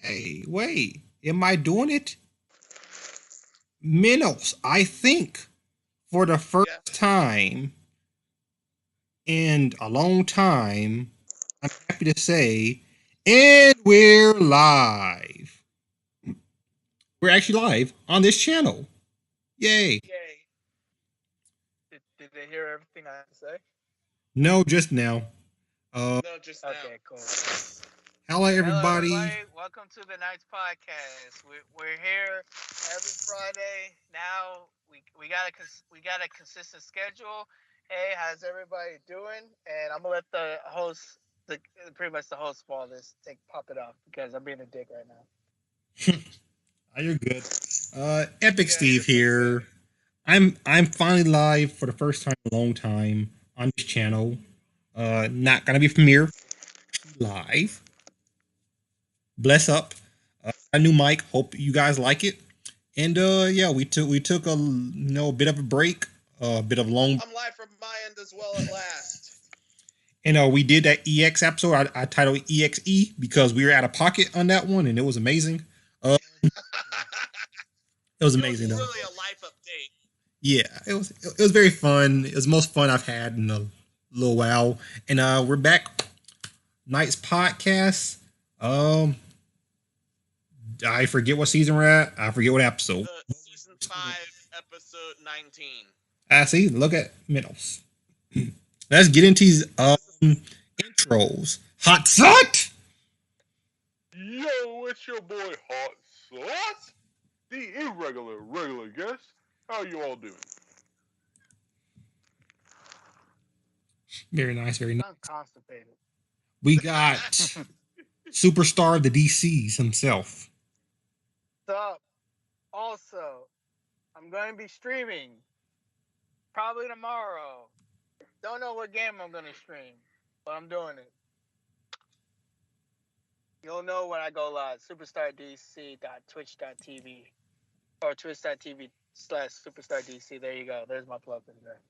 Hey, wait. Am I doing it? Minos, I think for the first Yeah. time in a long time, I'm happy to say, and we're live. We're actually live on this channel. Yay. Yay. Did they hear everything I have to say? No, just now. No, just now. Okay, cool. Hello, Hello, everybody. everybody. Welcome to the Nights Podcast. We're here every Friday. Now we got a consistent schedule. Hey, how's everybody doing? And I'm gonna let the host, pretty much the host, for all this, pop it off because I'm being a dick right now. Oh, you're good. Epic Yeah, Steve you're pretty here. good. I'm finally live for the first time in a long time on this channel. Not gonna be premiere live. Bless up. A new mic. Hope you guys like it. And yeah, we took a bit of a break, a bit of long. I'm live from my end as well at last. And we did that EX episode. I titled EXE because we were out of pocket on that one, and it was amazing. It was amazing. It was Though. really a life update. Yeah, it was very fun. It was the most fun I've had in a little while. And we're back. Night's podcast. Um, I forget what season we're at. I forget what episode. Season 5, episode 19. I see. Look at Middles. Let's get into these intros. Hot Sauce. Yo, it's your boy Hot Sauce, the regular guest. How you all doing? Very nice, very nice. I'm constipated. We got superstar of the DCs himself. So, also, I'm going to be streaming probably tomorrow. Don't know what game I'm going to stream, but I'm doing it. You'll know when I go live. superstardc.twitch.tv or twitch.tv/superstardc. There you go. There's my plug in there.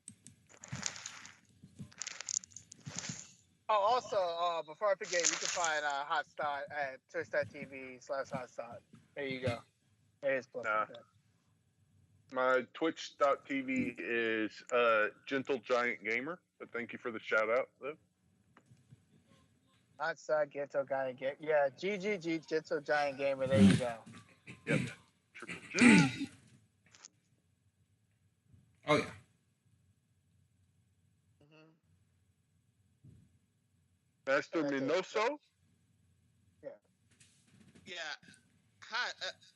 Oh, also, before I forget, you can find Hotstart at twitch.tv/Hotstart. There you go. There's plug in there. My twitch.tv is Gentle Giant Gamer, but thank you for the shout out, though. Hotstart Ghetto Giant Gamer. Yeah, GGG Ghetto Giant Gamer. There you go. Yep. Triple G. Oh, yeah. Master Minoso? Yeah. Hi.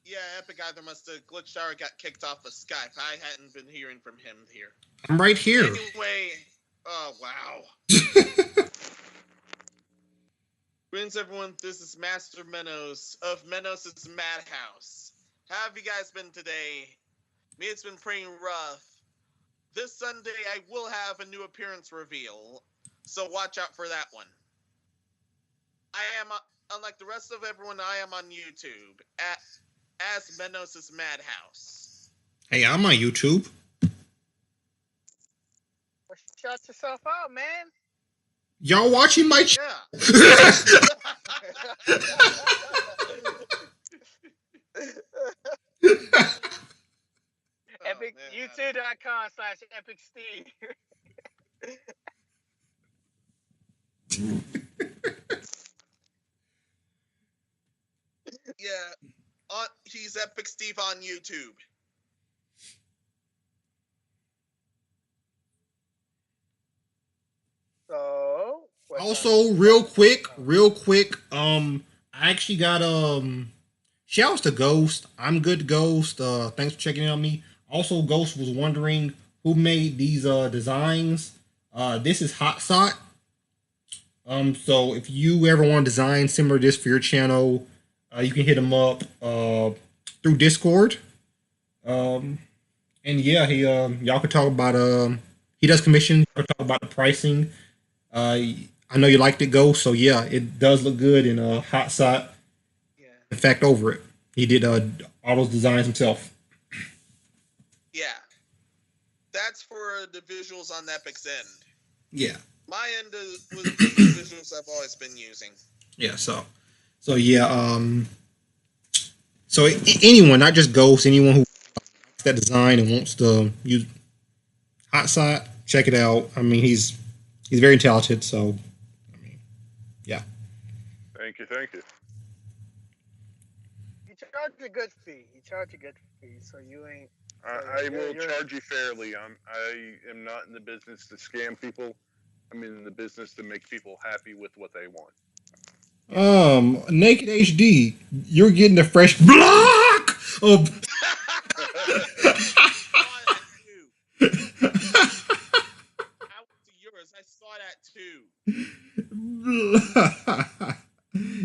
Yeah, Epic either must have glitched out or got kicked off of Skype. I hadn't been hearing from him here. I'm right here. Anyway, oh, wow. Greetings, everyone. This is Master Menos of Menos' Madhouse. How have you guys been today? Me, it's been pretty rough. This Sunday, I will have a new appearance reveal, so watch out for that one. I am, unlike the rest of everyone, I am on YouTube as Menos' Madhouse. Hey, I'm on YouTube. Well, shout yourself out, man. Y'all watching my Yeah. Epic, youtube.com/epicsteve. Yeah, he's Epic Steve on YouTube. So also, real quick, I actually got shouts to Ghost. I'm good, Ghost. Thanks for checking in on me. Also, Ghost was wondering who made these designs. This is Hot Sauce. So if you ever want to design similar to this for your channel, you can hit him up through Discord. And yeah, he y'all could talk about he does commission. Talk about the pricing. I know you liked it, Ghost. So yeah, it does look good in Hot Sauce. Yeah. In fact, over it, he did all those designs himself. Yeah, that's for the visuals on Epic's end. Yeah. My end was the visuals I've always been using. Yeah, so yeah, So anyone, not just Ghost, anyone who likes that design and wants to use Hot Side, check it out. I mean, he's very talented. So I mean, yeah. Thank you, thank you. You charge a good fee. You charge a good fee, so you ain't. I will charge you fairly. I am not in the business to scam people. I'm in the business to make people happy with what they want. Naked HD, you're getting a fresh block of. that too. I went to yours. I saw that too.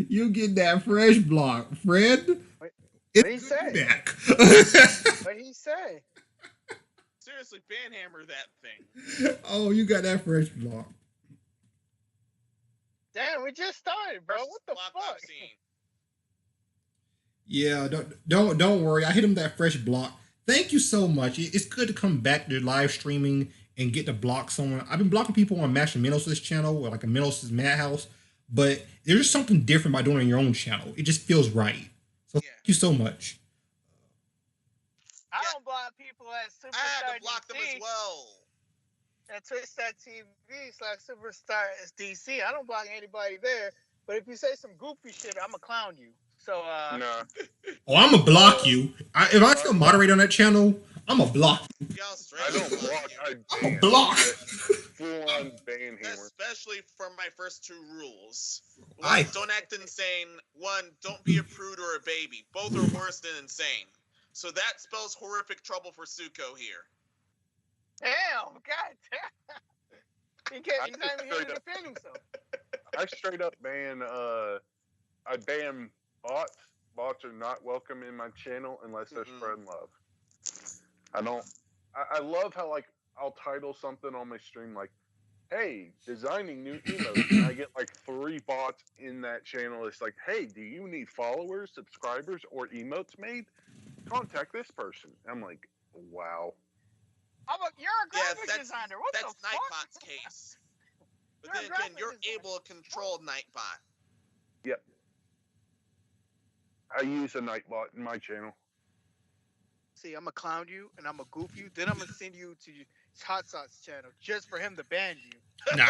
You get that fresh block, Fred. What It's he good say? to be back. What he say? Seriously, banhammer that thing. Oh, you got that fresh block. Damn, we just started, bro. First What the block fuck? I've seen. Yeah, don't worry. I hit him that fresh block. Thank you so much. It's good to come back to live streaming and get to block someone. I've been blocking people on Master Minos' channel or like a Minos' Madhouse, but there's just something different by doing it on your own channel. It just feels right. So Yeah. thank you so much. I don't block people at I had Superstar to block them DC as well. at Twitch.tv/Superstar DC. I don't block anybody there, but if you say some goofy shit, I'm gonna clown you. So Nah. Oh, I'm gonna block you. If I still moderate on that channel, I'm gonna block you. Y'all straight I don't up block. you. I I'm ban. a block. Full on ban hammer. Especially from my first two rules. One, I- don't act insane. One, don't be a prude or a baby. Both are worse than insane. So that spells horrific trouble for Suko here. damn, god damn. He's not even here to defend himself. I straight up ban. I ban bots. Bots are not welcome in my channel unless they're spreading love. I don't. I love how like I'll title something on my stream like, "Hey, designing new emotes," and I get like 3 bots in that channel. It's like, "Hey, do you need followers, subscribers, or emotes made? Contact this person." I'm like, "Wow." You're a graphic designer. What the That's fuck? Nightbot's case. But then again, you're able to control Nightbot. Yep. I use a Nightbot in my channel. See, I'm gonna clown you and I'm gonna goof you. Then I'm gonna send you to Hot Sauce channel just for him to ban you. Nah,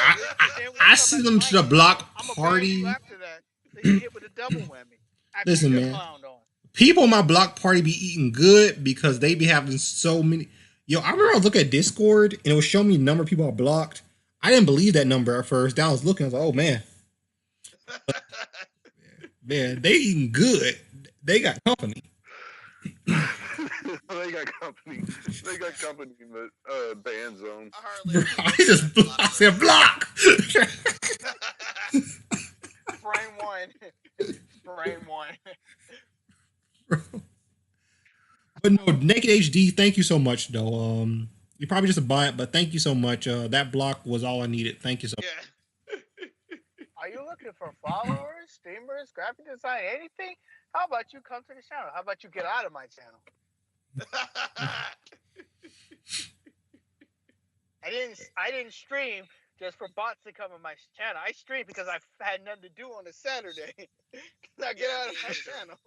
Then when I you send come them back to the to block I'm gonna ban party. you after that. So you hit with a double whammy. After Listen, you get man. clowned on. People in my block party be eating good because they be having so many. Yo, I remember I was looking at Discord and it was showing me the number of people I blocked. I didn't believe that number at first. Then I was looking, I was like, oh man, man, they eating good. They got company. They got company. They got company in the ban zone. I said block. Frame one. Frame one. But no, Naked HD, thank you so much though. You probably just a bot, but thank you so much. That block was all I needed. Thank you so much. Yeah. Are you looking for followers, streamers, graphic design, anything? How about you come to the channel? How about you get out of my channel? I didn't stream just for bots to come on my channel. I streamed because I had nothing to do on a Saturday. Now get out of my channel.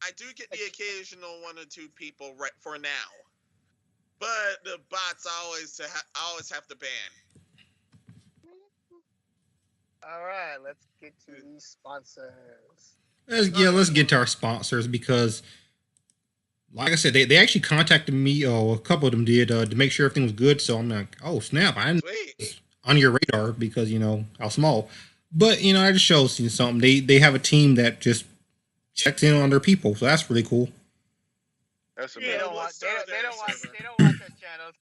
I do get the occasional 1 or 2 people right for now, but the bots I always have to ban. All right, let's get to these sponsors. Let's get to our sponsors because, like I said, they actually contacted me. A couple of them did to make sure everything was good. So I'm like, oh snap, I'm on your radar because you know how small. But you know, that just shows you something. They have a team that just checks in on their people, so that's really cool. That's They don't want their channels.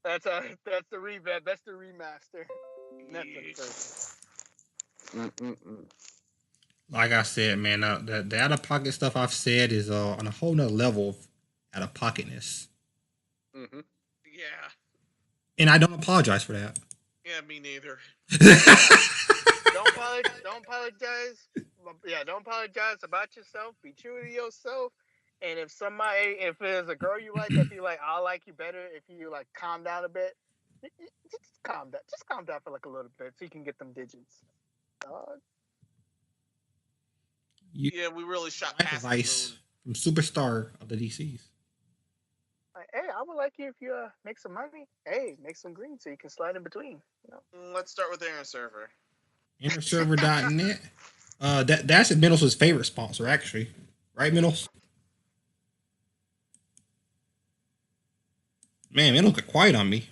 That's the revamp. That's the remaster. Netflix version. Like I said, man, the out of pocket stuff I've said is on a whole nother level of out of pocketness. Mm-hmm. Yeah. And I don't apologize for that. Yeah, me neither. Don't apologize. Yeah, don't apologize about yourself. Be true to yourself. And if there's a girl you like, that be like, I'll like you better if you like calm down a bit. Just calm down. Just calm down for like a little bit so you can get them digits. Dog. Yeah, we really shot Life past the advice moon. from Superstar of the DCs. Like, hey, I would like you if you make some money. Hey, make some green so you can slide in between. You know? Let's start with the inner server. InnerServer.net. That's Middles' favorite sponsor, actually. Right, Middles? Man, Middles got quiet on me.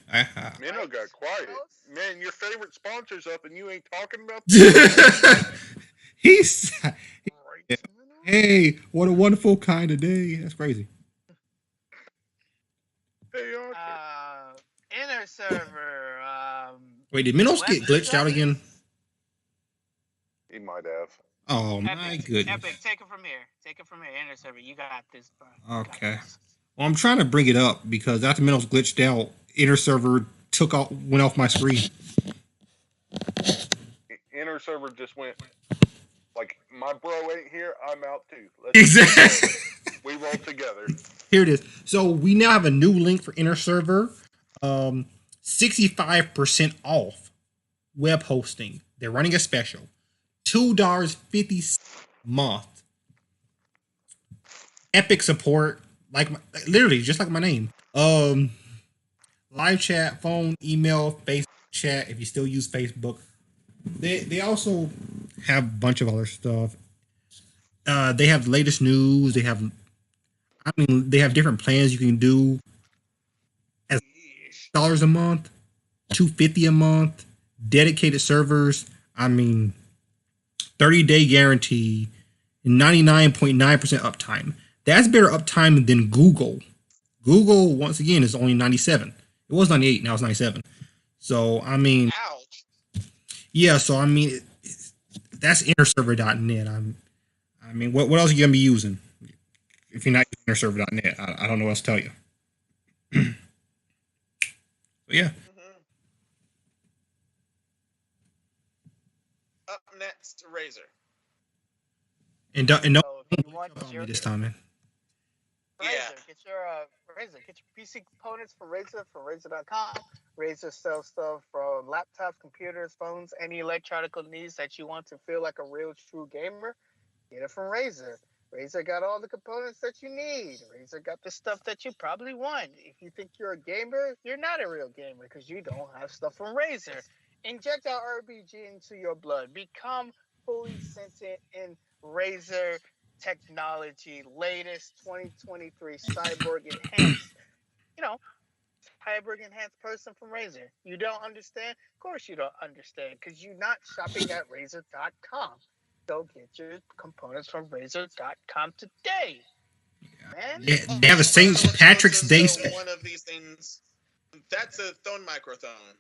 Minnow got quiet. Man, your favorite sponsor's up and you ain't talking about He's Right. hey, what a wonderful kind of day. That's crazy. Hey, Inner server. Wait, did Middles web get glitched out again? He might have. Oh my goodness. Epic, take it from here. Take it from here. Inner server, you got this, bro. Okay. Well, I'm trying to bring it up because after Middles glitched out, Inner Server went off my screen. Inner server just went like, my bro ain't here, I'm out too. Exactly. We roll together. Here it is. So we now have a new link for Inner Server. 65% off web hosting. They're running a special. $2.50 a month. Epic support, literally just like my name. Live chat, phone, email, Facebook chat. If you still use Facebook, they also have a bunch of other stuff. They have the latest news. They have different plans you can do. As $1 a month, $2.50 a month, dedicated servers. 30-day guarantee, 99.9% uptime. That's better uptime than Google. Google, once again, is only 97. It was 98, now it's 97. So, ouch. Yeah, so, that's InnerServer.net. What else are you going to be using? If you're not using InnerServer.net, I don't know what else to tell you. But yeah. Up next, Razer. And don't you want me this time, man. Yeah. Get your PC components from Razer.com. Razer sells stuff from laptops, computers, phones, any electronic needs that you want to feel like a real true gamer. Get it from Razer. Razer got all the components that you need. Razer got the stuff that you probably want. If you think you're a gamer, you're not a real gamer because you don't have stuff from Razer. Inject our RBG into your blood. Become fully sentient in Razer technology, latest 2023 cyborg enhanced, cyborg enhanced person from Razer. You don't understand? Of course you don't understand because you're not shopping at Razer.com. Go get your components from Razer.com today. Man. Yeah, they have a St. Patrick's Day special. One of these things, that's a Thone microphone.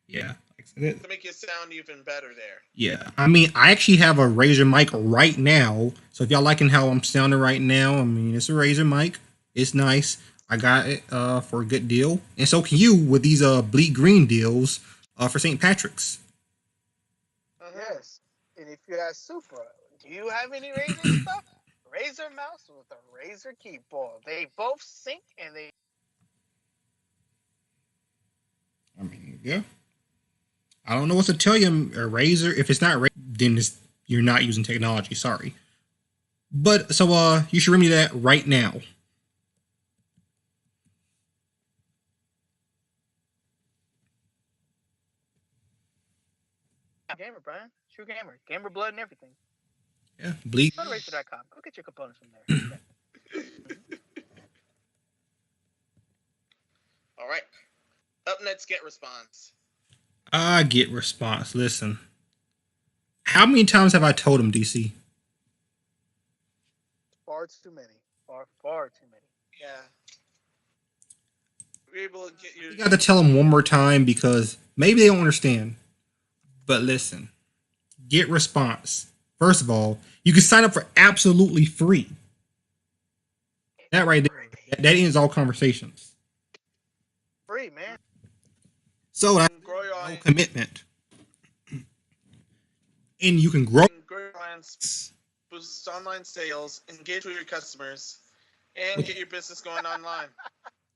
Yeah. To make it sound even better there. Yeah. I actually have a Razer mic right now. So if y'all liking how I'm sounding right now, it's a Razer mic. It's nice. I got it for a good deal. And so can you with these bleak green deals for St. Patrick's. Yes. And if you have Supra, do you have any Razer stuff? Razer mouse with a Razer keyboard. They both sync and they... Yeah. I don't know what to tell you, Razer. If it's not Razer, then you're not using technology. Sorry. But, so, you should remedy that right now. Gamer, Brian. True gamer. Gamer blood and everything. Yeah. Bleak. Go to Razer.com. Go get your components from there. All right. Up next, Get Response. Get Response. Listen. How many times have I told him, DC? Far too many. Far too many. Yeah. We're able to get You got to tell them one more time because maybe they don't understand. But listen, Get Response. First of all, you can sign up for absolutely free. That right there, that ends all conversations. Free, man. So that's no commitment. And you can grow your clients, boost online sales, engage with your customers, and get your business going online.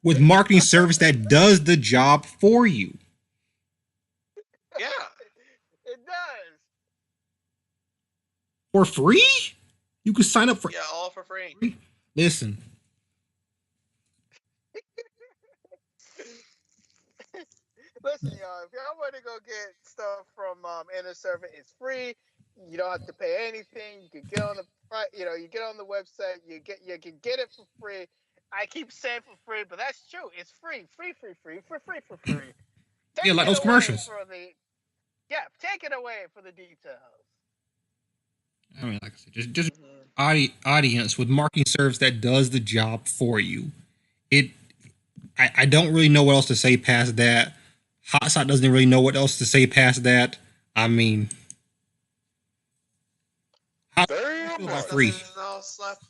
With marketing service that does the job for you. Yeah. It does. For free? You can sign up for. Yeah, all for free. Listen. Listen, y'all, if y'all want to go get stuff from Inner Server, it's free. You don't have to pay anything. You can get on the you get on the website. You can get it for free. I keep saying for free, but that's true. It's free, free. Yeah, Take like it those away commercials. for the take it away for the details. I mean, like I said, just audience with marketing service that does the job for you. I don't really know what else to say past that. Hotshot doesn't really know what else to say past that. I mean, how do Very you feel There's about much. free? nothing else left.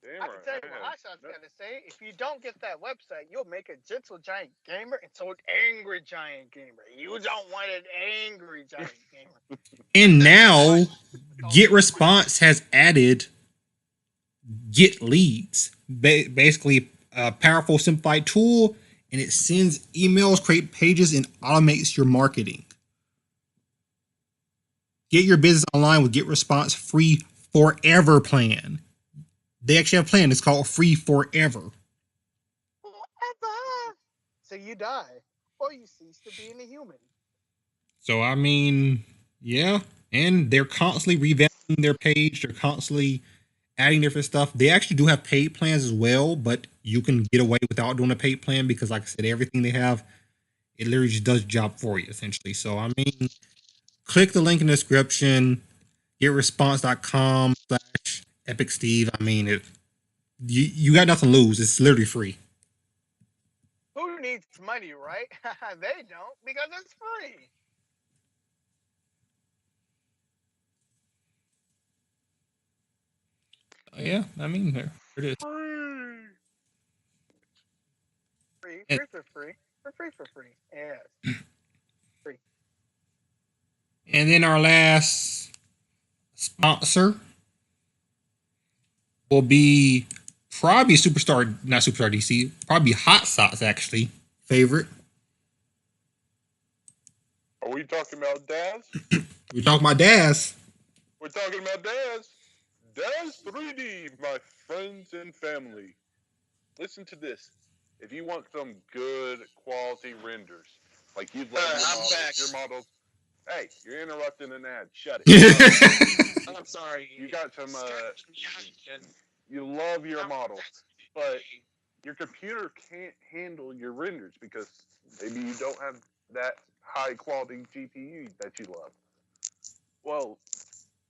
Damn I right. can tell you what Hotshot's got to say. If you don't get that website, you'll make a gentle giant gamer into an angry giant gamer. You don't want an angry giant gamer. And That's now, all Get my Response has added Get Leads, basically a powerful simplified tool, and it sends emails, create pages, and automates your marketing. Get your business online with Get Response free forever plan. They actually have a plan. It's called Free Forever. Forever. So you die, or you cease to being a human. So I mean, yeah, and they're constantly revamping their page. They're constantly adding different stuff. They actually do have paid plans as well, but you can get away without doing a paid plan because, like I said, everything they have, it literally just does the job for you essentially. So I mean, click the link in the description. Getresponse.com slash Epic Steve. I mean, you got nothing to lose. It's literally free. Who needs money, right? They don't, because it's free. Yeah, I mean, there it is. Free, And, for free. Yes, free. and then our last sponsor will be probably Superstar, not Superstar DC, probably Hot Sauce actually favorite. Are we talking about Daz? We're talking about Daz. We're talking about Daz. Daz 3D, my friends and family. Listen to this. If you want some good quality renders, like you'd love your models. Hey, you're interrupting an ad. Shut it. I'm sorry. You got some. You love your models, but your computer can't handle your renders because maybe you don't have that high quality GPU that you love. Well,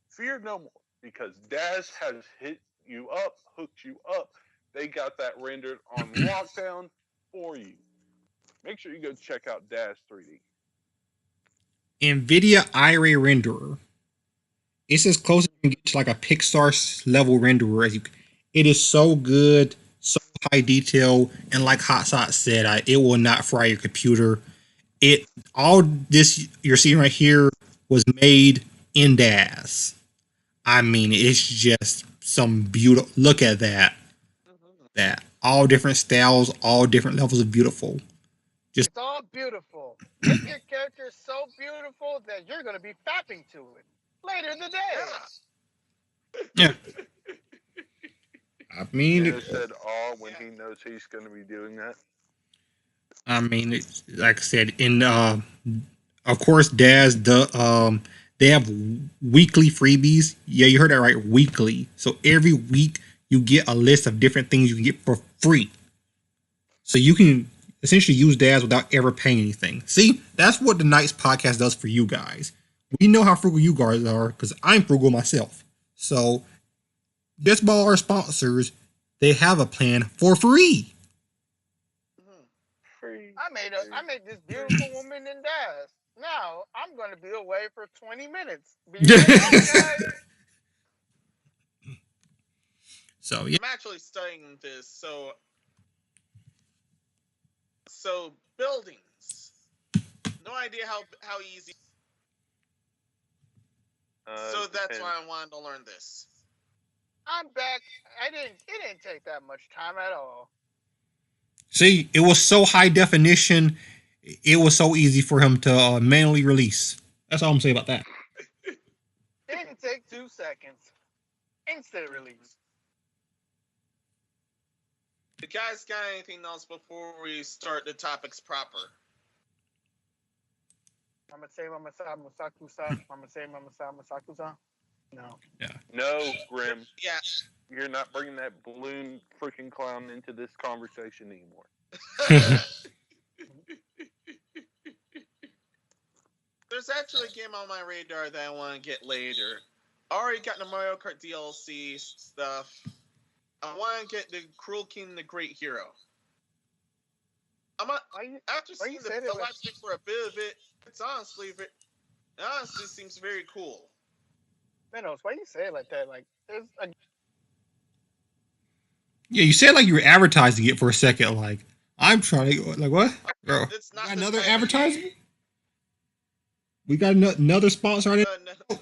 fear no more because Daz has hit you up, hooked you up. They got that rendered on lockdown for you. Make sure you go check out Daz 3D. NVIDIA Iray renderer. It's as close as you can get to like a Pixar level renderer as you. It is so good, so high detail, and like Hot Sauce said, it will not fry your computer. It all this you're seeing right here was made in Daz. I mean, it's just some beautiful. Look at that. That all different styles, all different levels of beautiful. It's all beautiful. Make your character so beautiful that you're going to be fapping to it later in the day. Yeah. I mean, He said "all" when he knows he's going to be doing that. I mean, like I said, in of course, Daz they have weekly freebies. Yeah, you heard that right, weekly. So every week you get a list of different things you can get for free. So you can essentially use Daz without ever paying anything. See, that's what the Knights podcast does for you guys. We know how frugal you guys are because I'm frugal myself. So just by our sponsors, they have a plan for free. Free. I made this beautiful woman in Daz. Now I'm going to be away for 20 minutes. So yeah, I'm actually studying this. So buildings. No idea how easy. So that's why I wanted to learn this. I'm back. It didn't take that much time at all. see, it was so high definition. It was so easy for him to manually release. That's all I'm saying about that. Didn't take 2 seconds. instant release. You guys got anything else before we start the topics proper? Mama say Mama sa Masakusa. Mama say Mama sa Masakusa. No. No, Grim. Yeah. You're not bringing that balloon freaking clown into this conversation anymore. There's actually a game on my radar that I want to get later. I already got the Mario Kart DLC stuff. I want to get the Cruel King, the Great Hero. After seeing the live stick for a bit of it, it honestly seems very cool. Menos, why you say it like that? Like, there's a Yeah, you said like you were advertising it for a second. Like, I'm trying to like what? Bro, It's not got the another type of advertisement. game. We got another sponsor on it. No.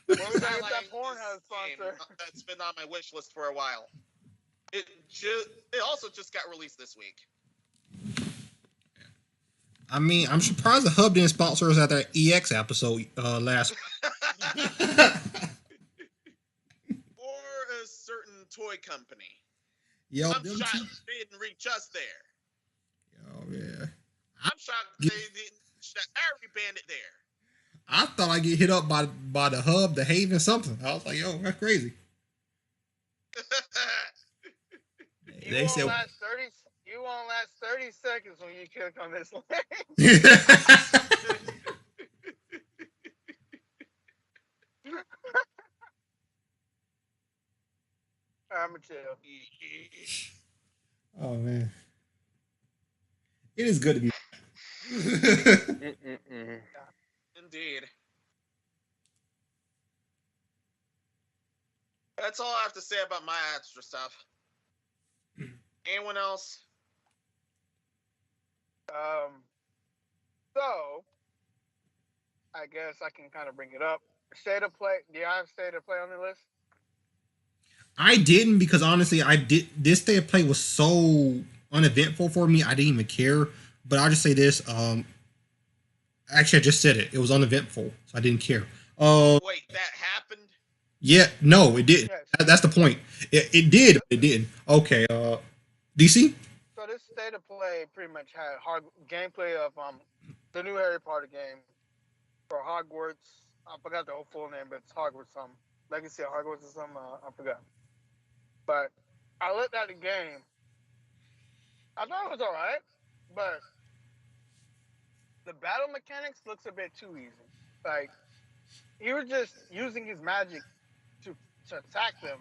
When we gonna get that Pornhub sponsor? That's been on my wish list for a while. It also just got released this week. I mean, I'm surprised the Hub didn't sponsor us at that EX episode last. Or a certain toy company. Yo, I'm shocked they didn't reach us there. Yo, yeah. I'm shocked they didn't. I already banned it there. I thought I'd get hit up by the Hub, the Haven, something. I was like, yo, that's crazy. You won't last 30 seconds when you click on this link. I'm gonna chill. Oh man, it is good to be. Indeed. That's all I have to say about my extra stuff. Anyone else? So I guess I can kind of bring it up. State of play. Do you have state of play on the list? I didn't because honestly, this day of play was so uneventful for me. I didn't even care. But I'll just say this. Actually, I just said it. It was uneventful, so I didn't care. Wait, that happened? Yeah, no, it didn't. Yes. That's the point. It did, but it didn't. Okay, DC? So this state of play pretty much had hard gameplay of the new Harry Potter game for Hogwarts. I forgot the whole full name, but it's Hogwarts Legacy of Hogwarts or something. I forgot. But I looked at the game. I thought it was alright, but the battle mechanics looks a bit too easy. Like, he was just using his magic to attack them.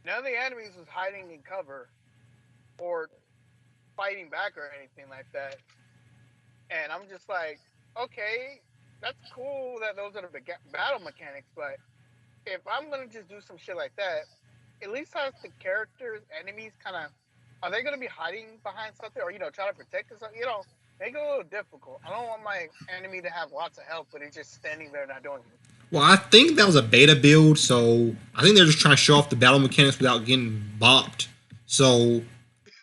None of the enemies was hiding in cover or fighting back or anything like that. And I'm just like, okay, that's cool that those are the battle mechanics, but if I'm gonna just do some shit like that, at least have the characters, enemies are they gonna be hiding behind something or, try to protect us? Make it a little difficult. I don't want my enemy to have lots of health, but he's just standing there not doing it. Well, I think that was a beta build, so I think they're just trying to show off the battle mechanics without getting bopped. So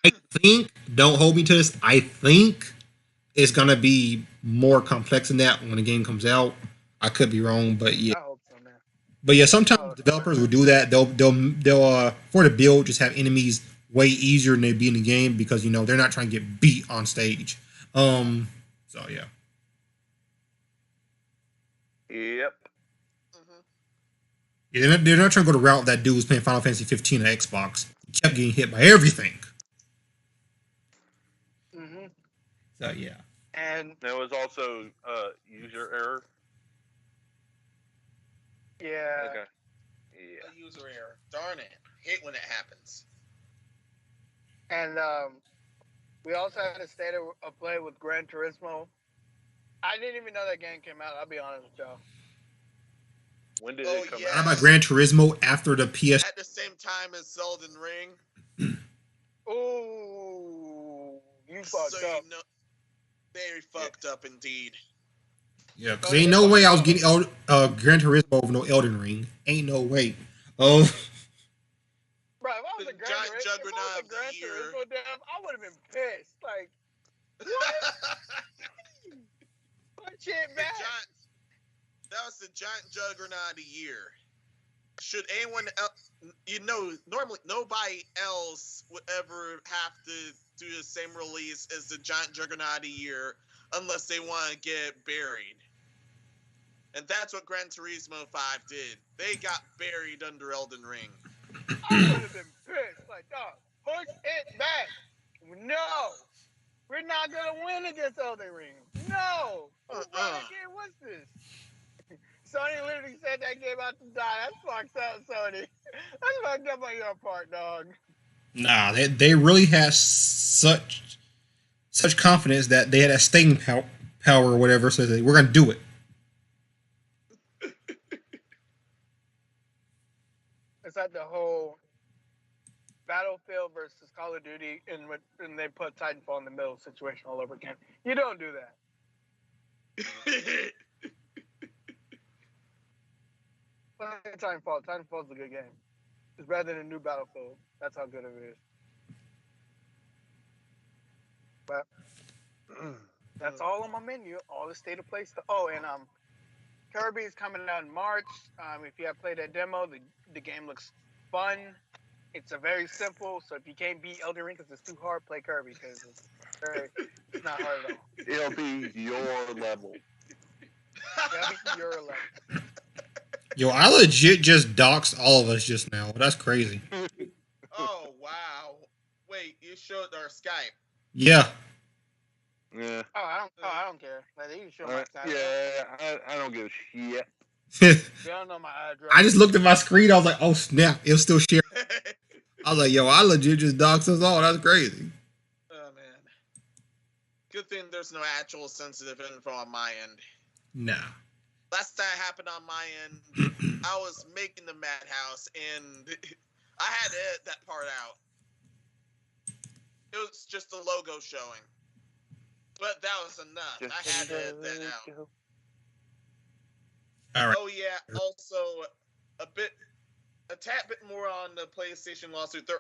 I think, don't hold me to this, I think it's going to be more complex than that when the game comes out. I could be wrong, but yeah. I hope so, man. But yeah, sometimes developers will do that. They'll for the build just have enemies way easier than they'd be in the game because they're not trying to get beat on stage. So yeah. Yep. Yeah, they're not trying to go the route that dude was playing Final Fantasy 15 on Xbox. He kept getting hit by everything. So yeah. And there was also user error. Yeah. Okay. Yeah. A user error. Darn it. Hate when it happens. And we also had a state of play with Gran Turismo. I didn't even know that game came out. I'll be honest with y'all. When did it come How about Gran Turismo after the PS? At the same time as Elden Ring. Ooh, you fucked up. Very fucked up indeed. Yeah, because ain't no way I was getting Gran Turismo over no Elden Ring. Ain't no way. Bro, if I was The a Gran giant juggernaut of the year. Turismo dev, I would have been pissed. Like, what? What shit, man? That was the giant juggernaut a year, should anyone else, normally nobody else would ever have to do the same release as the giant juggernaut a year unless they want to get buried. And that's what Gran Turismo 5 did. They got buried under Elden Ring. I would have been pissed. Like, dog, push it back. No. We're not going to win against Elden Ring. No. What game was this? Sony literally said that game out to die. That's fucked up, Sony. That's fucked up on your part, dog. Nah, they really had such confidence that they had that staying power or whatever, so we're going to do it. It's like the whole Battlefield versus Call of Duty, and they put Titanfall in the middle situation all over again. You don't do that. Titanfall's a good game. It's better than a new Battlefield. That's how good it is. But that's all on my menu. All the state of play stuff. Oh, and Kirby is coming out in March. If you have played that demo, the game looks fun. It's a very simple. So if you can't beat Elden Ring because it's too hard, play Kirby because it's not hard at all. It'll be your level. It'll be your level. Yo, I legit just doxed all of us just now. That's crazy. Oh, wow. Wait, you showed our Skype. Yeah. Yeah. I don't care. Like, you can show my Skype. Yeah, I don't give a shit. They don't know my address. I just looked at my screen. I was like, oh, snap. It was still sharing. I was like, yo, I legit just doxed us all. That's crazy. Oh, man. Good thing there's no actual sensitive info on my end. Nah. Last time it happened on my end, I was making the madhouse, and I had to edit that part out. It was just the logo showing. But that was enough. I had to edit that out. All right. Oh, yeah. Also, a tad bit more on the PlayStation lawsuit.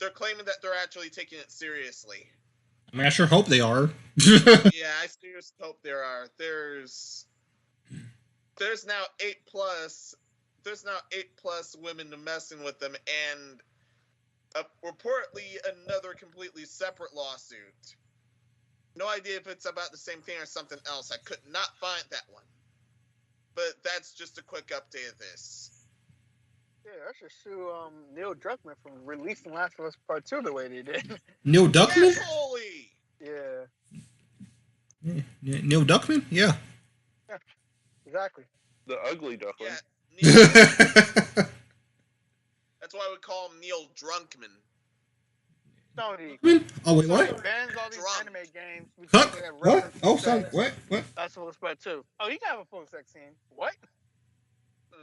They're claiming that they're actually taking it seriously. I mean, I sure hope they are. Yeah, I seriously hope there are. There's now 8+ women messing with them, and reportedly another completely separate lawsuit. No idea if it's about the same thing or something else. I could not find that one. But that's just a quick update of this. Yeah, I should sue Neil Druckmann for releasing Last of Us Part 2 the way they did. Neil Druckmann? Yes, holy! Yeah. Neil Druckmann? Yeah. Exactly. The ugly duckling. Yeah, Neil, that's why we call him Neil Drunkman. Sony. Oh, wait, what? Sony bans all these anime games. Huh? What? Oh, sorry. What? That's what it's about too. Oh, you can have a full sex scene. What? Man.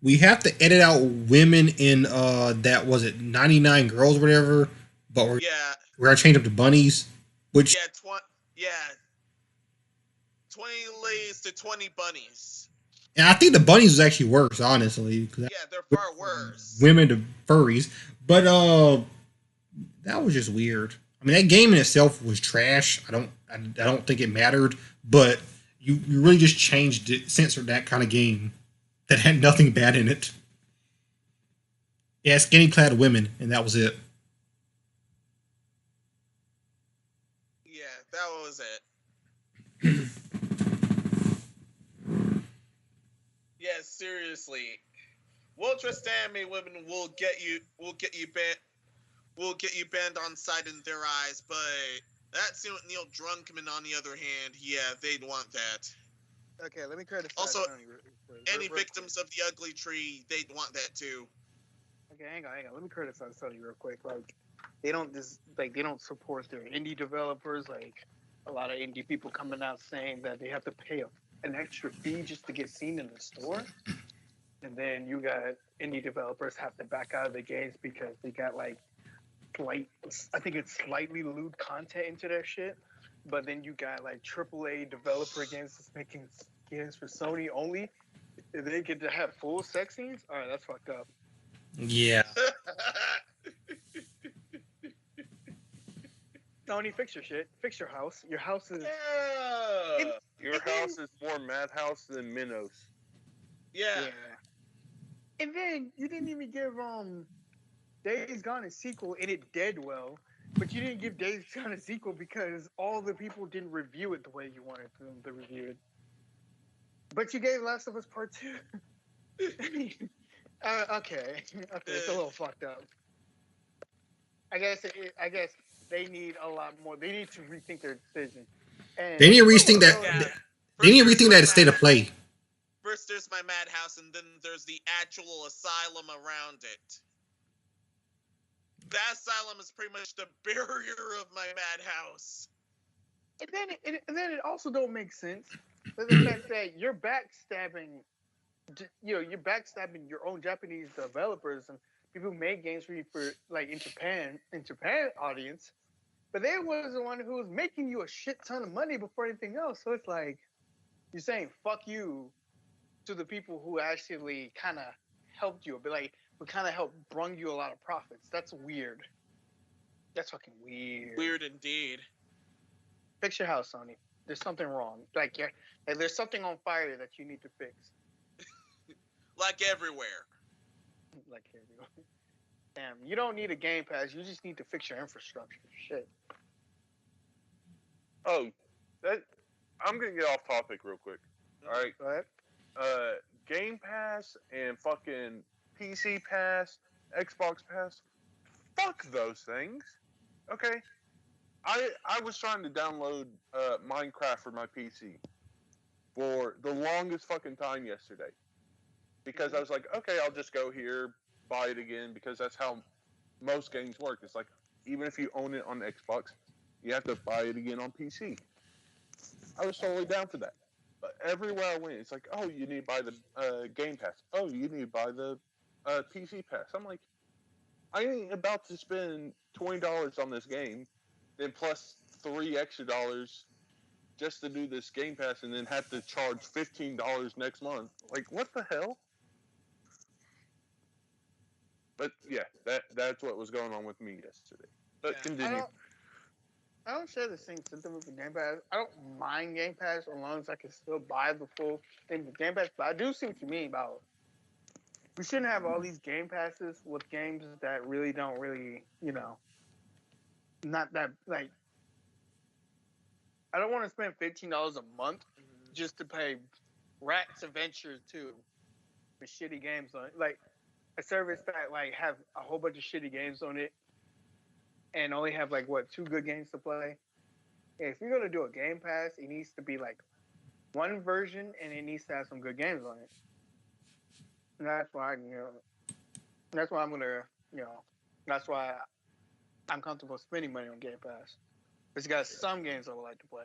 We have to edit out women in that was it 99 girls or whatever, but we're gonna change them to bunnies. Which 20 ladies to 20 bunnies. and I think the bunnies was actually worse, honestly. Yeah, they're far worse. Women to furries, but that was just weird. I mean, that game in itself was trash. I don't think it mattered, but you really just changed it, censored that kind of game that had nothing bad in it. Yeah, skinny clad women, and that was it. Yeah, that was it. Yeah, seriously. Well dressed anime women will get you banned on sight in their eyes, but that's Neil Drunkman on the other hand, yeah, they'd want that. Okay, let me criticize. Also, any victims of the ugly tree, they'd want that too. Okay, hang on. Let me criticize Sony real quick. Like, they don't support their indie developers. Like, a lot of indie people coming out saying that they have to pay an extra fee just to get seen in the store, and then you got indie developers have to back out of the games because they got like slightly lewd content into their shit. But then you got like AAA developer games that's making games for Sony only. If they get to have full sex scenes, all right, that's fucked up. Yeah. Sony, fix your shit. Fix your house. Your house is. Yeah. Your house is more Madhouse than Minos. Yeah. And then you didn't even give Days Gone a sequel, and it did well. But you didn't give Days Gone a sequel because all the people didn't review it the way you wanted them to review it. But you gave Last of Us Part 2. Okay, it's a little fucked up. I guess they need a lot more. They need to rethink their decision. And They need to rethink that. Yeah. They need to First rethink there's that state of play. First, there's my madhouse, and then there's the actual asylum around it. That asylum is pretty much the barrier of my madhouse. And then it also don't make sense. The fact that you're backstabbing your own Japanese developers and people who make games for you for like in Japan audience, but they was the one who was making you a shit ton of money before anything else. So it's like you're saying fuck you to the people who actually kind of helped you, but like who kind of helped brung you a lot of profits. That's weird. That's fucking weird. Weird indeed. Fix your house, Sony. There's something wrong. Like there's something on fire that you need to fix. Like everywhere. Like everywhere. Damn, you don't need a Game Pass. You just need to fix your infrastructure. Shit. Oh, I'm gonna get off topic real quick. All right. Go ahead. Game Pass and fucking PC Pass, Xbox Pass. Fuck those things. Okay. I was trying to download Minecraft for my PC for the longest fucking time yesterday. Because I was like, okay, I'll just go here, buy it again, because that's how most games work. It's like, even if you own it on Xbox, you have to buy it again on PC. I was totally down for that. But everywhere I went, it's like, oh, you need to buy the Game Pass. Oh, you need to buy the PC Pass. I'm like, I ain't about to spend $20 on this game, then plus $3 extra just to do this Game Pass and then have to charge $15 next month. Like, what the hell? But yeah, that's what was going on with me yesterday. But continue. I don't share the same sentiment with Game Pass. I don't mind Game Pass as long as I can still buy the full thing with Game Pass. But I do see what you mean about we shouldn't have all these Game Passes with games that really don't really, not that like. I don't want to spend $15 a month just to pay Rats Adventure 2 for shitty games on it. Like a service that like have a whole bunch of shitty games on it and only have like 2 good games to play. Yeah, if you're gonna do a Game Pass, it needs to be like one version and it needs to have some good games on it. And that's why that's why I'm gonna that's why I'm comfortable spending money on Game Pass. It's got some games I would like to play.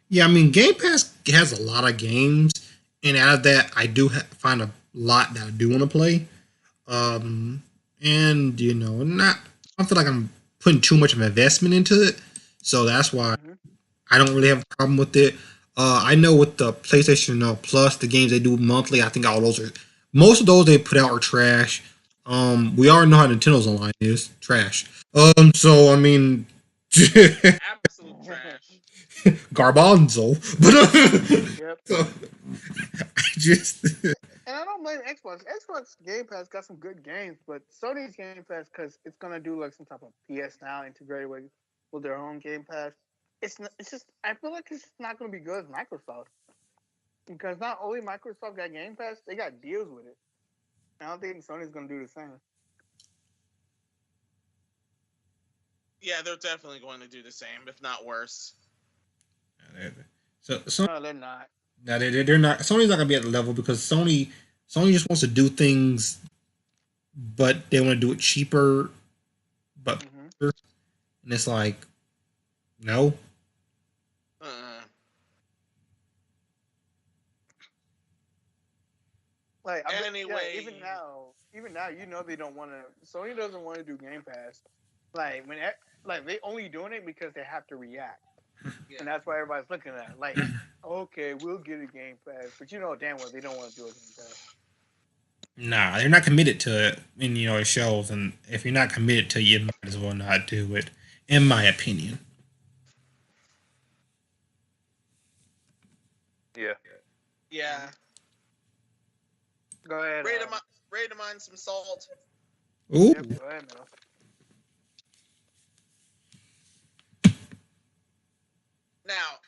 Yeah, I mean, Game Pass has a lot of games, and out of that, I do find a lot that I do want to play. And not I don't feel like I'm putting too much of an investment into it, so that's why I don't really have a problem with it. I know with the PlayStation Plus, the games they do monthly, I think all those are most of those they put out are trash. We already know how Nintendo's online is trash. So I mean, Absolute trash. garbanzo, but Yep. so, I just. And I don't blame Xbox. Xbox Game Pass got some good games, but Sony's Game Pass, because it's gonna do like some type of PS Now integrated with their own Game Pass. It's just I feel like it's not gonna be good as Microsoft, because not only Microsoft got Game Pass, they got deals with it. I don't think Sony's gonna do the same. Yeah, they're definitely going to do the same, if not worse. So No, they're not. no, they're not. Sony's not gonna be at the level because Sony just wants to do things, but they want to do it cheaper, but and it's like, no. Like Anyway. even now, they don't want to. Sony doesn't want to do Game Pass. Like they only doing it because they have to react. Yeah. And that's why everybody's looking at it. Like, okay, we'll get a Game Pass, but damn well they don't want to do a Game Pass. Nah, they're not committed to it, and it shows. And if you're not committed to it, you might as well not do it, in my opinion. Yeah. Yeah. Go ahead. Ready to mine some salt? Ooh. Yep, go ahead, man. Now,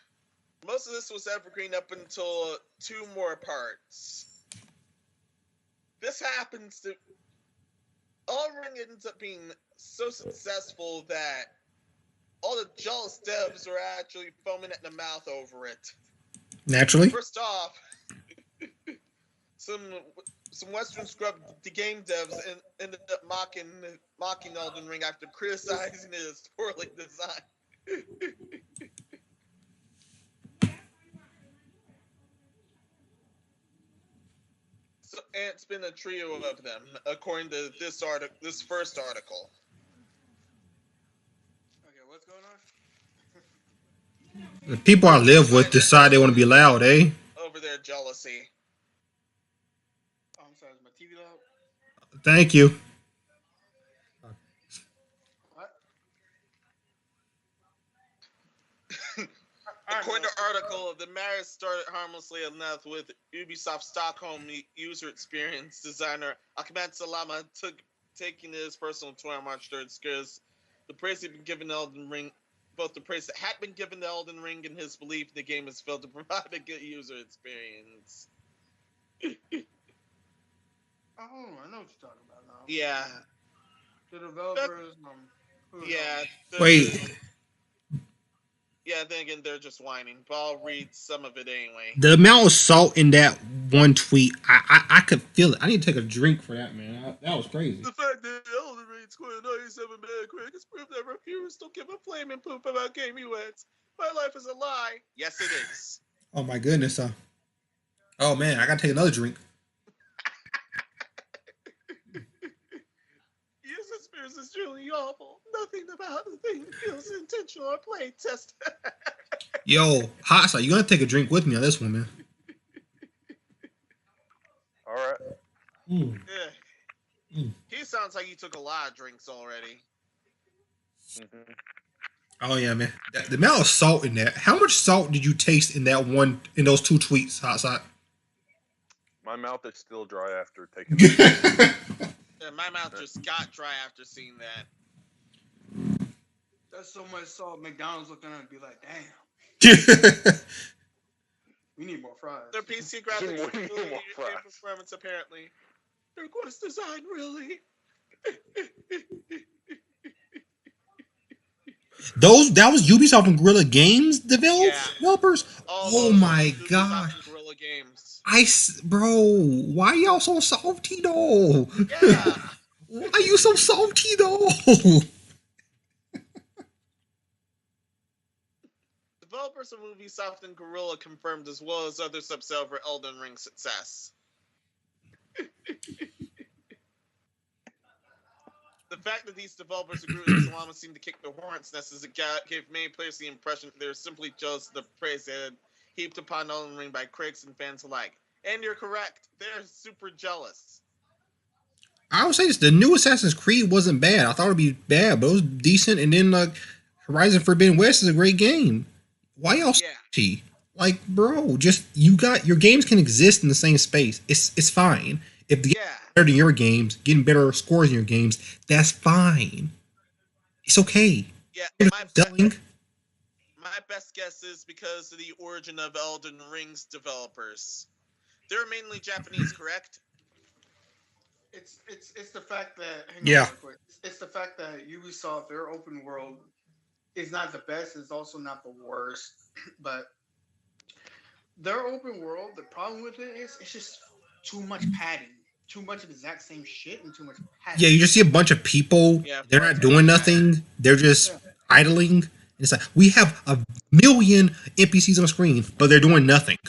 most of this was evergreen up until 2 more parts. This happens to Elden Ring ends up being so successful that all the jealous devs are actually foaming at the mouth over it. Naturally. First off, some Western scrub the game devs ended up mocking Elden Ring after criticizing it as poorly designed. So, and it's been a trio of them, according to this first article. Okay, what's going on? The people I live with decide they want to be loud, eh? Over their jealousy. Oh, I'm sorry, is my TV loud? Thank you. What? According to the article, the matter started harmlessly enough with Ubisoft Stockholm user experience designer Ahmed Salama taking it as personal to our March 3rd because the praise had been given to Elden Ring, both the praise that had been given to Elden Ring and his belief the game has failed to provide a good user experience. Oh, I know what you're talking about now. Yeah. The developers, Yeah. Wait. Yeah, then again, they're just whining, but I'll read some of it anyway. The amount of salt in that one tweet, I could feel it. I need to take a drink for that, man. That was crazy. The fact that Elden Ring scored a 97 Metacritic is proof that reviewers don't give a flaming poop about game UX. My life is a lie. Yes, it is. Oh my goodness. Oh man, I gotta take another drink. User experience is truly awful. Nothing about the thing feels intentional or play test. Yo, hot sauce, you gonna take a drink with me on this one, man? All right. Yeah. He sounds like he took a lot of drinks already. Mm-hmm. Oh yeah, man. The amount of salt in that. How much salt did you taste in those 2 tweets, hot sauce? My mouth is still dry after taking that. Yeah, my mouth just got dry after seeing that. That's so much salt. McDonald's looking at it and be like, damn, we need more fries. Their PC graphics really performance apparently. Their quest design really. That was Ubisoft and Guerrilla Games developers. Oh my god! Guerrilla Games. Bro, why y'all so salty though? Yeah. Why are you so salty though? Developers of Ubisoft and Guerrilla confirmed, as well as other subset over Elden Ring success. The fact that these developers agree with Salama seemed to kick the hornet's nest as it gave many players the impression that they're simply jealous of the praise they had heaped upon Elden Ring by critics and fans alike. And you're correct, they're super jealous. I would say this: the new Assassin's Creed wasn't bad. I thought it'd be bad, but it was decent. And then Horizon Forbidden West is a great game. Why y'all salty? Like, bro, just your games can exist in the same space. It's fine. If the game's better than your games, getting better scores in your games, that's fine. It's okay. Yeah, my best guess is because of the origin of Elden Ring's developers. They're mainly Japanese, correct? It's the fact that it's the fact that Ubisoft, their open world, is not the best. It's also not the worst, but their open world, the problem with it is it's just too much padding, too much of the exact same shit, and too much padding. Yeah, you just see a bunch of people. They're not doing nothing. They're just idling. It's like we have a million NPCs on screen, but they're doing nothing.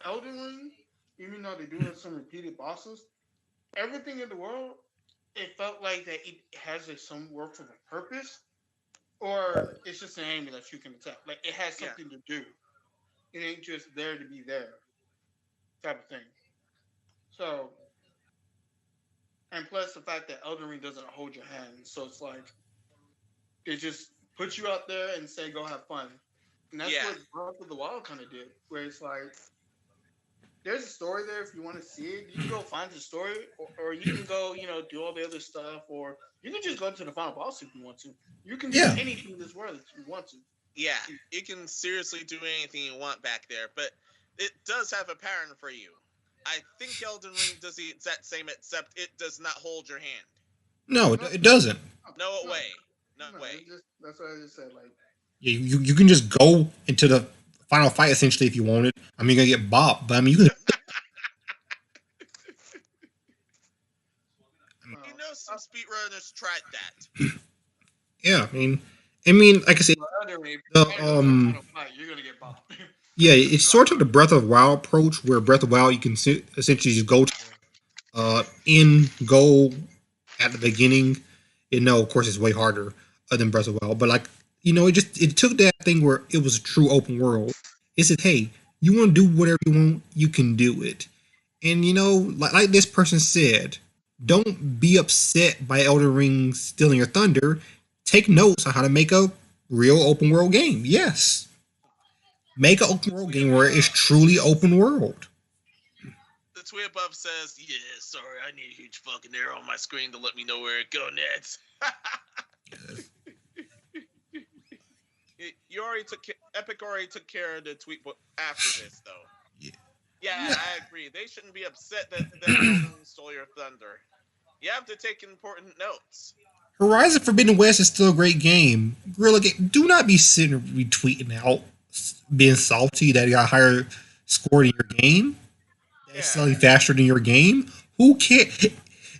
Elden Ring, even though they do have some repeated bosses, everything in the world, it felt like that it has some work for the purpose, or it's just an enemy that you can attack. Like it has something to do. It ain't just there to be there, type of thing. So, and plus the fact that Elden Ring doesn't hold your hand, so it's like it just puts you out there and say go have fun. And that's Yeah. what Breath of the Wild kind of did, where it's like there's a story there. If you want to see it, you can go find the story, or you can go, do all the other stuff, or you can just go to the final boss if you want to. You can do Yeah. anything in this world that you want to. Yeah, you can seriously do anything you want back there, but it does have a pattern for you. I think Elden Ring does the exact same, except it does not hold your hand. No, it doesn't. No way. No way. That's what I just said. Like, Yeah, you can just go into the final fight essentially if you wanted. I mean, you're gonna get bopped, but I mean, you can. You know, some speedrunners tried that. Yeah, I mean, like I said, you're gonna get bopped. yeah, it's sort of the Breath of the Wild approach, where Breath of the Wild you can essentially just go go at the beginning. You know, of course, it's way harder than Breath of the Wild, but like it took that thing where it was a true open world. It said, hey, you want to do whatever you want, you can do it. And like this person said, don't be upset by Elden Ring stealing your thunder. Take notes on how to make a real open world game. Yes. Make an open world game where it's truly open world. The tweet above says, "Yeah, sorry, I need a huge fucking arrow on my screen to let me know where it go next." Epic already took care of the tweet after this, though. Yeah, I agree. They shouldn't be upset that Elden stole your thunder. You have to take important notes. Horizon Forbidden West is still a great game. Gorilla Game, do not be sitting retweeting out, being salty that you got a higher score in your game. That's selling faster than your game. Who cares?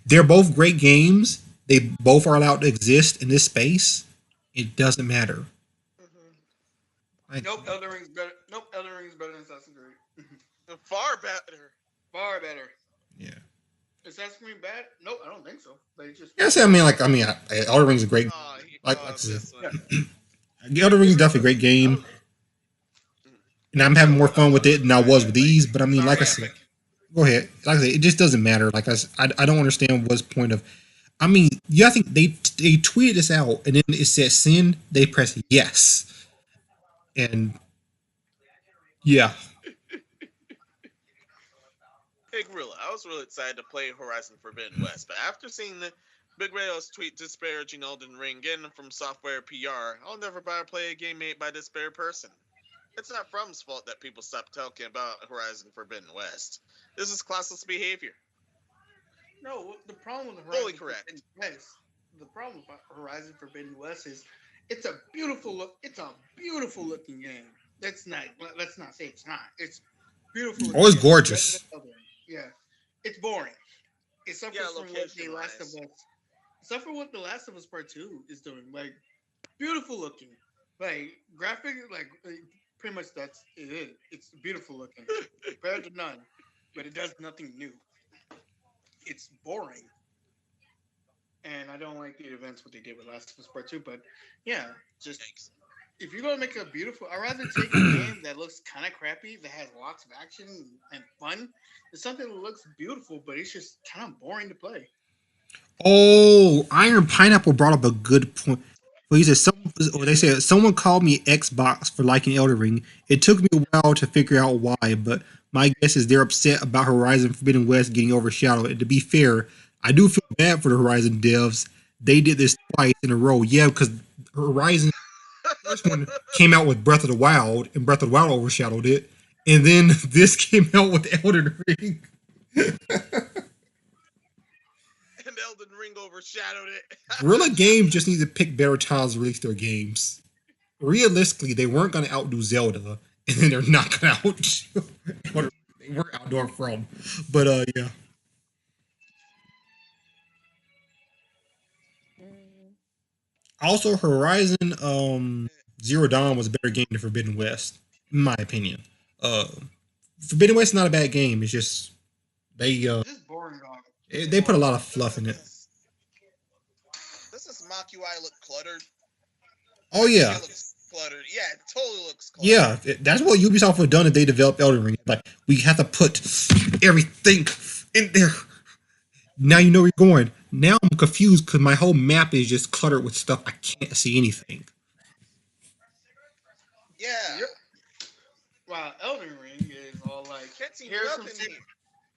They're both great games. They both are allowed to exist in this space. It doesn't matter. Nope, Elden Ring's better. Nope, Elden Ring's better than Assassin's Creed. Far better. Far better. Yeah. Assassin's Creed bad? Nope, I don't think so. They just. Yeah, Elden Ring's a great. Elden Ring's definitely a great game, and I'm having more fun with it than I was with these. But I mean, like I said, go ahead. Like I said, it just doesn't matter. Like I don't understand what's the point of. I mean, I think they tweeted this out, and then it said send. They press yes, and yeah. Hey Gorilla, I was really excited to play Horizon Forbidden West, but after seeing the Big Radio's tweet disparaging Elden Ring, getting from software PR, I'll never buy or play a game made by this very person. It's not From's fault that people stopped talking about Horizon Forbidden West. This is classless behavior. No, the problem with Horizon correct. The problem with Horizon Forbidden West is it's a beautiful looking game. Let's not say it's not. It's beautiful. Oh, it's gorgeous. Yeah, it's boring. It suffers from what The Last of Us. Suffer what The Last of Us Part 2 is doing. Like beautiful looking, like graphic, like pretty much that's it. It's beautiful looking compared to none, but it does nothing new. It's boring, and I don't like the events what they did with Last of Us Part 2. But yeah, just if you're gonna make a beautiful, I'd rather take a game that looks kind of crappy, that has lots of action and fun, than something that looks beautiful, but it's just kind of boring to play. Oh, Iron Pineapple brought up a good point. Well, he said they said someone called me Xbox for liking Elden Ring. It took me a while to figure out why, but my guess is they're upset about Horizon Forbidden West getting overshadowed. And to be fair, I do feel bad for the Horizon devs. They did this twice in a row. Yeah, because Horizon first one came out with Breath of the Wild, and Breath of the Wild overshadowed it. And then this came out with Elden Ring. And Elden Ring overshadowed it. Guerrilla Games just need to pick better times to release their games. Realistically, they weren't going to outdo Zelda, and then they're not going to outdo what they were outdoor from. But yeah. Also, Horizon Zero Dawn was a better game than Forbidden West, in my opinion. Forbidden West is not a bad game. It's just they just boring, dog. They put a lot of fluff in it. Does this mock UI look cluttered? Oh yeah. It looks cluttered. Yeah, it totally looks cluttered. Yeah, that's what Ubisoft would have done if they developed Elden Ring. Like, we have to put everything in there. Now you know where you're going. Now I'm confused because my whole map is just cluttered with stuff. I can't see anything. Yeah. While Elden Ring is all like, Can't see here's some nothing here.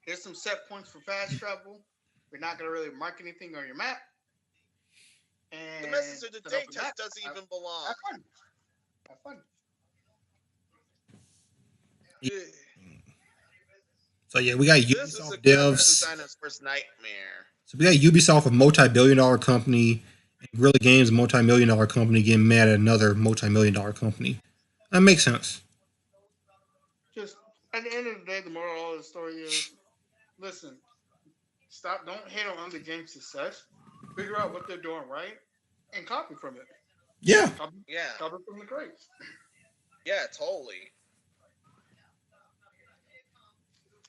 here's some set points for fast travel. We're not gonna really mark anything on your map. And The message of the set day up a map. test doesn't even belong. Have fun. Have fun. So yeah, we got This is a Ubisoft graphic devs. designer's worst nightmare. So we got Ubisoft, a multi-billion-dollar company, and Guerrilla Games, a multi-million-dollar company, getting mad at another multi-million-dollar company. That makes sense. Just at the end of the day, the moral of the story is: listen, stop. Don't hate on other games' success. Figure out what they're doing right and copy from it. Yeah. Yeah. Copy from the greats. Yeah, totally.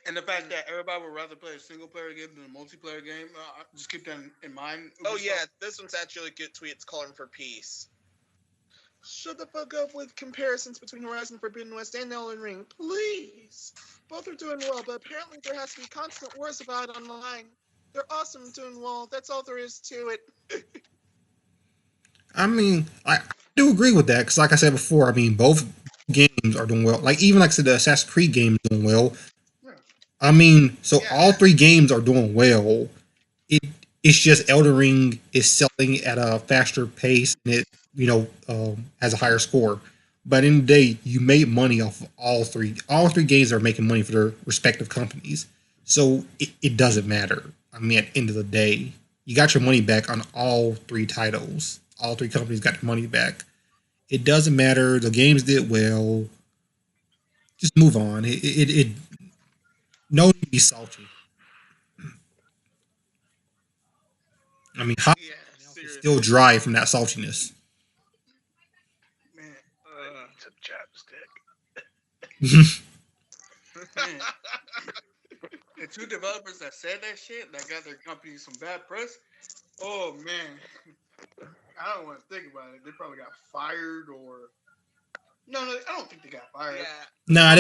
And the fact that everybody would rather play a single player game than a multiplayer game, just keep that in mind. Oh yeah, this one's actually a good tweet. It's calling for peace. Shut the fuck up with comparisons between Horizon Forbidden West and Elden Ring, please. Both are doing well, but apparently there has to be constant wars about it online. They're awesome doing well. That's all there is to it. I mean, I do agree with that because, like I said before, I mean, both games are doing well. Like even like I said, the Assassin's Creed game is doing well. Yeah. I mean, so Yeah. all three games are doing well. It's just Elden Ring is selling at a faster pace and it has a higher score. But in the day, you made money off of all three. All three games are making money for their respective companies. So it doesn't matter. I mean, at the end of the day, you got your money back on all three titles. All three companies got their money back. It doesn't matter. The games did well. Just move on. It no need to be salty. I mean, hot Yeah, is seriously. still dry from that saltiness. Man, I need some chapstick. man. The two developers that said that shit, that got their company some bad press. Oh man, I don't want to think about it. They probably got fired or no, I don't think they got fired. Yeah. Nah,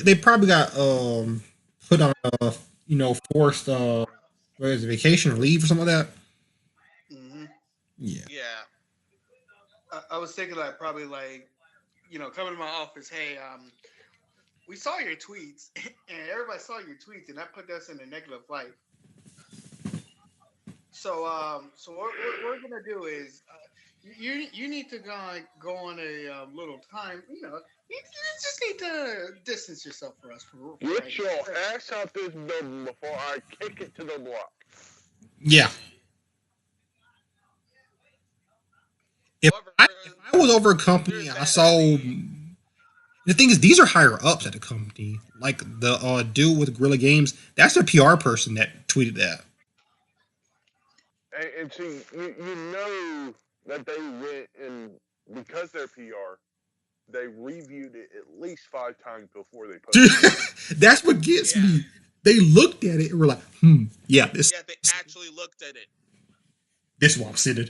they probably got put on forced what is it, vacation or leave or something like that. Mm-hmm. Yeah. Yeah. I was thinking like probably like coming to my office. Hey, we saw your tweets, and everybody saw your tweets, and that put us in a negative light. So what we're gonna do is you need to go on a little time. You just need to distance yourself for us. Get your ass out this building before I kick it to the block. Yeah. If I was over a company, I saw. The thing is, these are higher ups at the company. Like the dude with Guerrilla Games, that's their PR person that tweeted that. And see, you know that they went and because they're PR, they reviewed it at least 5 times before they posted it. That's what gets me. They looked at it and were like, yeah, this. Yeah, they actually looked at it. This is what I'm sitting.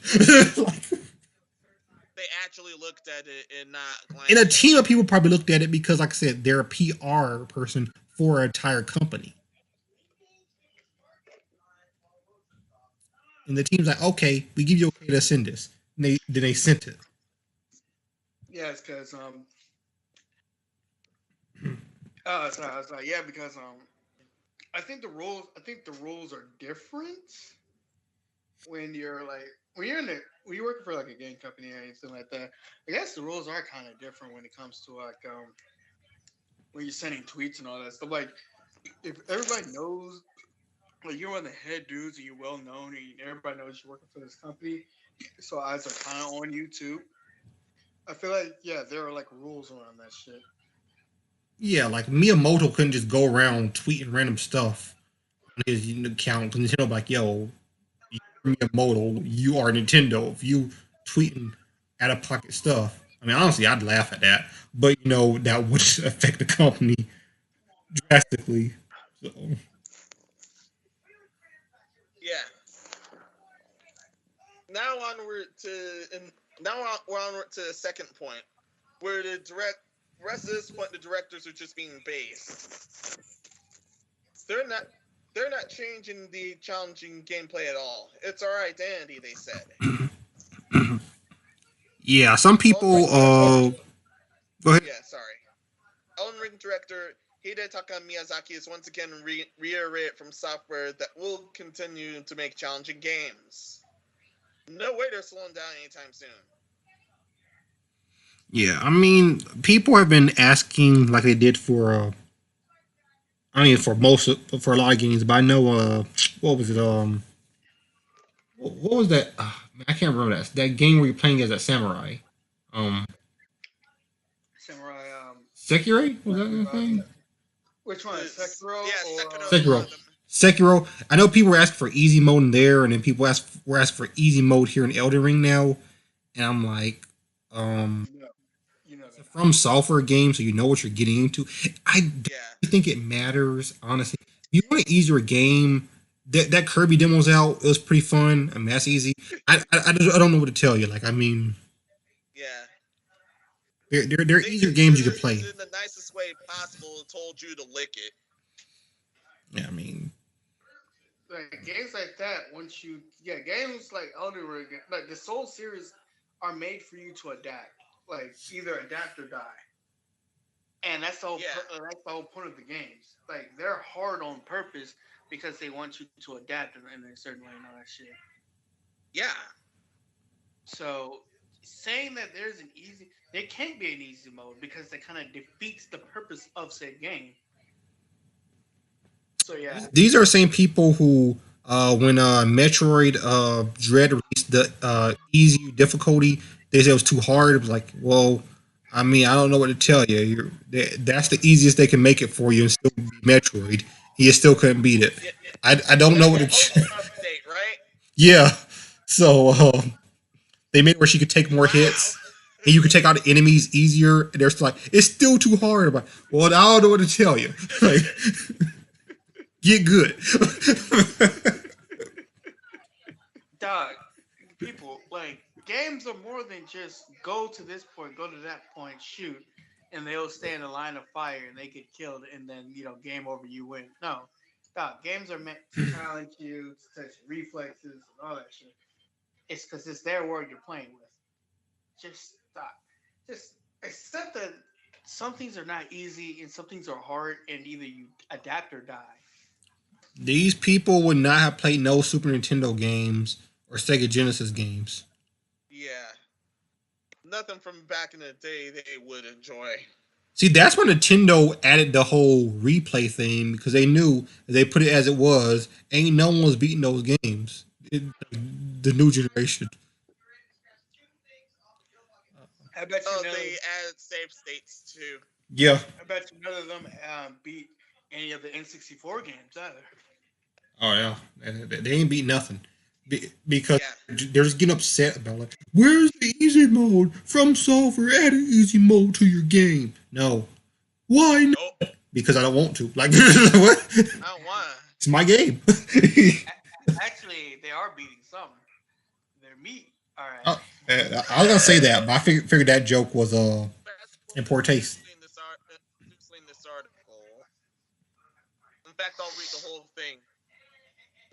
They actually looked at it and not. And a team of people probably looked at it because, like I said, they're a PR person for an entire company. And the team's like, okay, we give you okay to send this. And they sent it. Yes, because sorry, yeah, because I think the rules are different when you're working for like a game company or anything like that. I guess the rules are kind of different when it comes to like when you're sending tweets and all that stuff. Like if everybody knows, like you're one of the head dudes and you're well known and everybody knows you're working for this company, so eyes are kind of on you too. I feel like there are like rules around that shit. Yeah, like Miyamoto couldn't just go around tweeting random stuff on his account. Nintendo like, yo, you're Miyamoto, you are Nintendo. If you tweeting out of pocket stuff, I mean, honestly, I'd laugh at that. But that would affect the company drastically. So. Yeah. Now onward we're onward to the second point, where the rest of this point the directors are just being base. They're not changing the challenging gameplay at all. It's our identity, they said. Yeah, some people. Go ahead. Yeah, sorry. Elden Ring director Hidetaka Miyazaki is once again reiterated from software that will continue to make challenging games. No way they're slowing down anytime soon. Yeah, I mean, people have been asking like they did for. I mean, for a lot of games, but I know. What was it? What was that? I can't remember that game where you're playing as a samurai. Um, Samurai. Sekiro was that the thing? Which one? Sekiro Yeah, or Sekiro is one Sekiro. of them. Sekiro. I know people were asking for easy mode in there, and then people were asking for easy mode here in Elden Ring now, and I'm like, no, you know it's a that. From Software game, so you know what you're getting into. I don't Yeah. think it matters, honestly. If you want an easier game, that Kirby demo's out. It was pretty fun. I mean, that's easy. I don't know what to tell you. Like, I mean, Yeah. there are They easier games you could considered play. it in the nicest way possible, told you to lick it. Yeah, I mean, Like games like that, games like Elden Ring, like the Soul series, are made for you to adapt. Like either adapt or die, and that's the whole that's the whole point of the games. Like they're hard on purpose because they want you to adapt in a certain way and all that shit. Yeah. So saying that there can't be an easy mode because that kind of defeats the purpose of said game. So yeah, these are the same people who, when Metroid Dread released the easy difficulty, they said it was too hard. It was like, well, I mean, I don't know what to tell you. That's the easiest they can make it for you and still be Metroid. You still couldn't beat it. Yeah. I don't know what The to. update, right? Yeah, so they made it where she could take more Wow. hits. And you could take out the enemies easier. And they're still like, it's still too hard. I'm like, well, I don't know what to tell you. Like, get good. dog, people like games are more than just go to this point, go to that point, shoot, and they'll stay in a line of fire and they get killed, and then game over, you win. No, dog, games are meant to challenge you, to test your reflexes and all that shit. It's because it's their world you're playing with. Just stop. Just accept that some things are not easy and some things are hard, and either you adapt or die. These people would not have played no Super Nintendo games or Sega Genesis games. Yeah. Nothing from back in the day they would enjoy. See, that's when Nintendo added the whole replay thing because they knew if they put it as it was, ain't no one was beating those games. The new generation. I bet you They added save states too. Yeah. I bet you none of them beat any of the N64 games either. Oh yeah, they ain't beat nothing because Yeah. they're just getting upset about like, where's the easy mode? From Software, add an easy mode to your game. No, why not? Nope. Because I don't want to. Like, what? I don't want. It's my game. Actually, they are beating some. They're meat. All right. I was gonna say that, but I figured that joke was in poor taste. This article. In fact, I'll read the whole thing.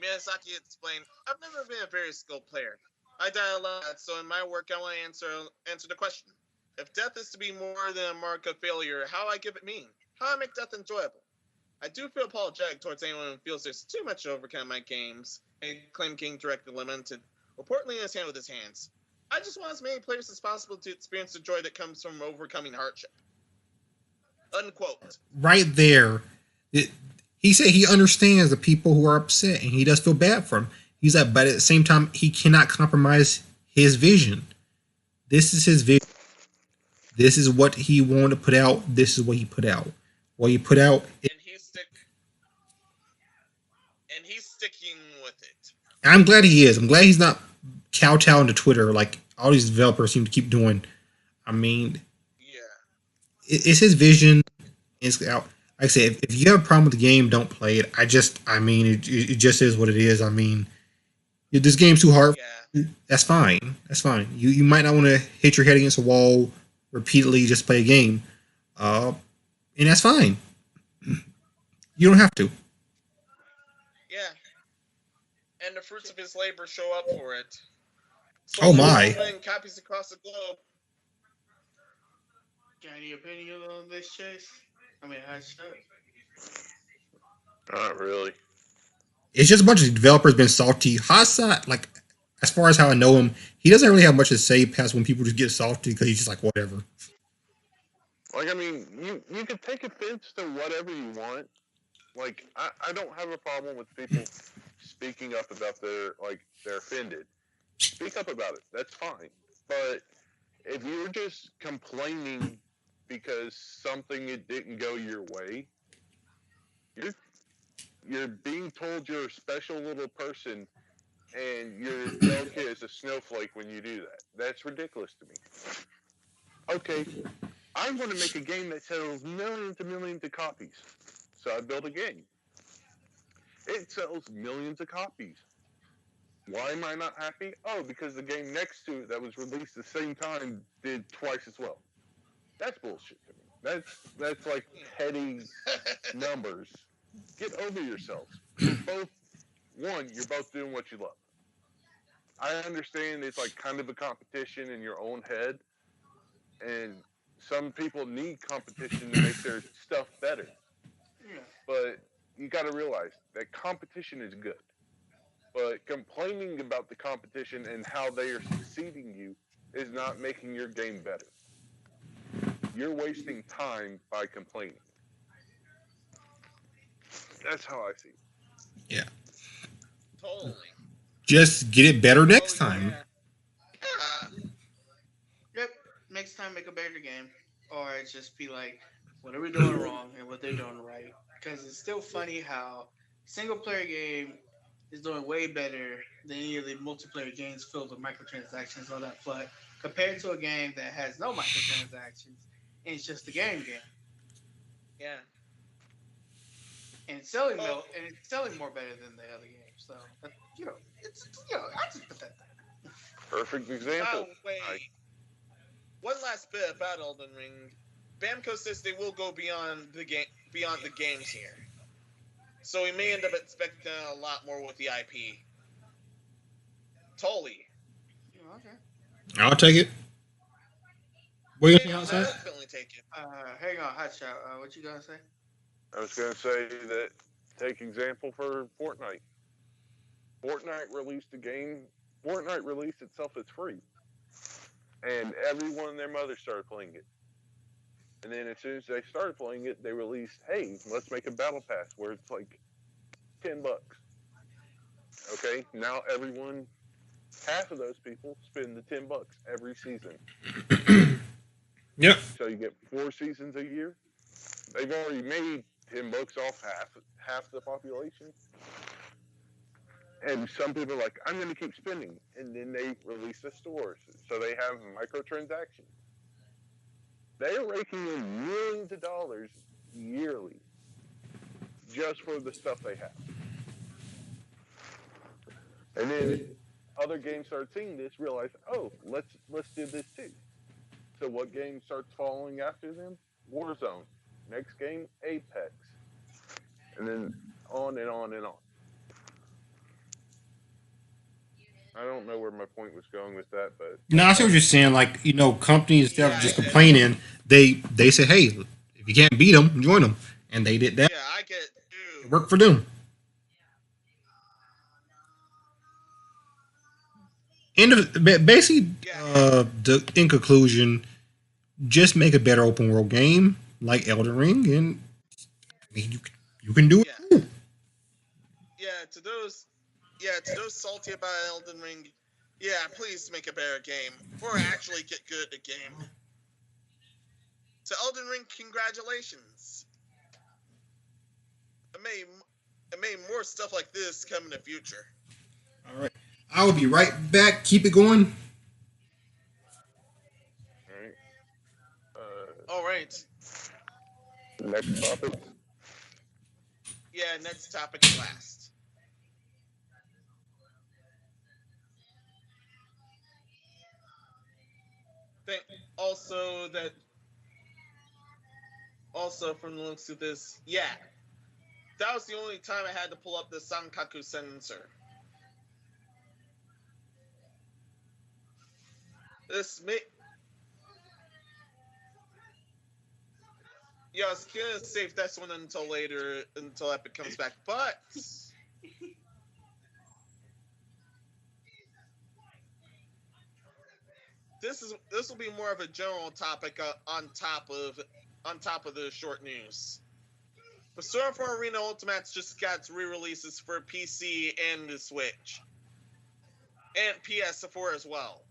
Miyazaki explained, "I've never been a very skilled player. I die a lot, so in my work, I want to answer the question: if death is to be more than a mark of failure, how I give it meaning? How I make death enjoyable? I do feel apologetic towards anyone who feels there's too much to overcome in my games," and claim King directly lamented, reportedly in his hand with his hands. "I just want as many players as possible to experience the joy that comes from overcoming hardship." Unquote. Right there. He said he understands the people who are upset and he does feel bad for them. He's like, but at the same time, he cannot compromise his vision. This is his vision. This is what he wanted to put out. This is what he put out. What he put out. And he's sticking with it. I'm glad he is. I'm glad he's not kowtowing to Twitter like all these developers seem to keep doing. I mean, yeah, it's his vision. It's out. Like I said, if you have a problem with the game, don't play it. I mean, it just is what it is. I mean, if this game's too hard, that's fine. That's fine. You might not want to hit your head against a wall repeatedly just to play a game. And that's fine. You don't have to. Yeah. And the fruits of his labor show up for it. Oh Sold my. 1 million copies across the globe. Got any opinion on this, Chase? I mean, I should. Not really. It's just a bunch of developers been salty. Hasa, like, as far as how I know him, he doesn't really have much to say past when people just get salty because he's just like, whatever. Like, I mean, you can take offense to whatever you want. Like, I don't have a problem with people speaking up about they're offended. Speak up about it. That's fine. But if you're just complaining because something it didn't go your way, you're you're being told you're a special little person and you're okay as a snowflake when you do that. That's ridiculous to me. Okay, I want to make a game that sells millions and millions of copies. So I build a game. It sells millions of copies. Why am I not happy? Oh, because the game next to it that was released the same time did twice as well. That's bullshit to me. That's like petty numbers. Get over yourselves. You're both doing what you love. I understand it's like kind of a competition in your own head, and some people need competition to make their stuff better. Yeah. But you got to realize that competition is good. But complaining about the competition and how they are succeeding you is not making your game better. You're wasting time by complaining. That's how I see it. Yeah. Totally. Just get it better next time. Yeah. Yep. Next time, make a better game, or just be like, what are we doing wrong and what they're doing right? Because it's still funny how single player game is doing way better than any of the multiplayer games filled with microtransactions, all that FUD, compared to a game that has no microtransactions and it's just a game. Yeah. And it's selling Oh. and it's selling more better than the other games. So it's I just put that there. Perfect By example. the way, one last bit about Elden Ring. Bamco says they will go beyond the games here. So we may end up expecting a lot more with the IP. Totally. Okay. I'll take it. What are you gonna say outside? Definitely take it. Hang on, Hotshot. What you gonna say? I was going to say that take example for Fortnite. Fortnite released a game. Fortnite released itself as free, and everyone and their mother started playing it. And then as soon as they started playing it, they released, "Hey, let's make a battle pass where it's like $10." Okay, now everyone, half of those people spend the $10 every season. Yep. So you get 4 seasons a year. They've already made $10 off half the population. And some people are like, I'm going to keep spending. And then they release the stores. So they have microtransactions. They are raking in millions of dollars yearly just for the stuff they have. And then other games start seeing this, realize, oh, let's do this too. So what game starts following after them? Warzone. Next game, Apex. And then on and on and on. I don't know where my point was going with that, but No, I see what you're saying. Like, companies instead of just complaining, they say, hey, if you can't beat them, join them, and they did that. Yeah, I get it too. It worked for them. Basically, in conclusion, just make a better open world game like Elden Ring, and you can do it. Yeah. To those salty about Elden Ring, please make a better game or actually get good at the game. To Elden Ring, congratulations. It may more stuff like this come in the future. All right, I will be right back. Keep it going. All right. Next topic. Yeah, next topic is last. Also from the looks to this, that was the only time I had to pull up the Sankaku sensor. This may. Yeah, I was gonna save this one until later, until Epic comes back, but this will be more of a general topic on top of the short news. Persona 4 Arena Ultimate's just got re-releases for PC and the Switch, and PS4 as well.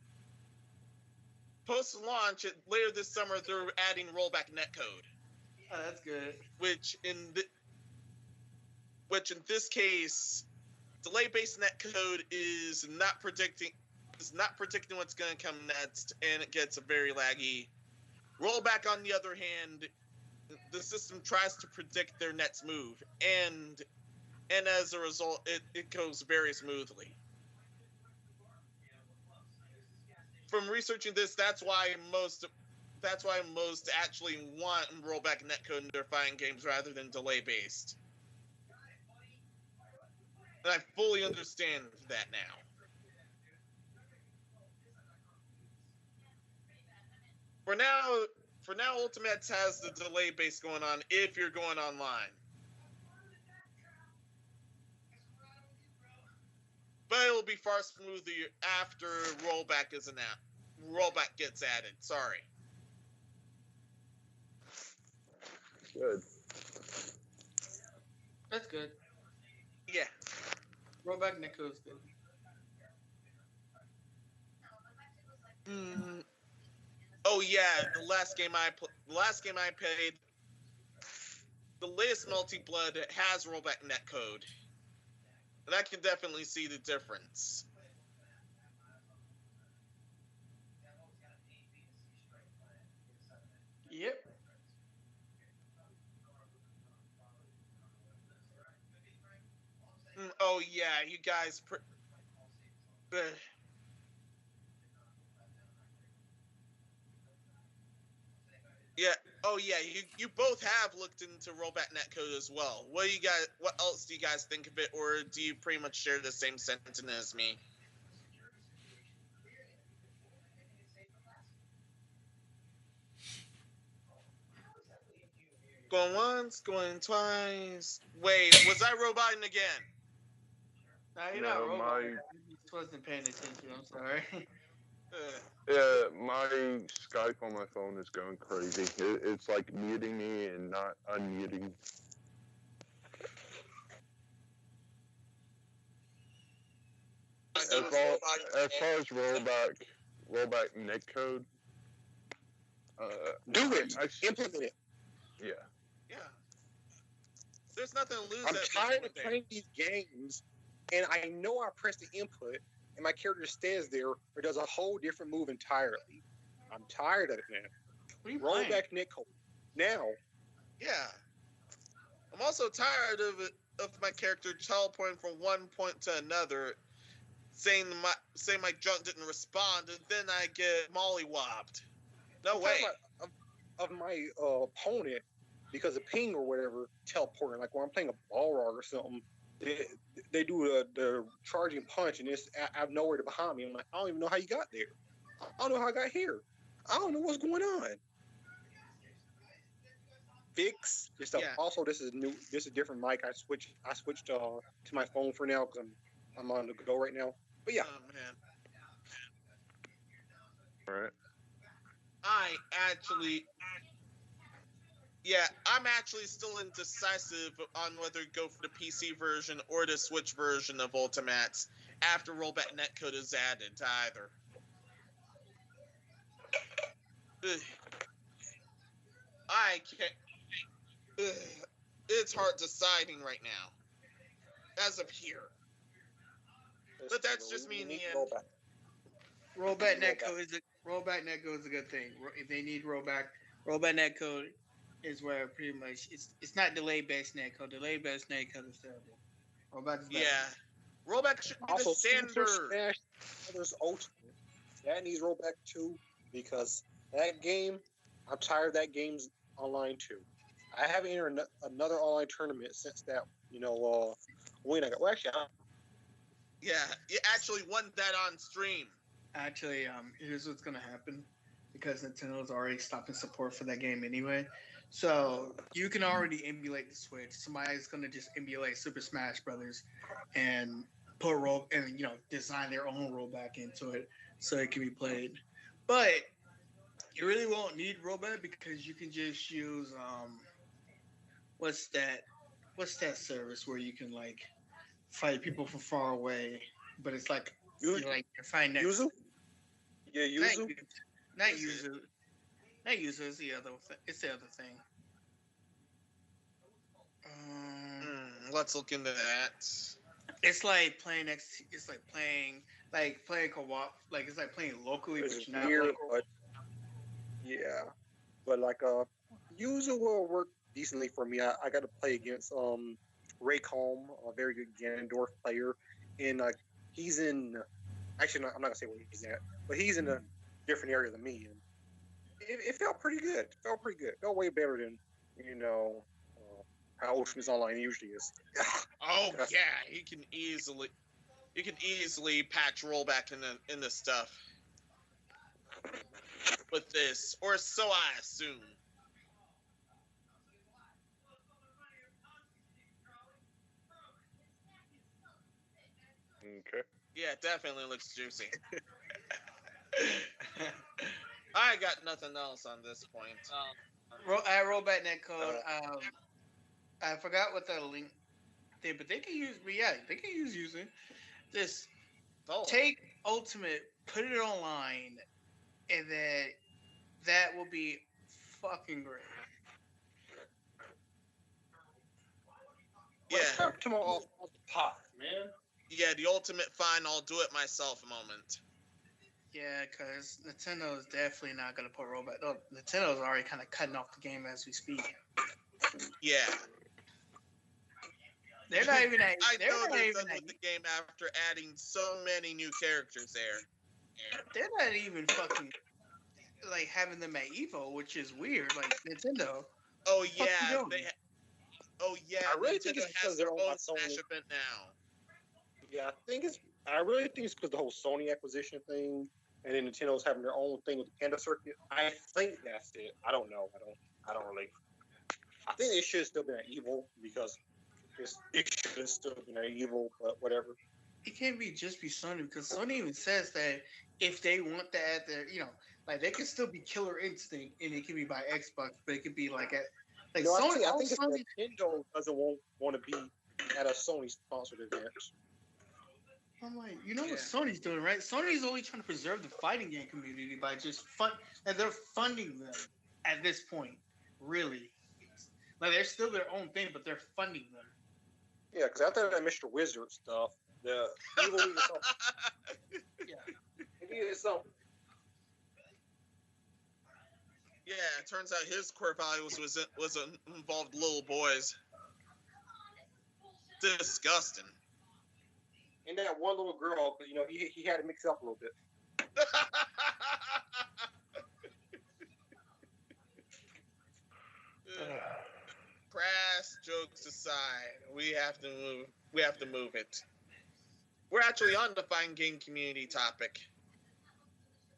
Post-launch later this summer, they're adding rollback netcode. Oh, that's good. Which in this case, delay-based netcode is not predicting what's going to come next, and it gets very laggy. Rollback, on the other hand, the system tries to predict their next move, and as a result, it goes very smoothly. From researching this, that's why most actually want rollback netcode in their fighting games rather than delay based. And I fully understand that now. For now, Ultimates has the delay base going on if you're going online. But it'll be far smoother after rollback gets added. Sorry. Good. That's good. Yeah. Rollback netcode is good. Oh yeah, the last game I played, the latest Multi Blood has rollback netcode, and I can definitely see the difference. Yep. Oh yeah, you guys. Yeah. Oh yeah, you both have looked into rollback netcode as well. What else do you guys think of it, or do you pretty much share the same sentiment as me? Going once, going twice. Wait, was I roboting again? Nah, you're No, not robot. my I just wasn't paying attention. I'm sorry. yeah, my Skype on my phone is going crazy. It's like muting me and not unmuting. As far as rollback netcode, do it. Implement it. Yeah. Yeah. There's nothing to lose. I'm tired of playing these games, and I know I press the input, and my character stands there or does a whole different move entirely. I'm tired of it, man. Rollback netcode now. Yeah. I'm also tired of my character teleporting from one point to another, saying my junk didn't respond, and then I get mollywobbed. No way. Of my opponent, because of ping or whatever, teleporting. Like when I'm playing a Balrog or something, they do the charging punch, and it's out of nowhere to behind me. I'm like, I don't even know how you got there. I don't know how I got here. I don't know what's going on. Fix your stuff. Yeah. Also, this is new. This is a different mic. I switched to my phone for now because I'm on the go right now. But yeah. Oh man. All right. I'm actually still indecisive on whether to go for the PC version or the Switch version of Ultimates after rollback netcode is added either. I can't. It's hard deciding right now, as of here. But that's just me in the end. Rollback netcode is a good thing. If they need rollback netcode is where pretty much it's not delay based netcode. Delay based netcode is terrible. Rollback is better. Yeah, rollback should be also, the standard. Smash Brothers Ultimate that needs rollback too, because that game, I'm tired of that game's online too. I haven't entered another online tournament since that win I got. Well, actually, yeah, you actually won that on stream. Actually, here's what's gonna happen because Nintendo's already stopping support for that game anyway. So you can already emulate the Switch. Somebody's gonna just emulate Super Smash Brothers and put roll and design their own rollback into it so it can be played. But you really won't need rollback because you can just use what's that service where you can like fight people from far away, but it's like You you're fighting next. Yuzu? Yeah, Not Yuzu. not Is it? user, not user is the other. It's the other thing. Let's look into that. It's like playing next. It's like playing co-op. Like it's like playing locally, It's but you're not weird, local. but yeah. But like Yuzu will work decently for me. I got to play against Raycom, a very good Ganondorf player, and he's in. Actually, I'm not gonna say where he's at, but he's in a different area than me, and it felt pretty good. It felt pretty good. It felt way better than how Ultimate's Online usually is. Oh That's- yeah, you can easily patch rollback in the stuff with this, or so I assume. Okay. Yeah, it definitely looks juicy. I got nothing else on this point. I rolled back that code. I forgot what the link did, but they can use. But yeah, they can use using this. Oh, Take Ultimate, put it online, and then that will be fucking great. yeah, Start tomorrow off the top, man. yeah. The ultimate fine. I'll do it myself moment. Yeah, because Nintendo is definitely not going to put rollback. Oh, Nintendo's already kind of cutting off the game as we speak. Yeah, They're not even at. I They're know not they're even done at. with the game after adding so many new characters there. They're not even fucking like having them at Evo, which is weird. Like Nintendo. Oh Fuck you yeah, doing? oh yeah. I really Nintendo think it's because has they're their owned own by Smash Sony. event now. Yeah, I really think it's because the whole Sony acquisition thing, and then Nintendo's having their own thing with the Panda Circuit. I think that's it. I don't know. I don't really. I think it should have still been an evil because it should have still been an evil, but whatever. It can't just be Sony because Sony even says that if they want to add their, like they can still be Killer Instinct and it can be by Xbox, but it could be like No, Sony. I think it's Sony. Nintendo doesn't want to be at a Sony sponsored event. I'm like, you know Yeah. what Sony's doing, right? Sony's only trying to preserve the fighting game community by just and they're funding them at this point. Really, like they're still their own thing, but they're funding them. Yeah, because after that Mr. Wizard stuff, the evil needed something. Yeah, It needed something. Yeah, it turns out his core values was involved little boys. Disgusting. And that one little girl, because he had to mix it up a little bit. Crass jokes aside, we have to move. We have to move it. We're actually on the fine game community topic.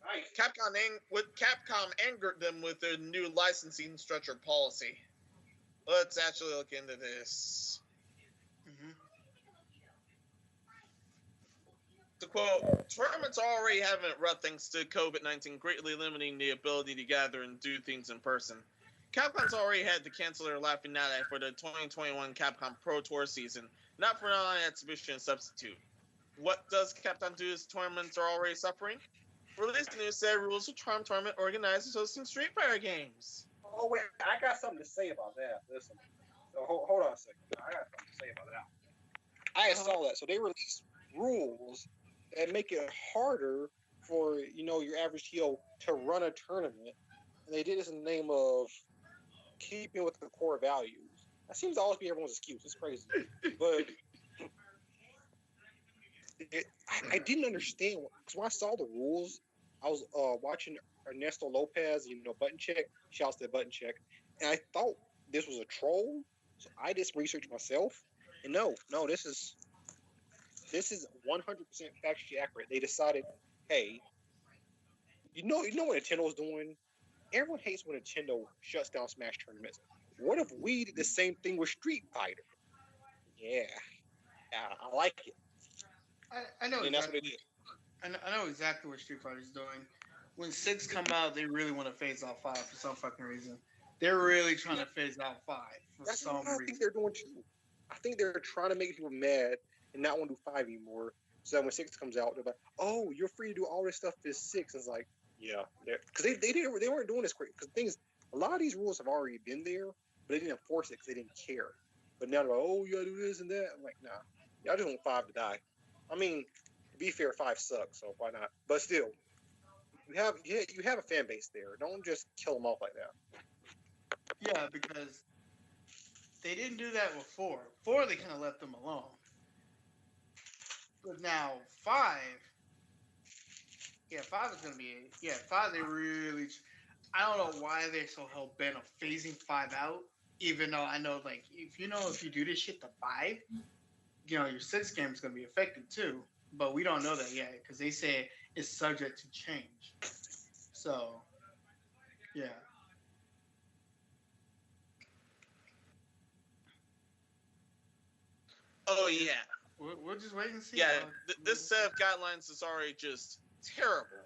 Nice. Capcom angered them with their new licensing structure policy. Let's actually look into this. mm-hmm. To quote, tournaments already haven't run thanks to COVID-19 greatly limiting the ability to gather and do things in person. Capcom's already had to cancel their La Finale for the 2021 Capcom Pro Tour season, not for an online exhibition substitute. What does Capcom do as tournaments are already suffering? Release news said rules of Charm Tournament organizes hosting Street Fighter games. Oh, wait, I got something to say about that. Listen. So, hold on a second. I got something to say about that. I saw that. So they released rules that make it harder for, your average TO to run a tournament. And they did this in the name of keeping with the core values. That seems to always be everyone's excuse. It's crazy. But I didn't understand. Because when I saw the rules, I was watching Ernesto Lopez, Button Check. Shouts to Button Check. And I thought this was a troll. So I did some research myself. And no, this is 100% factually accurate. They decided, hey, you know what Nintendo's doing? Everyone hates when Nintendo shuts down Smash tournaments. What if we did the same thing with Street Fighter? Yeah, I like it. I know And that's what they exactly. did. I know exactly what Street Fighter's doing. When 6 come out, they really want to phase out 5 for some fucking reason. They're really trying to phase out 5 for That's some what I reason. think they're doing too. I think they're trying to make people mad and not want to do 5 anymore. So that when 6 comes out, they're like, "Oh, you're free to do all this stuff this 6." It's like, yeah, because they weren't doing this great. Because things, a lot of these rules have already been there, but they didn't enforce it because they didn't care. But now they're like, "Oh, you gotta do this and that." I'm like, nah, y'all just want 5 to die. I mean, to be fair, 5 sucks, so why not? But still, you have a fan base there. Don't just kill them off like that. Yeah, because they didn't do that with 4. 4, they kind of left them alone. But now 5, yeah, 5 is gonna be 5. They really, I don't know why they're so hell bent on phasing 5 out. Even though I know, like, if you do this shit to 5, your 6 game is gonna be affected too. But we don't know that yet because they say it's subject to change. So, yeah. Oh yeah, We'll just wait and see. yeah. This set of guidelines is already just terrible.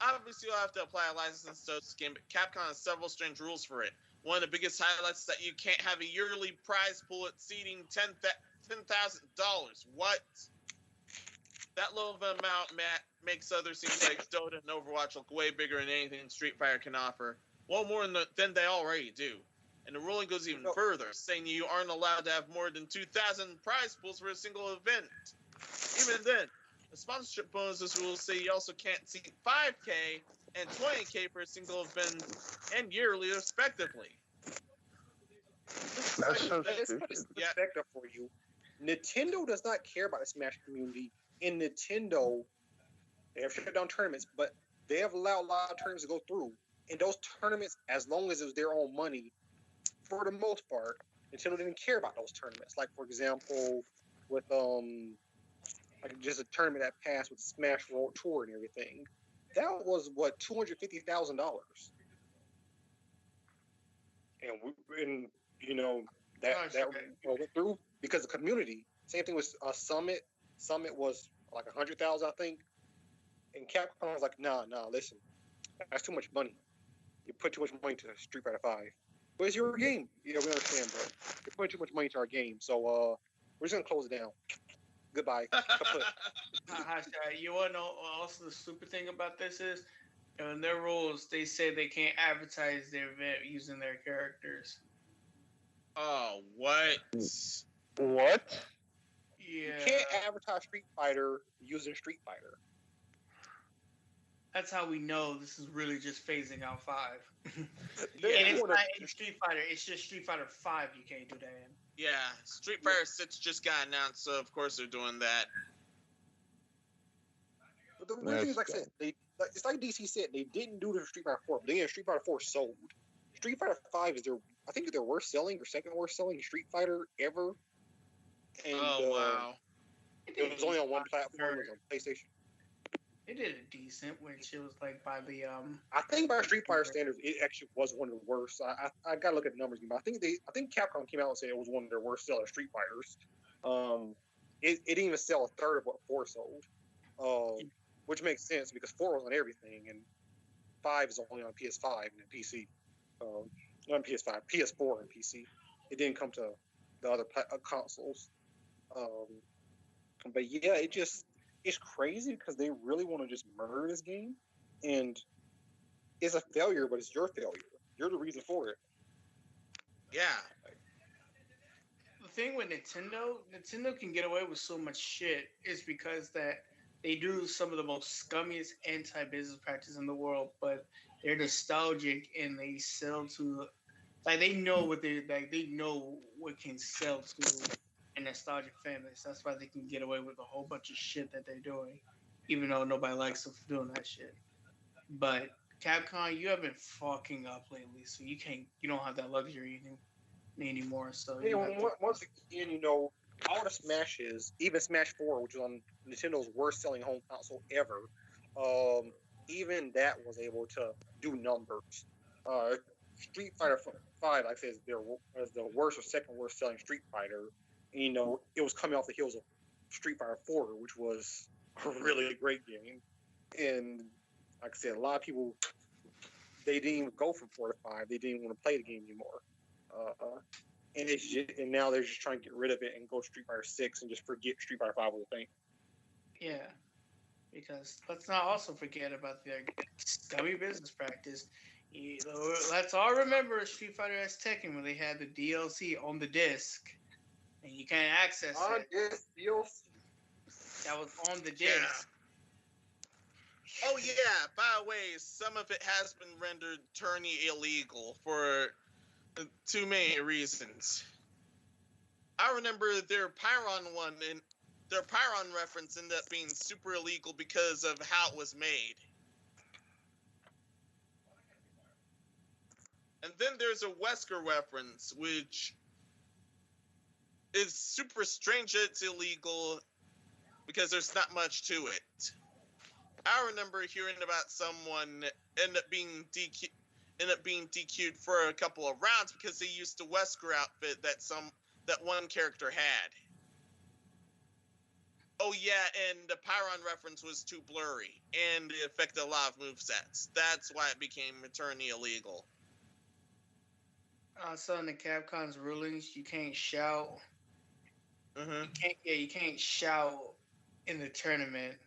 Obviously, you'll have to apply a license to this game, but Capcom has several strange rules for it. One of the biggest highlights is that you can't have a yearly prize pool exceeding $10,000. What? That low of an amount makes other scenes like Dota and Overwatch look way bigger than anything Street Fighter can offer. Well, more than they already do. And the ruling goes even further, saying you aren't allowed to have more than 2,000 prize pools for a single event. Even then, the sponsorship bonuses rules say you also can't exceed 5K and 20K for a single event and yearly, respectively. That's so Let's put stupid. perspective for you. Nintendo does not care about the Smash community. In Nintendo, they have shut down tournaments, but they have allowed a lot of tournaments to go through. And those tournaments, as long as it was their own money, for the most part, Nintendo didn't care about those tournaments. Like, for example, with like just a tournament that passed with Smash World Tour and everything. That was what $250,000, and that went through because the community. Same thing with Summit. Summit was like 100,000, I think, and Capcom was like, nah, listen, that's too much money. You put too much money to Street Fighter 5. But it's your game. Yeah, we understand, but you're putting too much money to our game. So we're just gonna close it down. Goodbye. You want to know also the stupid thing about this is, in their rules, they say they can't advertise their event using their characters. Oh, what? What? Yeah. You can't advertise Street Fighter using Street Fighter. That's how we know this is really just phasing out 5. Yeah. And it's not in Street Fighter. It's just Street Fighter 5 you can't do that in. Yeah, Street Fighter 6 just got announced, so of course they're doing that. But the weird thing is, like I said, it's like DC said, they didn't do it in Street Fighter 4, but then Street Fighter 4 sold. Street Fighter 5 is I think their worst selling or second worst selling Street Fighter ever. And, wow. It was only on one platform, it was on PlayStation. It did a decent, which it was like by the I think by Street Fighter standards, it actually was one of the worst. I gotta look at the numbers, but I think Capcom came out and said it was one of their worst selling Street Fighters. It didn't even sell a third of what 4 sold, which makes sense because 4 was on everything and 5 is only on PS5 and PC. Not on PS5, PS4 and PC. It didn't come to the other consoles. But yeah, it's crazy because they really want to just murder this game, and it's a failure, but it's your failure. You're the reason for it. Yeah. The thing with Nintendo can get away with so much shit is because that they do some of the most scummiest anti-business practices in the world, but they're nostalgic and they sell to, like, they know what they know what can sell to a nostalgic fan base. That's why they can get away with a whole bunch of shit that they're doing, even though nobody likes them for doing that shit. But Capcom, you have been fucking up lately, so you don't have that luxury anymore. So once again, all the Smashes, even Smash 4, which was on Nintendo's worst selling home console ever, even that was able to do numbers. Street Fighter Five, like I said, is the worst or second worst selling Street Fighter. You know, it was coming off the heels of Street Fighter Four, which was a really great game. And like I said, a lot of people they didn't even go from 4 to 5. They didn't want to play the game anymore. And and now they're just trying to get rid of it and go Street Fighter 6 and just forget Street Fighter 5 was a thing. Yeah, because let's not also forget about their scummy business practice. Let's all remember Street Fighter X Tekken when they had the DLC on the disc and you can't access it. Yes, DLC. That was on the disc. Yeah. Oh yeah. By the way, some of it has been rendered tourney illegal for too many reasons. I remember their Pyron one and their Pyron reference ended up being super illegal because of how it was made. And then there's a Wesker reference, which is super strange that it's illegal because there's not much to it. I remember hearing about someone end up being DQ'd for a couple of rounds because they used the Wesker outfit that one character had. Oh yeah, and the Pyron reference was too blurry, and it affected a lot of movesets. That's why it became attorney illegal. Also, in the Capcom's rulings, you can't shout. You can't shout in the tournament.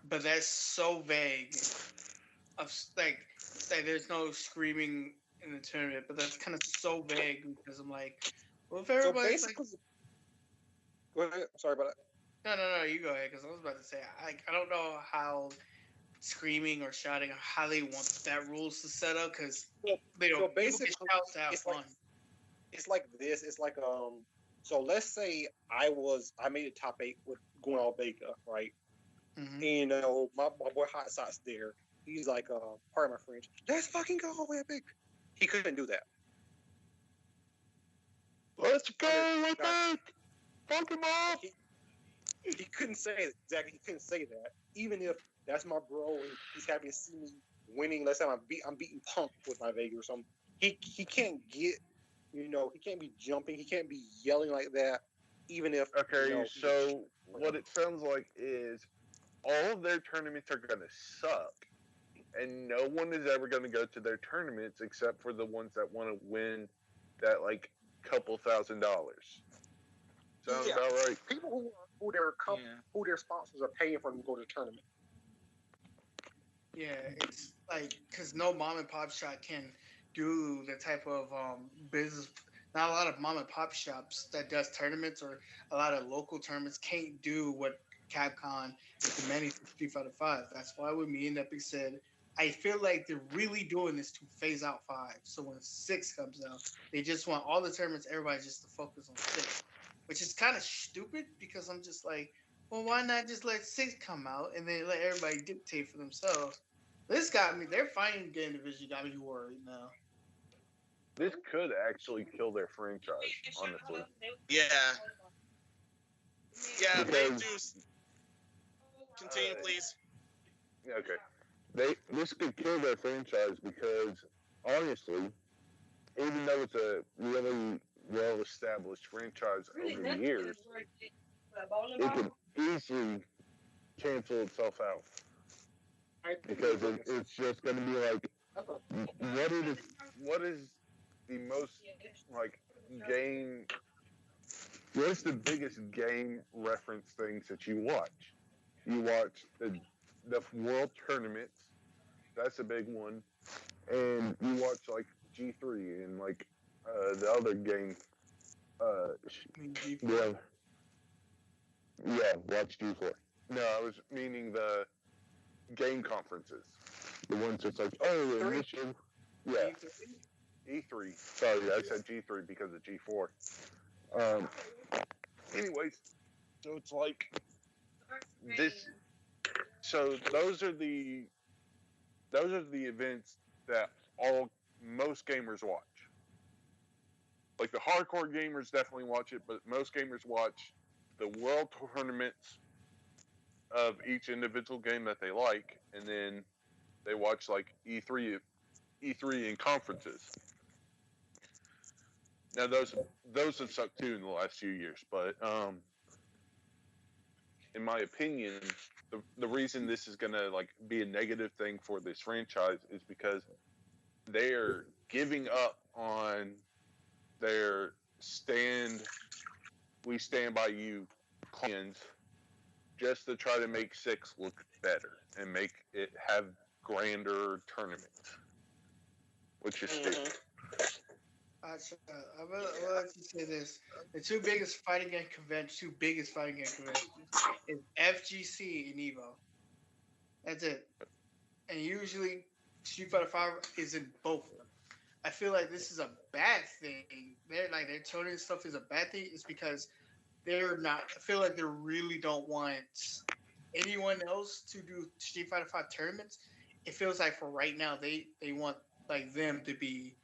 But that's so vague. Of like there's no screaming in the tournament, but that's kind of so vague because I'm like, well, if everybody's so basically, go ahead. Sorry about that. No, you go ahead because I was about to say I don't know how screaming or shouting or how they want that rules to set up because they don't. So basically, shout to have fun. It's like this. It's like So let's say I made a top 8 with Guan Vega, right? Mm-hmm. And you know my boy Hot Sauce there. He's like, pardon my French. Let's fucking go, Epic. He couldn't do that. Let's go, Epic. Fuck him up. He couldn't say it. Exactly. He couldn't say that. Even if that's my bro and he's happy to see me winning. Let's say I'm beating Punk with my Vega or something. He can't get, you know, he can't be jumping. He can't be yelling like that. Even if okay, you know, so what it sounds like is all of their tournaments are going to suck, and no one is ever going to go to their tournaments except for the ones that want to win that like couple $1,000. Sounds about right. People who their sponsors are paying for them to go to the tournament. Yeah, it's like because no mom and pop shop can do the type of business. Not a lot of mom and pop shops that does tournaments or a lot of local tournaments can't do what Capcom is demanding for Street Fighter 5. That's why with me and Epic said, I feel like they're really doing this to phase out 5. So when 6 comes out, they just want all the tournaments, everybody just to focus on 6. Which is kind of stupid because I'm just like, well, why not just let 6 come out and then let everybody dictate for themselves? This got me, their fighting game division got me worried now. This could actually kill their franchise, honestly. Yeah. Yeah, they do. Continue, please. Okay. This could kill their franchise because, honestly, even though it's a really well-established franchise over the years, it could easily cancel itself out. Because it's just going to be like, what is the most, like, game, what's the biggest game reference things that you watch? You watch the world tournaments, that's a big one, and you watch, like, G3 and, like, the other game, watch G4. No, I was meaning the game conferences. The ones that's like, oh, initiative. Yeah. E3. Sorry, I said G3 because of G4. Anyways, so it's like this. So those are the events that most gamers watch. Like the hardcore gamers definitely watch it, but most gamers watch the world tournaments of each individual game that they like, and then they watch like E3 and conferences. Now those have sucked too in the last few years, but in my opinion, the reason this is gonna like be a negative thing for this franchise is because they're giving up on their we stand by you plans just to try to make 6 look better and make it have grander tournaments, which is stupid. I will let you say this: the two biggest fighting game conventions is FGC and Evo. That's it. And usually, Street Fighter Five is in both of them. I feel like this is a bad thing. Their tournament stuff is a bad thing. It's because they're not. I feel like they really don't want anyone else to do Street Fighter Five tournaments. It feels like for right now, they want like them to be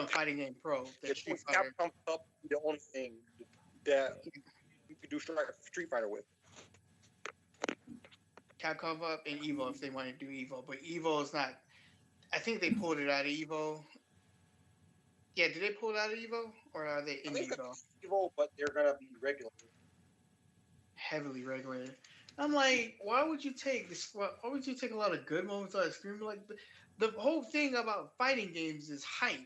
Fighting Game Pro. That Street Fighter. Capcom Cup is the only thing that you could do Street Fighter with. Capcom Up and Evo if they want to do Evo, but Evo is not. I think they pulled it out of Evo. Yeah, did they pull it out of Evo or are they in Evo? Evo, but they're gonna be regulated. Heavily regulated. I'm like, why would you take this? Why would you take a lot of good moments out of screaming? Like the whole thing about fighting games is hype.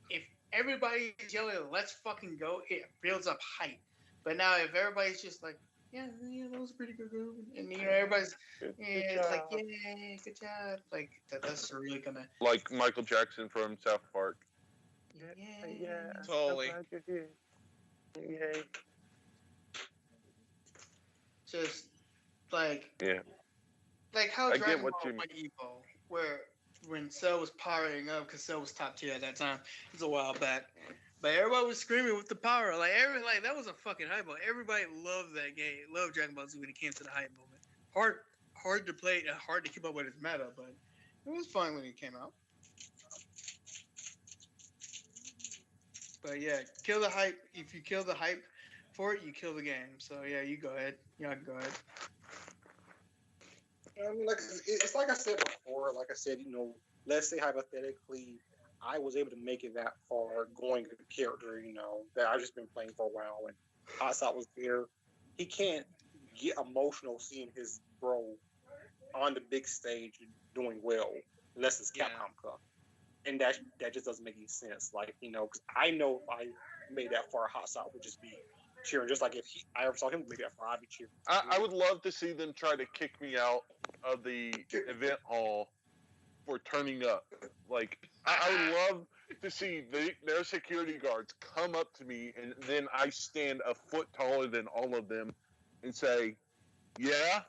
If everybody is yelling, "Let's fucking go," it builds up hype. But now if everybody's just like, "Yeah, that was a pretty good move," and everybody's, it's like, "Yeah, good job," like that's really gonna like Michael Jackson from South Park. Yeah, totally. Yay. Just like like how I Dragon get what Ball you went Evo, where when Cell was powering up, because Cell was top tier at that time, it was a while back. But everybody was screaming with the power, like that was a fucking hype moment. Everybody loved that game, loved Dragon Ball Z when it came to the hype moment. Hard to play, and hard to keep up with its meta, but it was fun when it came out. But yeah, kill the hype. If you kill the hype for it, you kill the game. So yeah, you go ahead. Yeah, go ahead. Like it's like I said before. Like I said, let's say hypothetically, I was able to make it that far going to the character, that I've just been playing for a while, and Hassad was there. He can't get emotional seeing his bro on the big stage doing well unless it's Capcom Cup, and that just doesn't make any sense. Like because I know if I made that far, Hassad would just be cheering, just like if I ever saw him make that far, I'd be cheering. I would love to see them try to kick me out of the event hall for turning up. Like I would love to see their security guards come up to me and then I stand a foot taller than all of them and say, "Yeah,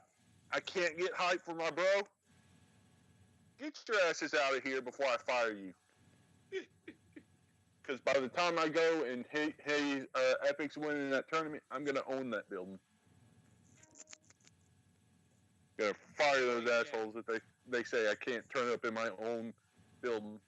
I can't get hype for my bro. Get your asses out of here before I fire you." Because by the time I go and hey, Epic's winning that tournament, I'm gonna own that building. Gonna fire those assholes if they say I can't turn up in my own building.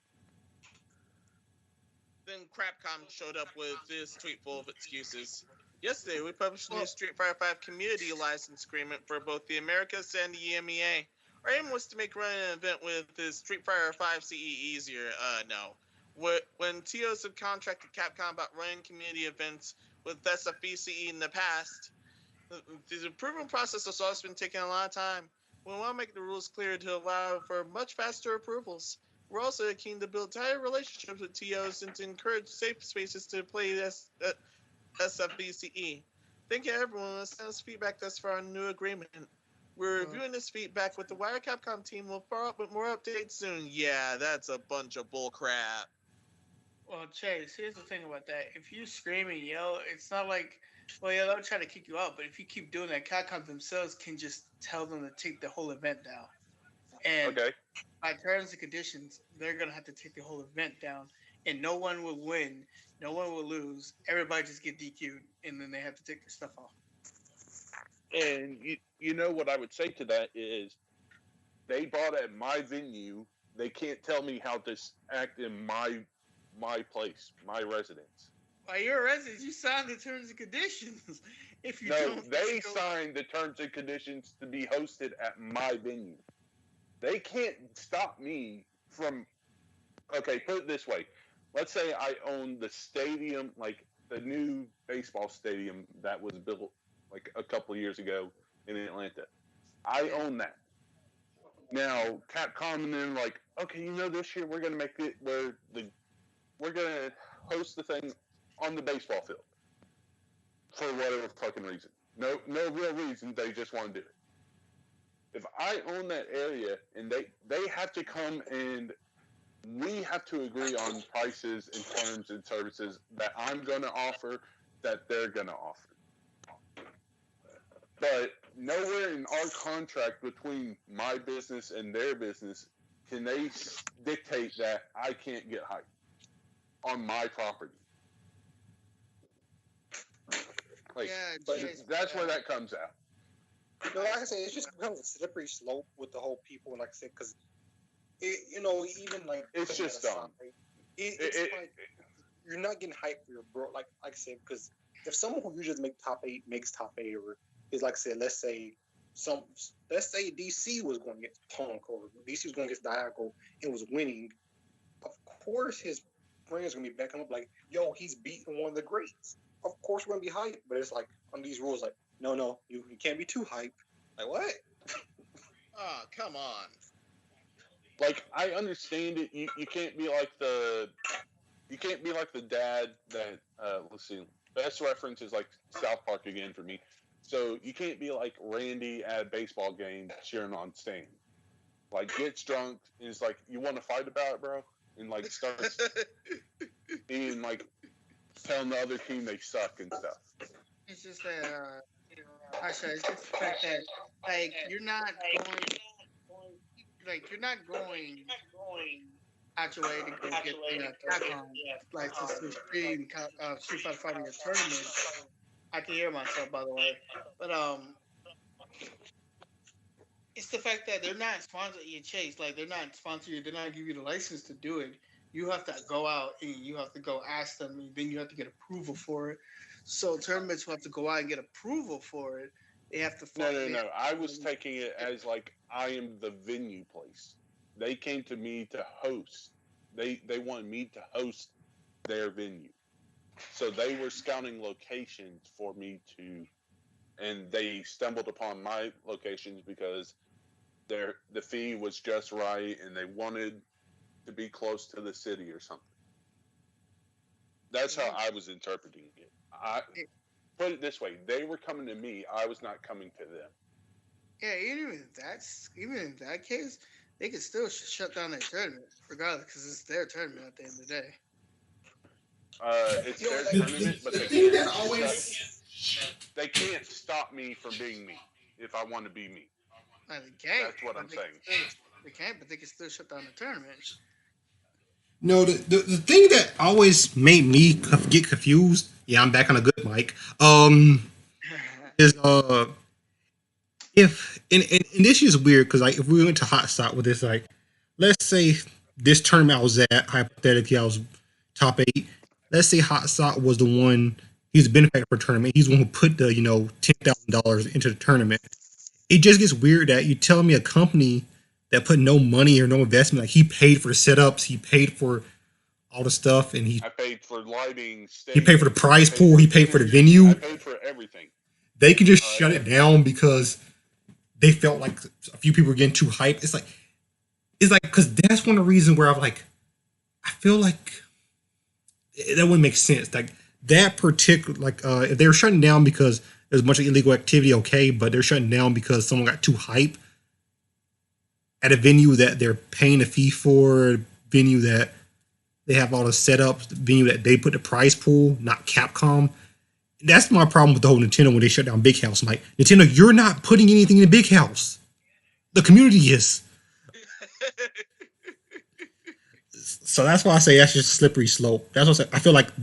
Then Crapcom showed up with this tweet full of excuses. Yesterday, we published a new Street Fighter V community license agreement for both the Americas and the EMEA. Our aim was to make running an event with the Street Fighter V CE easier. No. When TOs have contracted Capcom about running community events with SFVCE in the past, the approval process has always been taking a lot of time. We want to make the rules clear to allow for much faster approvals. We're also keen to build tighter relationships with TOs and to encourage safe spaces to play SFVCE. Thank you everyone who sent us feedback thus far on the new agreement. We're reviewing this feedback with the Wire Capcom team. We'll follow up with more updates soon. Yeah, that's a bunch of bullcrap. Well, Chase, here's the thing about that. If you scream and yell, it's not like, well, yeah, they'll try to kick you out. But if you keep doing that, Capcom themselves can just tell them to take the whole event down. And by terms and conditions, they're going to have to take the whole event down. And no one will win. No one will lose. Everybody just get DQ'd. And then they have to take their stuff off. And you know what I would say to that is they bought at my venue. They can't tell me how to act in my place, my residence. While you're a resident, you signed the terms and conditions. If you No, don't, they signed the terms and conditions to be hosted at my venue. They can't stop me from. Okay, put it this way. Let's say I own the stadium, like the new baseball stadium that was built like a couple of years ago in Atlanta. I own that. Now, Capcom and then like, okay, this year we're gonna make it where we're gonna host the thing on the baseball field for whatever fucking reason. No real reason. They just want to do it. If I own that area and they have to come and we have to agree on prices and terms and services that I'm going to offer, that they're going to offer. But nowhere in our contract between my business and their business can they dictate that I can't get hype on my property. Like, that's where that comes out. Like I said, it's just kind of a slippery slope with the whole people. Like I said, because even like it's just dumb. It's like you're not getting hype for your bro. Like I said, because if someone who usually makes top 8 makes top 8, or is like I said, let's say DC was going to get Punk, or DC was going to get Diago and was winning, of course his friends are going to be backing up like, yo, he's beating one of the greats. Of course we're going to be hyped, but it's like on these rules, like, no, you can't be too hyped. Like, what? Oh, come on. Like, I understand it. You can't be like the dad that let's see. Best reference is like South Park again for me. So you can't be like Randy at a baseball game cheering on Stan. Like, gets drunk and is like, you want to fight about it, bro? And like starts being like telling the other team they suck and stuff. It's just that it's just the fact that like you're not going out your way to go get Capcom license to stream Street Fighter Fighting a tournament. I can hear myself, by the way, but it's the fact that they're not sponsoring you, Chase. Like, they're not sponsoring you. They're not giving you the license to do it. You have to go out and you have to go ask them, and then you have to get approval for it. So tournaments will have to go out and get approval for it. They have to. No. I was taking it as like I am the venue place. They came to me to host. They wanted me to host their venue. So they were scouting locations for me to, and they stumbled upon my locations because the fee was just right, and they wanted to be close to the city or something. That's how I was interpreting it. I put it this way: they were coming to me. I was not coming to them. Yeah, even in that case, they could still shut down their tournament, regardless, because it's their tournament at the end of the day. It's their tournament, but they can't stop me from being me if I want to be me. They can't. That's what I'm saying. They can't, but they can still shut down the tournament. No, the thing that always made me get confused. Yeah, I'm back on a good mic. Is if and this is weird because like if we went to Hot Stop with this, like let's say this tournament I was at, hypothetically I was top 8. Let's say Hot Stop was the one. He's the benefactor for the tournament. He's the one who put the $10,000 into the tournament. It just gets weird that you tell me a company that put no money or no investment, like he paid for the setups, he paid for all the stuff, and I paid for lighting, he paid for the prize pool, he paid for the venue. I paid for everything. They can just shut it down because they felt like a few people were getting too hyped. It's like because that's one of the reasons where I feel like that wouldn't make sense. Like that particular, if they were shutting down because there's a bunch of illegal activity, okay, but they're shutting down because someone got too hype at a venue that they're paying a fee for, a venue that they have all the setups, the venue that they put the prize pool, not Capcom. That's my problem with the whole Nintendo when they shut down Big House. I'm like, Nintendo, you're not putting anything in the Big House. The community is. So that's why I say that's just a slippery slope. That's what I feel like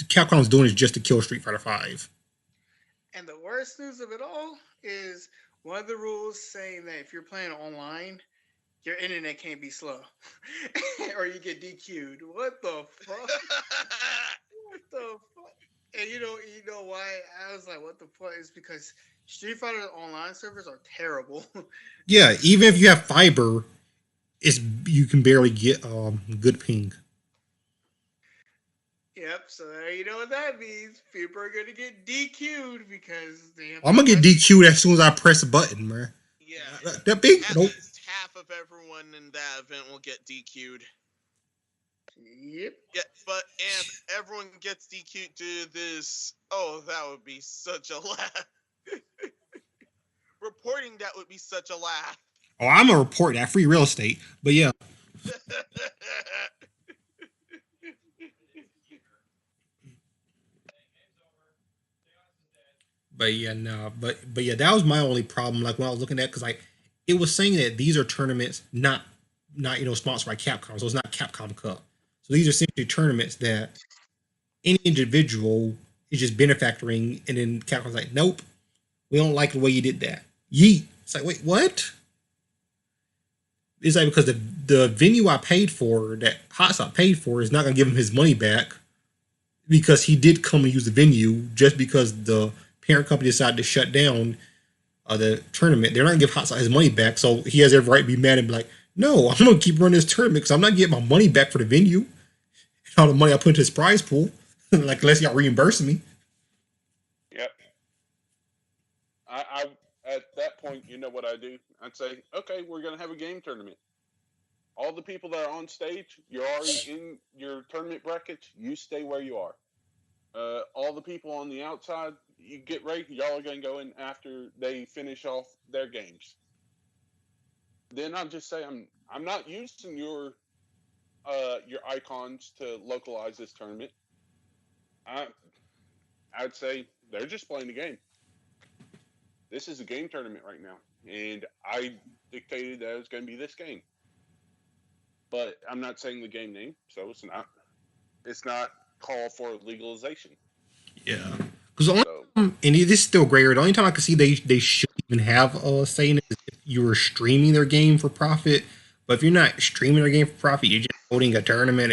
Capcom's doing is just to kill Street Fighter V. And the worst news of it all is one of the rules saying that if you're playing online, your internet can't be slow, or you get DQ'd. What the fuck? What the fuck? And you know why? I was like, what the point? Is because Street Fighter online servers are terrible. Yeah, even if you have fiber, it's you can barely get good ping. Yep. So you know what that means? People are gonna get DQ'd because they have I'm too gonna get much. DQ'd as soon as I press a button, man. Yeah, That big, at nope. least half of everyone in that event will get DQ'd. Yep. Yeah, but if everyone gets DQ'd to this, oh, that would be such a laugh. Reporting that would be such a laugh. Oh, I'm gonna report that free real estate. But yeah, but yeah, no, but yeah, that was my only problem. Like when I was looking at, because like it was saying that these are tournaments not sponsored by Capcom, so it's not Capcom Cup. So these are essentially tournaments that any individual is just benefactoring, and then Capcom's like, nope, we don't like the way you did that. Yeet. It's like, wait, what? It's like because the venue I paid for, that Hotshot paid for, is not gonna give him his money back because he did come and use the venue just because the parent company decided to shut down the tournament. They're not gonna give Hotshot his money back, so he has every right to be mad and be like, no, I'm gonna keep running this tournament because I'm not getting my money back for the venue. All the money I put into his prize pool, like unless y'all reimburse me. Yep. I at that point, you know what I do? I'd say, okay, we're gonna have a game tournament. All the people that are on stage, you're already in your tournament brackets. You stay where you are. All the people on the outside, you get ready. Y'all are gonna go in after they finish off their games. Then I'll just say I'm not using your icons to localize this tournament. I I'd say they're just playing the game. This is a game tournament right now, and I dictated that it was going to be this game. But I'm not saying the game name, so it's not call for legalization. Yeah, because the only So time, and it is still gray area. The only time I can see they should even have a say in it is if you were streaming their game for profit. But if you're not streaming their game for profit, you're just holding a tournament.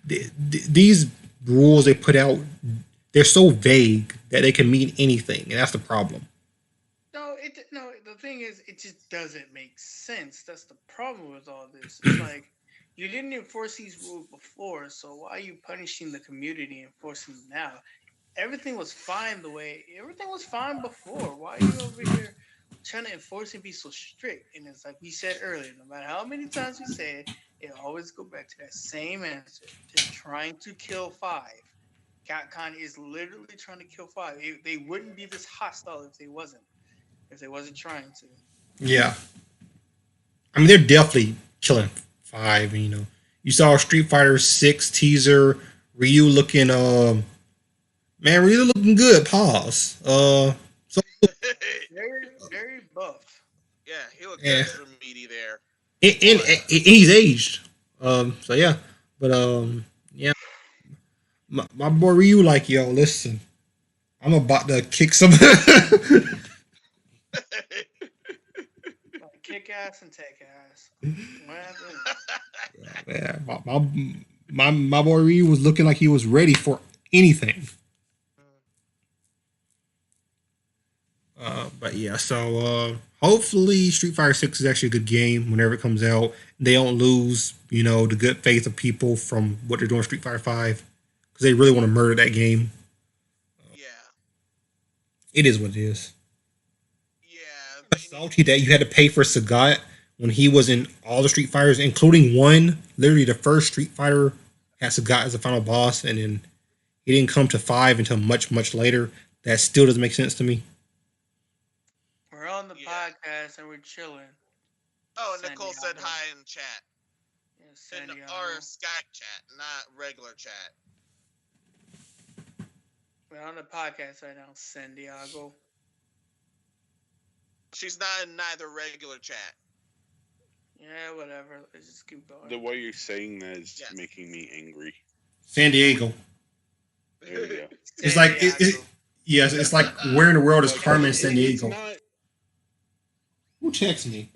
These rules they put out, they're so vague that they can mean anything, and that's the problem. No. The thing is, it just doesn't make sense. That's the problem with all this. It's like you didn't enforce these rules before, so why are you punishing the community and enforcing them now? Everything was fine everything was fine before. Why are you over here trying to enforce and be so strict? And it's like we said earlier, no matter how many times we say it, it always go back to that same answer. They're trying to kill five. Capcom is literally trying to kill five. They wouldn't be this hostile if they wasn't trying to. Yeah, I mean they're definitely killing five. You saw Street Fighter Six teaser. Ryu looking man, Ryu looking good. Pause. So Very buff. Yeah, he looked yeah, extra meaty there. and he's aged. So yeah, but yeah, my boy Ryu like yo. Listen, I'm about to kick some. Like, kick ass and take ass. What happened? Yeah, my boy Ryu was looking like he was ready for anything. But yeah, so hopefully Street Fighter Six is actually a good game whenever it comes out. They don't lose, the good faith of people from what they're doing Street Fighter Five because they really want to murder that game. Yeah, It is what it is. yeah. Salty that you had to pay for Sagat when he was in all the Street Fighters, including one. Literally, the first Street Fighter had Sagat as the final boss, and then he didn't come to five until much, much later. That still doesn't make sense to me. We're on the Yeah. podcast and we're chilling. Oh, San Nicole said Diego. hi in chat. Yeah, San In Diego. our Skype chat, not regular chat. We're on the podcast right now, San Diego. She's not in neither regular chat. Yeah, whatever. Let's just keep going. the way you're saying that is Yes. making me angry. San Diego. There you go. It's San like Diego. yes, it's like where in the world is Like, Carmen San it's Diego? not. Who texted me?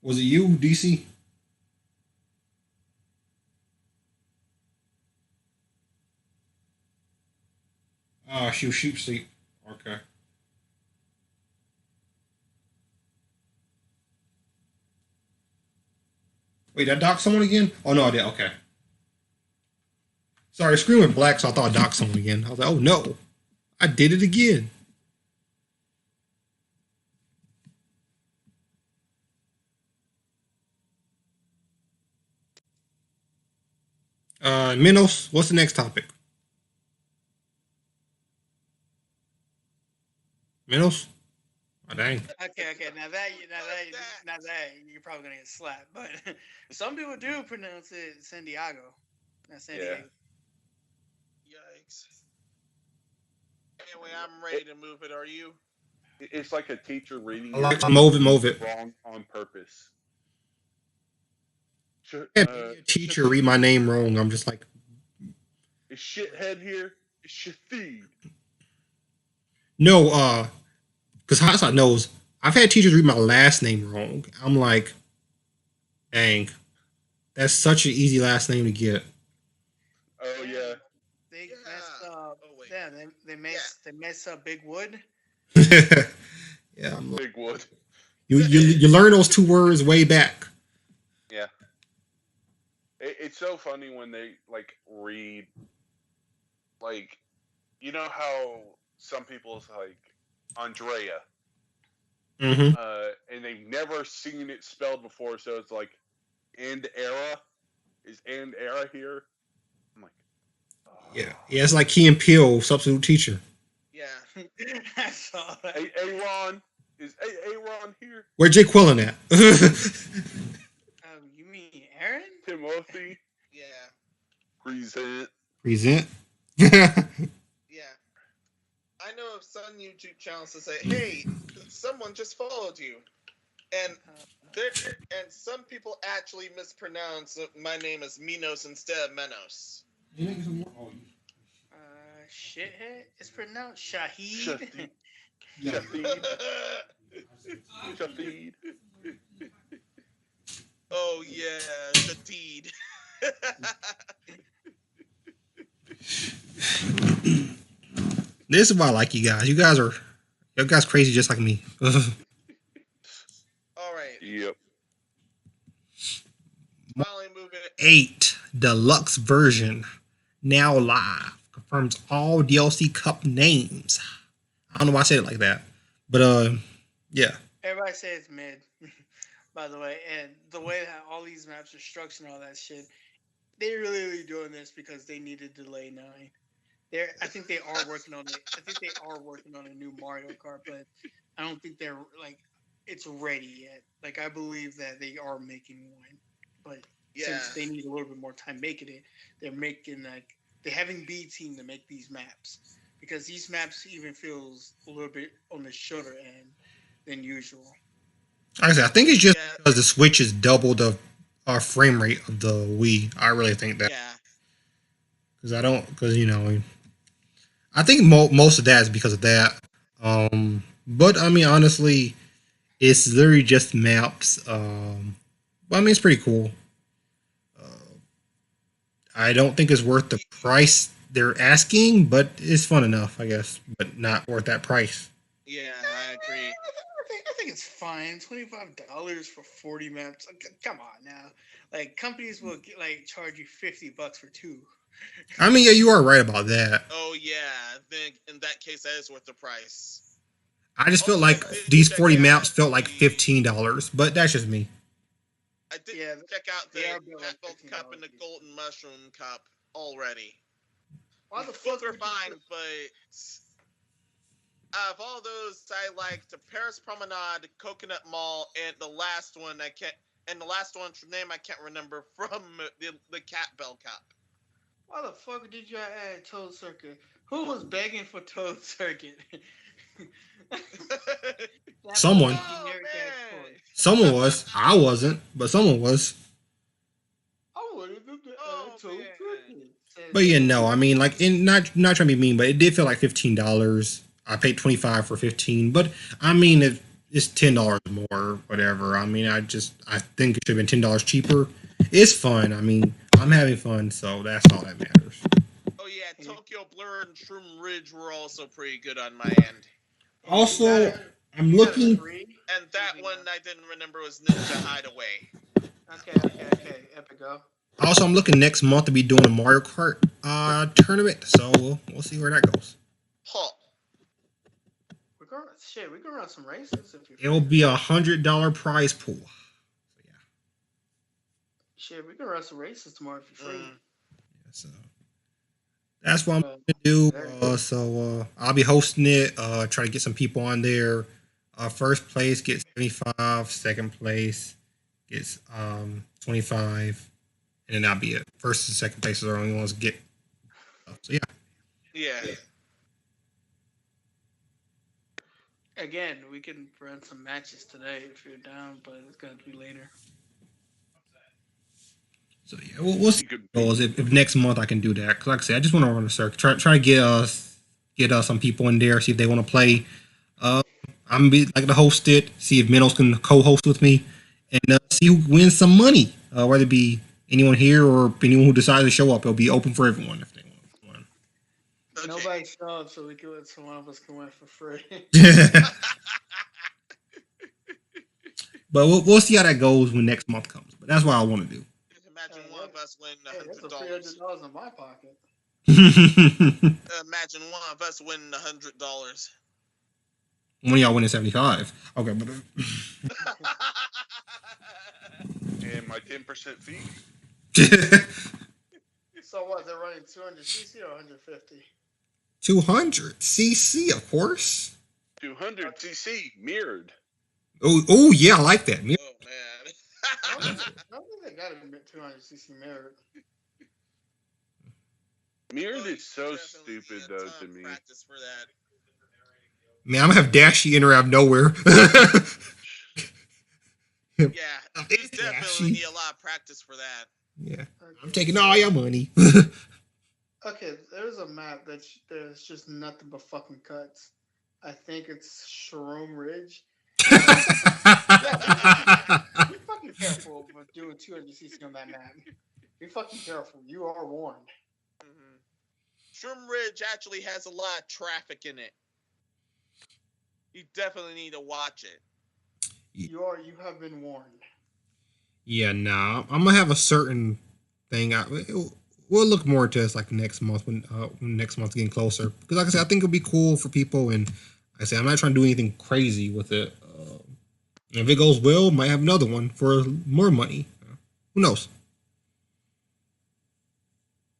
Was it you, DC? she was sheep sleep. Okay. Wait, did I dock someone again? Oh no, I did. Okay. Sorry, screen went black, so I thought I docked someone again. I was like, oh no, I did it again. Minos, what's the next topic? Minos? Oh, dang. Okay. Now that you're probably gonna get slapped, but some people do pronounce it San Diego, not San Diego. Yikes. Anyway, I'm ready to move it. Are you? It's like a teacher reading I like move it. wrong on purpose. Teacher read my name wrong. I'm just like, is shithead here? It's Shafid. no, because Hassad knows I've had teachers read my last name wrong. I'm like, dang, that's such an easy last name to get. Oh yeah. They messed up. Oh, wait. Yeah, they messed up Big Wood. Yeah, I'm like, Big Wood. You learn those two words way back. Yeah. It's so funny when they like read, like, you know how some people's like Andrea, Mm-hmm. and they've never seen it spelled before, so it's like, and era, is and era here? I'm like, oh. Yeah, it's like Key and Peele, substitute teacher. Yeah. I saw that. Aaron, is Aaron here? Where Jay Quillen at? You mean Aaron? Timothy. Yeah. Present. Yeah. I know of some YouTube channels that say, "Hey, someone just followed you," and some people actually mispronounce my name as Minos instead of Menos. Shithead. It's pronounced Shahid. Shafid. Oh yeah, the deed. This is why I like you guys. You guys crazy just like me. All right. Yep. Finally moving it. 8 deluxe version now live confirms all DLC Cup names. I don't know why I said it like that, but yeah. Everybody says it's mid, by the way, and the way that all these maps are structured and all that shit, they're really doing this because they need to delay 9. I think they are working on it. I think they are working on a new Mario Kart, but I don't think they're like it's ready yet. Like I believe that they are making one, but since they need a little bit more time making it, they're having B team to make these maps because these maps even feels a little bit on the shorter end than usual. Like I said, I think it's just because the Switch is double the frame rate of the Wii. I really think that. Yeah. Because I think most of that is because of that. But I mean, honestly, it's literally just maps. But I mean, it's pretty cool. I don't think it's worth the price they're asking, but it's fun enough, I guess. But not worth that price. Yeah, I agree. I think it's fine. $25 for 40 maps. Come on now. Like companies will charge you $50 for 2. I mean, yeah, you are right about that. Oh yeah, then in that case, that is worth the price. I just felt like these 40 maps felt like $15, but that's just me. I did check out the Apple Cup and the Golden Mushroom Cup already. Why the fuck are fine, but out of all those, I like the Paris Promenade, Coconut Mall, and the last one name I can't remember from the Cat Bell Cup. Why the fuck did you add Toad Circuit? Who was begging for Toad Circuit? Someone. Someone was. I wasn't, but someone was. I wanted them to add Toad Circuit. But yeah, no, I mean, like, not trying to be mean, but it did feel like $15. I paid $25 for 15, but I mean, it's $10 more, whatever. I mean, I think it should have been $10 cheaper. It's fun. I mean, I'm having fun, so that's all that matters. Oh yeah, Tokyo Blur and Shroom Ridge were also pretty good on my end. Also, I'm looking. And that one I didn't remember was Ninja Hideaway. Okay. Epic go. Also, I'm looking next month to be doing a Mario Kart tournament, so we'll see where that goes. Huh. We can run some races if you're It'll be $100 prize pool. So, yeah. Shit, we can run some races tomorrow if you're free. Yeah, so that's what I'm gonna do. I'll be hosting it. Try to get some people on there. First place gets 75. Second place gets 25, and then that'll be it. First and second places are the only ones to get. So yeah. Yeah. Again, we can run some matches today if you're down, but it's gonna be later. So yeah, we'll see if next month I can do that. Cause like I said, I just want to run a circuit. Try to get some people in there. See if they want to play. I'm gonna be like to host it. See if Minos can co-host with me, and see who wins some money. Whether it be anyone here or anyone who decides to show up, it'll be open for everyone if they want. Okay. Nobody show up, so one of us can win for free. But we'll see how that goes when next month comes. But that's what I want to do. Imagine one of us win $100. That's $300 in my pocket. Imagine one of us winning $100. One of y'all winning 75. Okay, but and my 10% fee. So what? They're running 200cc or 150? 200cc, of course. 200cc mirrored. Oh yeah, I like that. Oh man. I don't think they got a 200cc mirrored. Mirrored is so stupid though to me. Practice for that. Man, I'm gonna have Dashy enter out of nowhere. Yeah, you definitely need a lot of practice for that. Yeah, I'm taking all your money. Okay, there's a map there's just nothing but fucking cuts. I think it's Shroom Ridge. Be fucking careful with doing 200cc on that map. Be fucking careful. You are warned. Shroom Ridge actually has a lot of traffic in it. You definitely need to watch it. You have been warned. Yeah, nah. I'm gonna have a certain thing. We'll look more into this like next month when next month's getting closer. Because like I said, I think it'll be cool for people. And like I said, I'm not trying to do anything crazy with it. If it goes well, might have another one for more money. Who knows?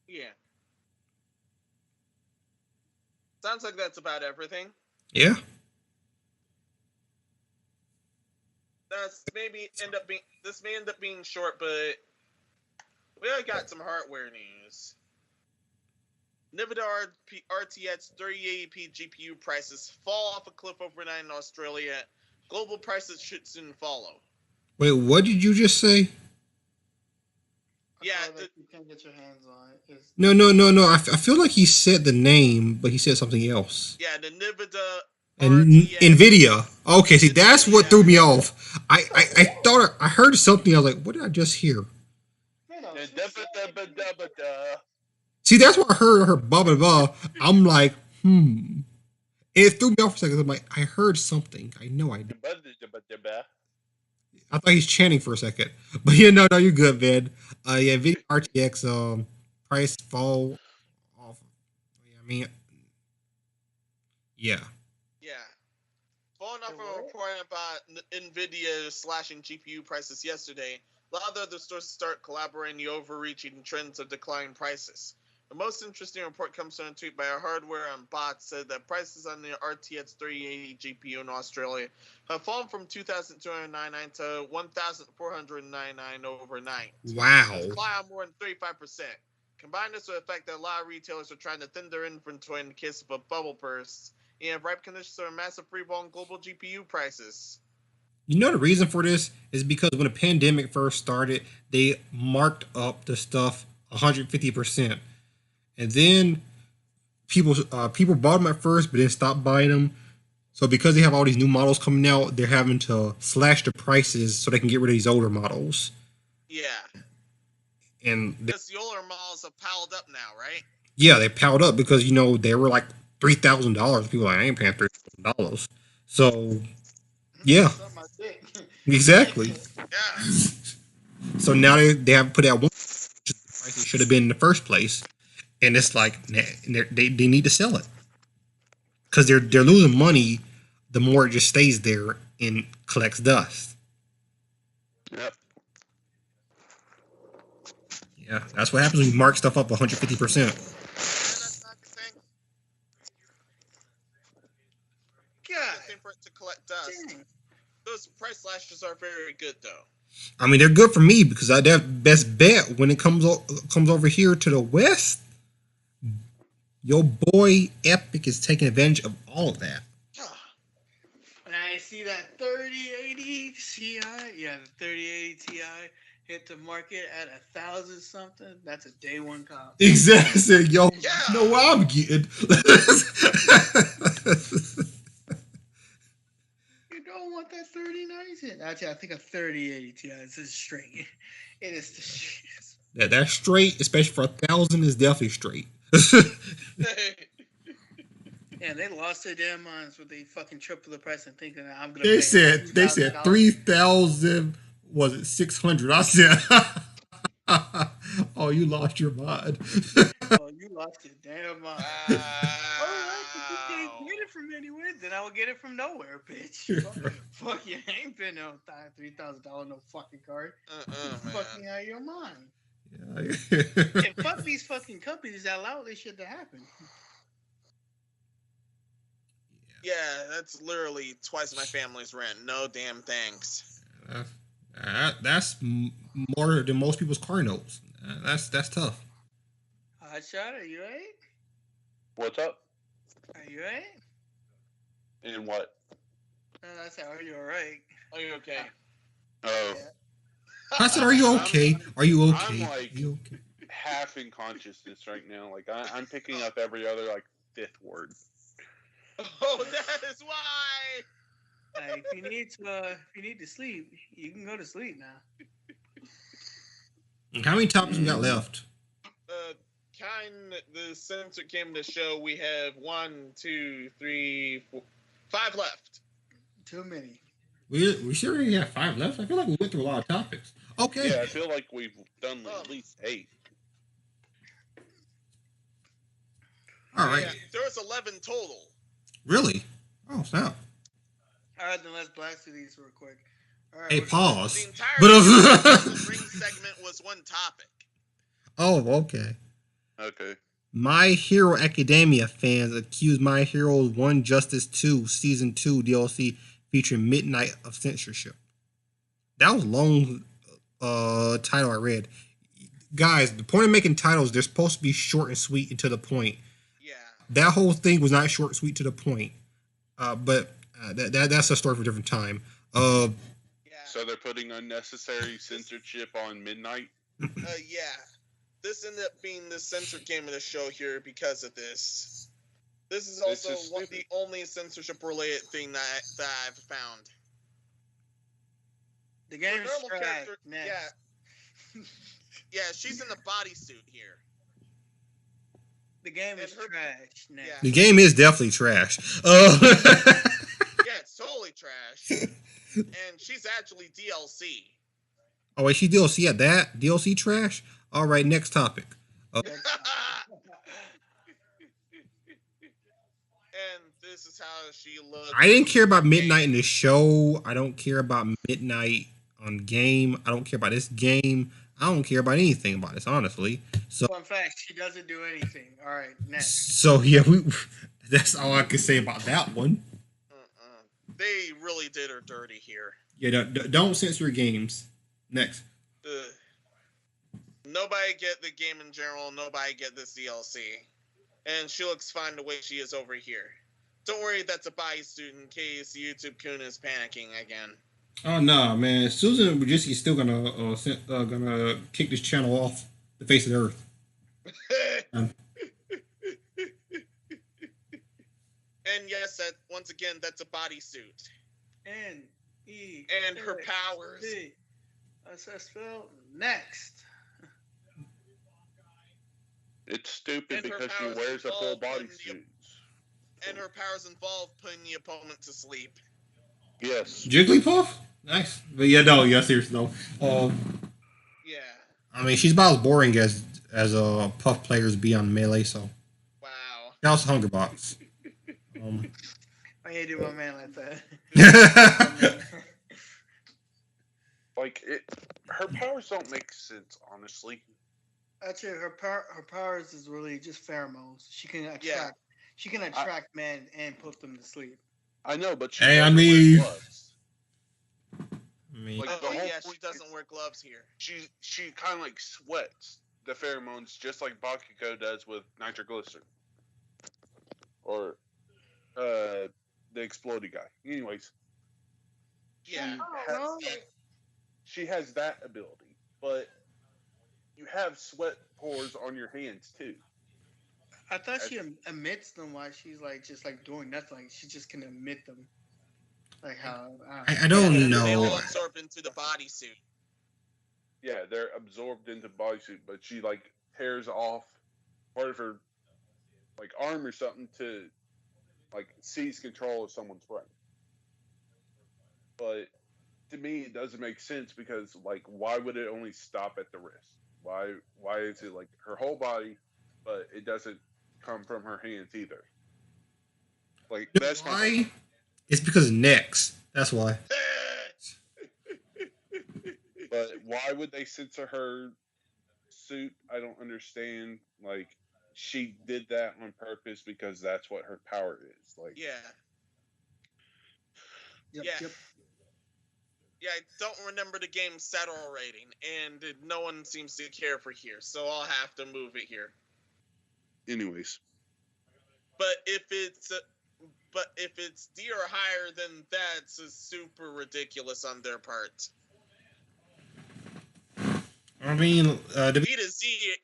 Yeah. Sounds like that's about everything. Yeah. This may end up being short, but we already got some hardware news. NVIDIA RTX 3080p GPU prices fall off a cliff overnight in Australia. Global prices should soon follow. Wait, what did you just say? Yeah, you can't get your hands on it. No. I feel like he said the name, but he said something else. Yeah, the NVIDIA and NVIDIA. Okay, see, that's what threw me off. I thought I heard something. I was like, what did I just hear? See, that's what I heard. Her blah blah blah. I'm like, It threw me off for a second. I'm like, I heard something. I know I did. I thought he's chanting for a second, but yeah, no, you're good, man. Yeah, NVIDIA RTX price fall off. I mean, yeah. Following up from a report about NVIDIA slashing GPU prices yesterday, a lot of other sources start collaborating the overreaching trends of declining prices. The most interesting report comes from a tweet by a hardware and bot said that prices on the RTX 3080 GPU in Australia have fallen from $2,299 to $1,499 overnight. Wow. It's declined more than 35%. Combine this with the fact that a lot of retailers are trying to thin their inventory in the case of a bubble burst, and ripe conditions for a massive freefall in global GPU prices. You know the reason for this is because when the pandemic first started, they marked up the stuff 150%. And then people bought them at first, but then stopped buying them. So because they have all these new models coming out, they're having to slash the prices so they can get rid of these older models. Yeah. And because the older models have piled up now, right? Yeah, they piled up because they were like $3,000. People were like, I ain't paying $3,000. So yeah, Suck my dick. exactly. Yeah. So now they have put out one which is the price it should have been in the first place, and it's like they need to sell it because they're losing money. The more it just stays there and collects dust. Yep. Yeah, that's what happens when you mark stuff up 150%. And that's not a good thing. God Good thing for it to collect dust. dang. Those price slashes are very good, though. I mean, they're good for me because I have best bet when it comes over here to the west. Your boy Epic is taking advantage of all of that. And I see that 3080 Ti, yeah, the 3080 Ti hit the market at 1,000 something. That's a day one comp. Exactly. Said, yo, Yeah. you know what I'm getting. You don't want that 3090? Actually, I think a 3080 Ti is just straight. It is the shit. That's straight, especially for 1,000, is definitely straight. Yeah, they lost their damn minds with they fucking triple the price and thinking that I'm gonna They pay said $2,000. 3,000. Was it 600? I said, oh, you lost your mind. Oh, you lost your damn mind. All right, if you can't Wow. get it from anywhere, then I will get it from nowhere, bitch. Fuck you, ain't been no $3,000 no fucking card. Man. Fucking out of your mind. Yeah. And fuck these fucking companies that allow this shit to happen. Yeah, that's literally twice my family's rent. No damn thanks. That's more than most people's car notes. That's tough. Hotshot, are you right? What's up? Are you right? In what? No, I said, are you alright? Are you okay? Oh, Yeah. I said, "Are you okay? Are you okay? I'm like- Are you okay?" half in consciousness right now. Like I'm picking up every other like fifth word. Oh, that is why. Like, if you need to sleep, you can go to sleep now. How many topics we got left? Since it came to show, we have 1, 2, 3, 4, 5 left. Too many. We sure already have 5 left. I feel like we went through a lot of topics. Okay. Yeah, I feel like we've done at least 8. All right. Yeah, there was 11 total. Really? Oh, snap. All right, then let's blast through these real quick. All right, Hey, The pause. entire But the ring segment was one topic. oh, okay. Okay. My Hero Academia fans accuse My Hero 1 Justice 2 Season 2 DLC featuring Midnight of Censorship. That was a long title I read. Guys, the point of making titles, they're supposed to be short and sweet and to the point. Yeah. That whole thing was not short and sweet to the point. But that's a story for a different time. Yeah. So they're putting unnecessary censorship on Midnight. Yeah. This ended up being the censored game of the show here because of this. This is also This is the only censorship-related thing that I've found. The game Her is normal trash. character- Man. Yeah. Yeah, she's in the bodysuit here. The game And is her- trash. Now. Yeah. The game is definitely trash. Yeah, it's totally trash. And she's actually DLC. Oh, wait, she DLC at that? DLC trash? All right, next topic. And this is how she looks. I didn't care about Midnight in the show. I don't care about Midnight on game. I don't care about this game. I don't care about anything about this, honestly. So, Fun fact, she doesn't do anything. All right, next. so yeah, that's all I can say about that one. They really did her dirty here. Yeah, don't censor games. Next. Nobody get the game in general. Nobody get this DLC. And she looks fine the way she is over here. Don't worry, that's a bodysuit in case YouTube Kun is panicking again. Oh no, man! Susan Wojcicki's still gonna kick this channel off the face of the earth. And yes, that once again, that's a bodysuit. N-E. And her powers. That's spelled next. It's stupid And her because she powers wears a full involve putting bodysuit. and her powers involve putting the opponent to sleep. Yes. Jigglypuff? Nice. But yeah, no, yeah, seriously though. Yeah. I mean, she's about as boring as Puff players be on Melee. So, Wow. shout out to Hungerbox. I hate do my man like that. Like her powers don't make sense, honestly. Actually, her powers is really just pheromones. She can attract. Yeah. She can attract men and put them to sleep. I know, but she Hey, doesn't I mean- wear gloves. I mean, Like, Oh the whole yeah, she point doesn't is- wear gloves here. She kind of like sweats the pheromones just like Bakugo does with nitroglycerin. Or the exploding guy. Anyways, Yeah. she has that ability, but you have sweat pores on your hands too. I thought she emits them while she's like just like doing nothing. Like she just can emit them. Like how I don't They know. all absorb into the bodysuit. Yeah, they're absorbed into bodysuit, but she like tears off part of her like arm or something to like seize control of someone's brain. But to me, it doesn't make sense because like, why would it only stop at the wrist? Why is it like her whole body, but it doesn't come from her hands either? Like that's my Why? It's because necks. That's why. But why would they censor her suit? I don't understand. Like she did that on purpose because that's what her power is. Like Yeah. Yep, Yeah. yep. Yeah, I don't remember the game's Saturn rating, and no one seems to care for here, so I'll have to move it here. anyways. But if it's D or higher, then that's super ridiculous on their part. I mean, B to Z.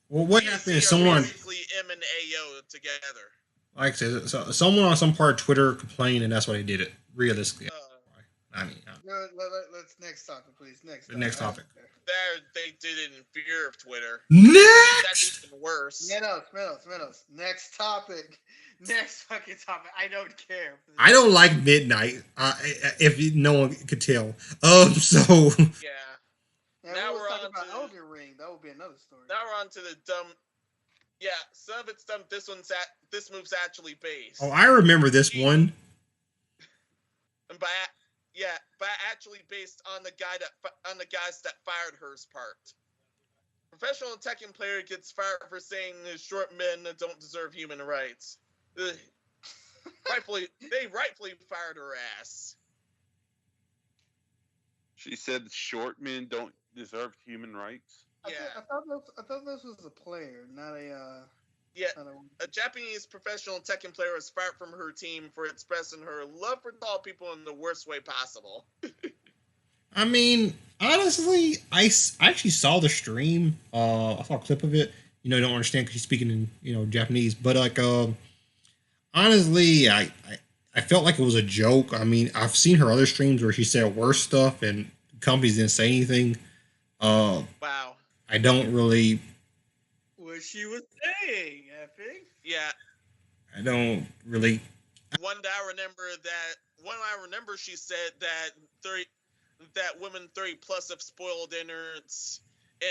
well, what B to happened Z is are someone, basically M and AO together. like I said, someone on some part of Twitter complained, and that's why they did it. Realistically, I mean, Let's next topic, please. The next topic. They did it in fear of Twitter. next. That's even worse. Menos. Next topic. Next fucking topic. I don't care. I don't like midnight. If no one could tell. So Yeah. Now Now we're we're talking on about to- Elden Ring. That would be another story. Now we're on to the dumb. Yeah, some of it's dumb. This move's actually based. I remember this one. And by actually based on the guys that fired her's part. Professional Tekken player gets fired for saying short men don't deserve human rights. They rightfully fired her ass. She said short men don't deserve human rights. Yeah. I thought this was a player, not a. Yeah, not a Japanese professional Tekken player was fired from her team for expressing her love for tall people in the worst way possible. I mean, honestly, I actually saw the stream. I saw a clip of it. You know, I don't understand because she's speaking in Japanese, but like, honestly, I felt like it was a joke. I mean, I've seen her other streams where she said worse stuff and companies didn't say anything. Wow. I don't really. what she was saying, Epic. Yeah. I don't really. One I remember she said that women 30 plus have spoiled innards,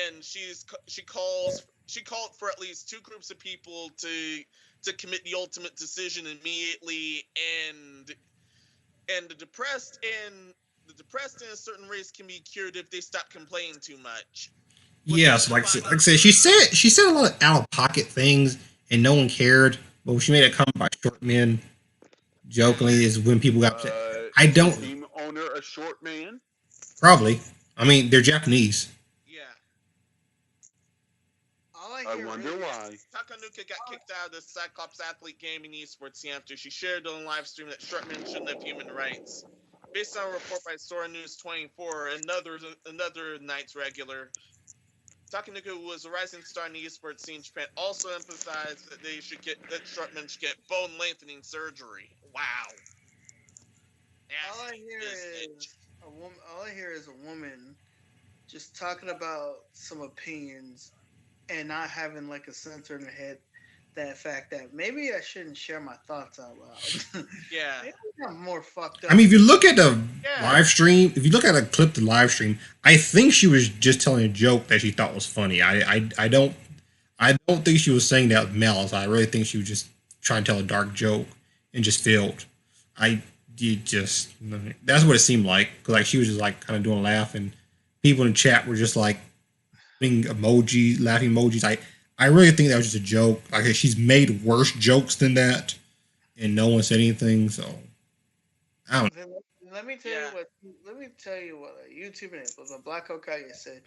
and she called for at least two groups of people to commit the ultimate decision immediately, and the depressed in a certain race can be cured if they stop complaining too much. Yes, like I said, she said a lot of out of pocket things, and no one cared. But when she made a comment by short men, jokingly, is when people got upset. I Is don't the team owner a short man? probably. I mean, they're Japanese. Yeah. All I I hear wonder is, why. Takanuka got kicked out of the Cyclops Athlete Gaming esports team after she shared on live stream that short men shouldn't have human rights. Based on a report by Sora News 24, another Knights regular, Takanuka, who was a rising star in the esports scene in Japan, also emphasized that short men should get bone lengthening surgery. Wow. all I hear is a woman. All I hear is a woman just talking about some opinions and not having like a censor in the head. That fact that maybe I shouldn't share my thoughts out loud. Yeah. Maybe I'm more fucked up. I mean, if you look at the Yeah. live stream, if you look at a clip of the live stream, I think she was just telling a joke that she thought was funny. I don't think she was saying that with malice. I really think she was just trying to tell a dark joke and just failed. I did just that's what it seemed like. Cause like she was just like kind of doing a laugh, and people in the chat were just like putting emoji, laughing emojis. I really think that was just a joke. Like she's made worse jokes than that, and no one said anything. So I don't know. Let me tell Yeah. you what. Let me tell you what YouTube and the Black Okaya said.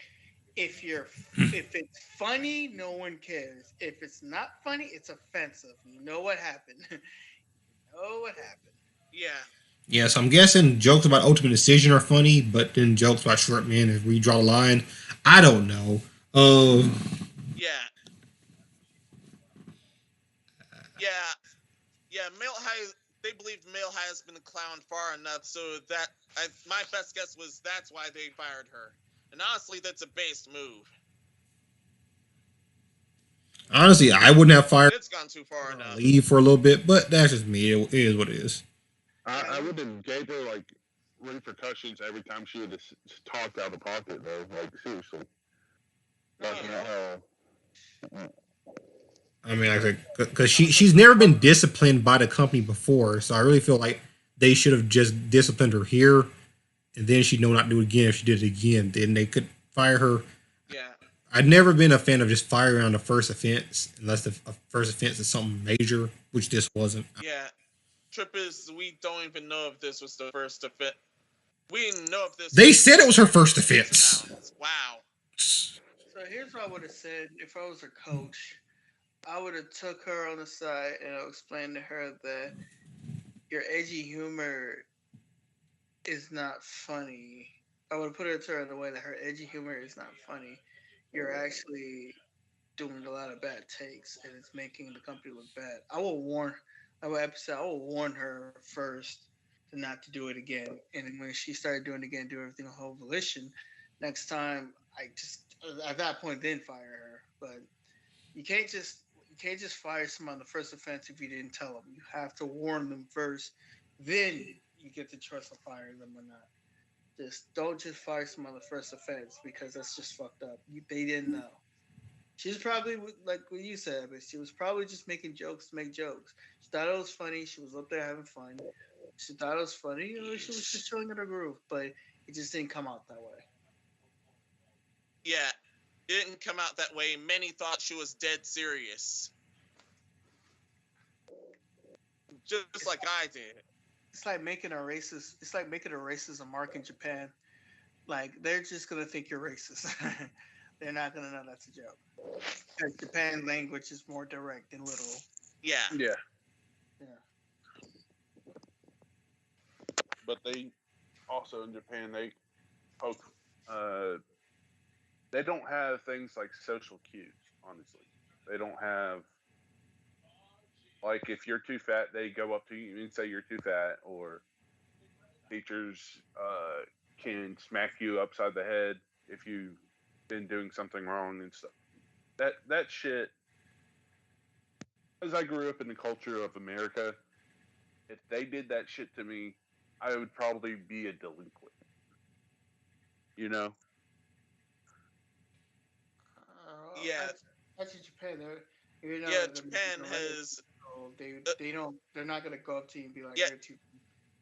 If it's funny, no one cares. If it's not funny, it's offensive. You know what happened. Yeah. Yeah, so I'm guessing jokes about Ultimate Decision are funny, but then jokes about Short Men, if we draw the line, I don't know. Yeah. They believe Male has been a clown far enough, so that my best guess was that's why they fired her. And honestly, that's a base move. Honestly, I wouldn't have fired. It's gone too far enough. Leave for a little bit, but that's just me. It is what it is. I would have gave her like repercussions every time she would have talked out of pocket, though. Like seriously, that's not how. I mean, like, because she's never been disciplined by the company before, so I really feel like they should have just disciplined her here, and then she'd know not to do it again. If she did it again, then they could fire her. Yeah. I've never been a fan of just firing on the first offense, unless the first offense is something major, which this wasn't. Yeah. Trip is, we don't even know if this was the first offense. We didn't know if this. They said it was her first offense. Wow. So here's what I would have said if I was her coach. I would have took her on the side and I explained to her that your edgy humor is not funny. I would have put it to her in the way that her edgy humor is not funny. You're actually doing a lot of bad takes and it's making the company look bad. I will warn her first to not to do it again. And when she started doing it again, do everything on her volition, next time I just at that point then fire her. But you can't just fire someone on the first offense if you didn't tell them. You have to warn them first, then you get the choice of firing them or not. Just don't just fire someone on the first offense because that's just fucked up. They didn't know. She's probably like what you said, but she was probably just making jokes to make jokes. She thought it was funny. She was up there having fun. She thought it was funny. She was just chilling in her groove, but it just didn't come out that way. Yeah. It didn't come out that way. Many thought she was dead serious. Just like I did. It's like making a racism mark in Japan. Like they're just gonna think you're racist. They're not gonna know that's a joke. Because Japan language is more direct and literal. Yeah. Yeah. But they also in Japan they poke. They don't have things like social cues. Honestly, they don't have like if you're too fat, they go up to you and say you're too fat, or teachers can smack you upside the head if you've been doing something wrong and stuff. That shit. As I grew up in the culture of America, if they did that shit to me, I would probably be a delinquent. You know? Yeah. That's in Japan. Japan has. They're not gonna go up to you and be like, Yeah.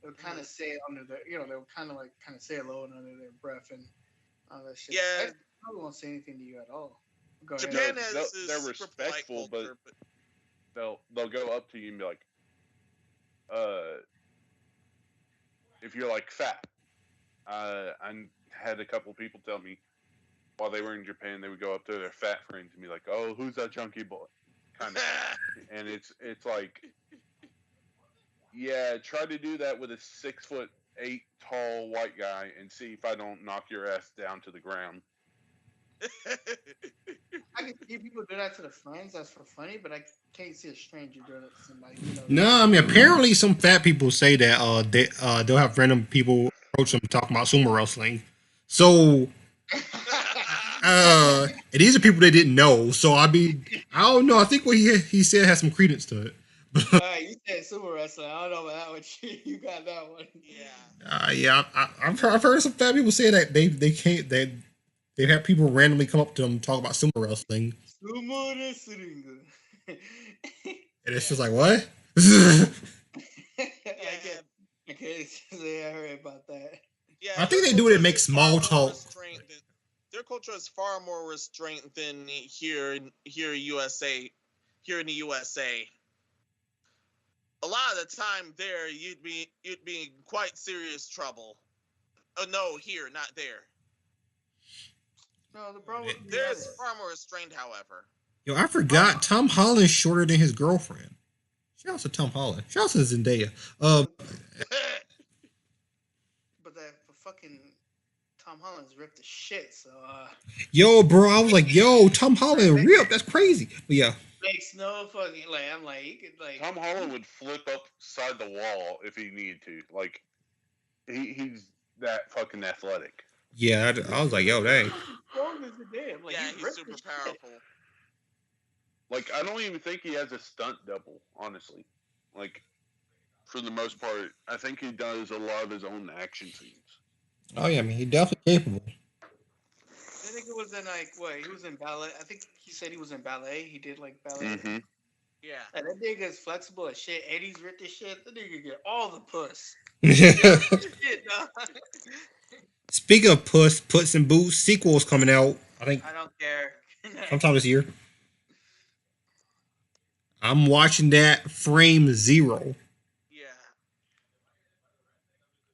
They'll kind of say it under their, they'll kind of say it low and under their breath and all that shit. Yeah. I probably won't say anything to you at all. Go Japan ahead. has they're respectful, but they'll go up to you and be like, if you're like fat. I had a couple people tell me while they were in Japan, they would go up to their fat friends and be like, "Oh, who's that chunky boy?" Kind of, and it's like, yeah, try to do that with a 6'8" tall white guy and see if I don't knock your ass down to the ground. I can see people do that to their friends. That's for funny, but I can't see a stranger doing it to somebody. No, I mean apparently some fat people say that they'll have random people approach them talking about sumo wrestling. So And these are people they didn't know. So I mean, I don't know. I think what he said has some credence to it. You said sumo wrestling. I don't know about that one. You got that one. Yeah. Yeah, I've heard some fat people say that they can't they have people randomly come up to them and talk about sumo wrestling, Sumo wrestling. and it's just like what? I can't say I heard about that. Yeah, I think their they do it to culture make is small far more talk. Their culture is far more restrained than here in USA. Here in the USA, a lot of the time there you'd be in quite serious trouble. No, here, not there. No, the problem with There's far more restrained, however. Yo, I forgot Tom Holland's shorter than his girlfriend. Shout out to Tom Holland. Shout out to Zendaya. But that fucking Tom Holland's ripped to shit. So Yo, bro, I was like, yo, Tom Holland ripped. That's crazy. But yeah, makes no fucking I'm like he could like Tom Holland would flip upside the wall if he needed to. Like he's that fucking athletic. yeah, I was like, yo, dang. Like, yeah, he's super powerful. Like I don't even think he has a stunt double, honestly. Like for the most part, I think he does a lot of his own action scenes. Oh yeah, I mean, he's definitely capable. I think it was in like what he was in ballet. I think he said he was in ballet. He did like ballet. Mm-hmm. Yeah. And that nigga's flexible as shit. Eddie's ripped as shit. That nigga get all the puss. Speaking of Puss in Boots, sequels coming out. I think I don't care. sometime this year. I'm watching that Frame Zero. Yeah.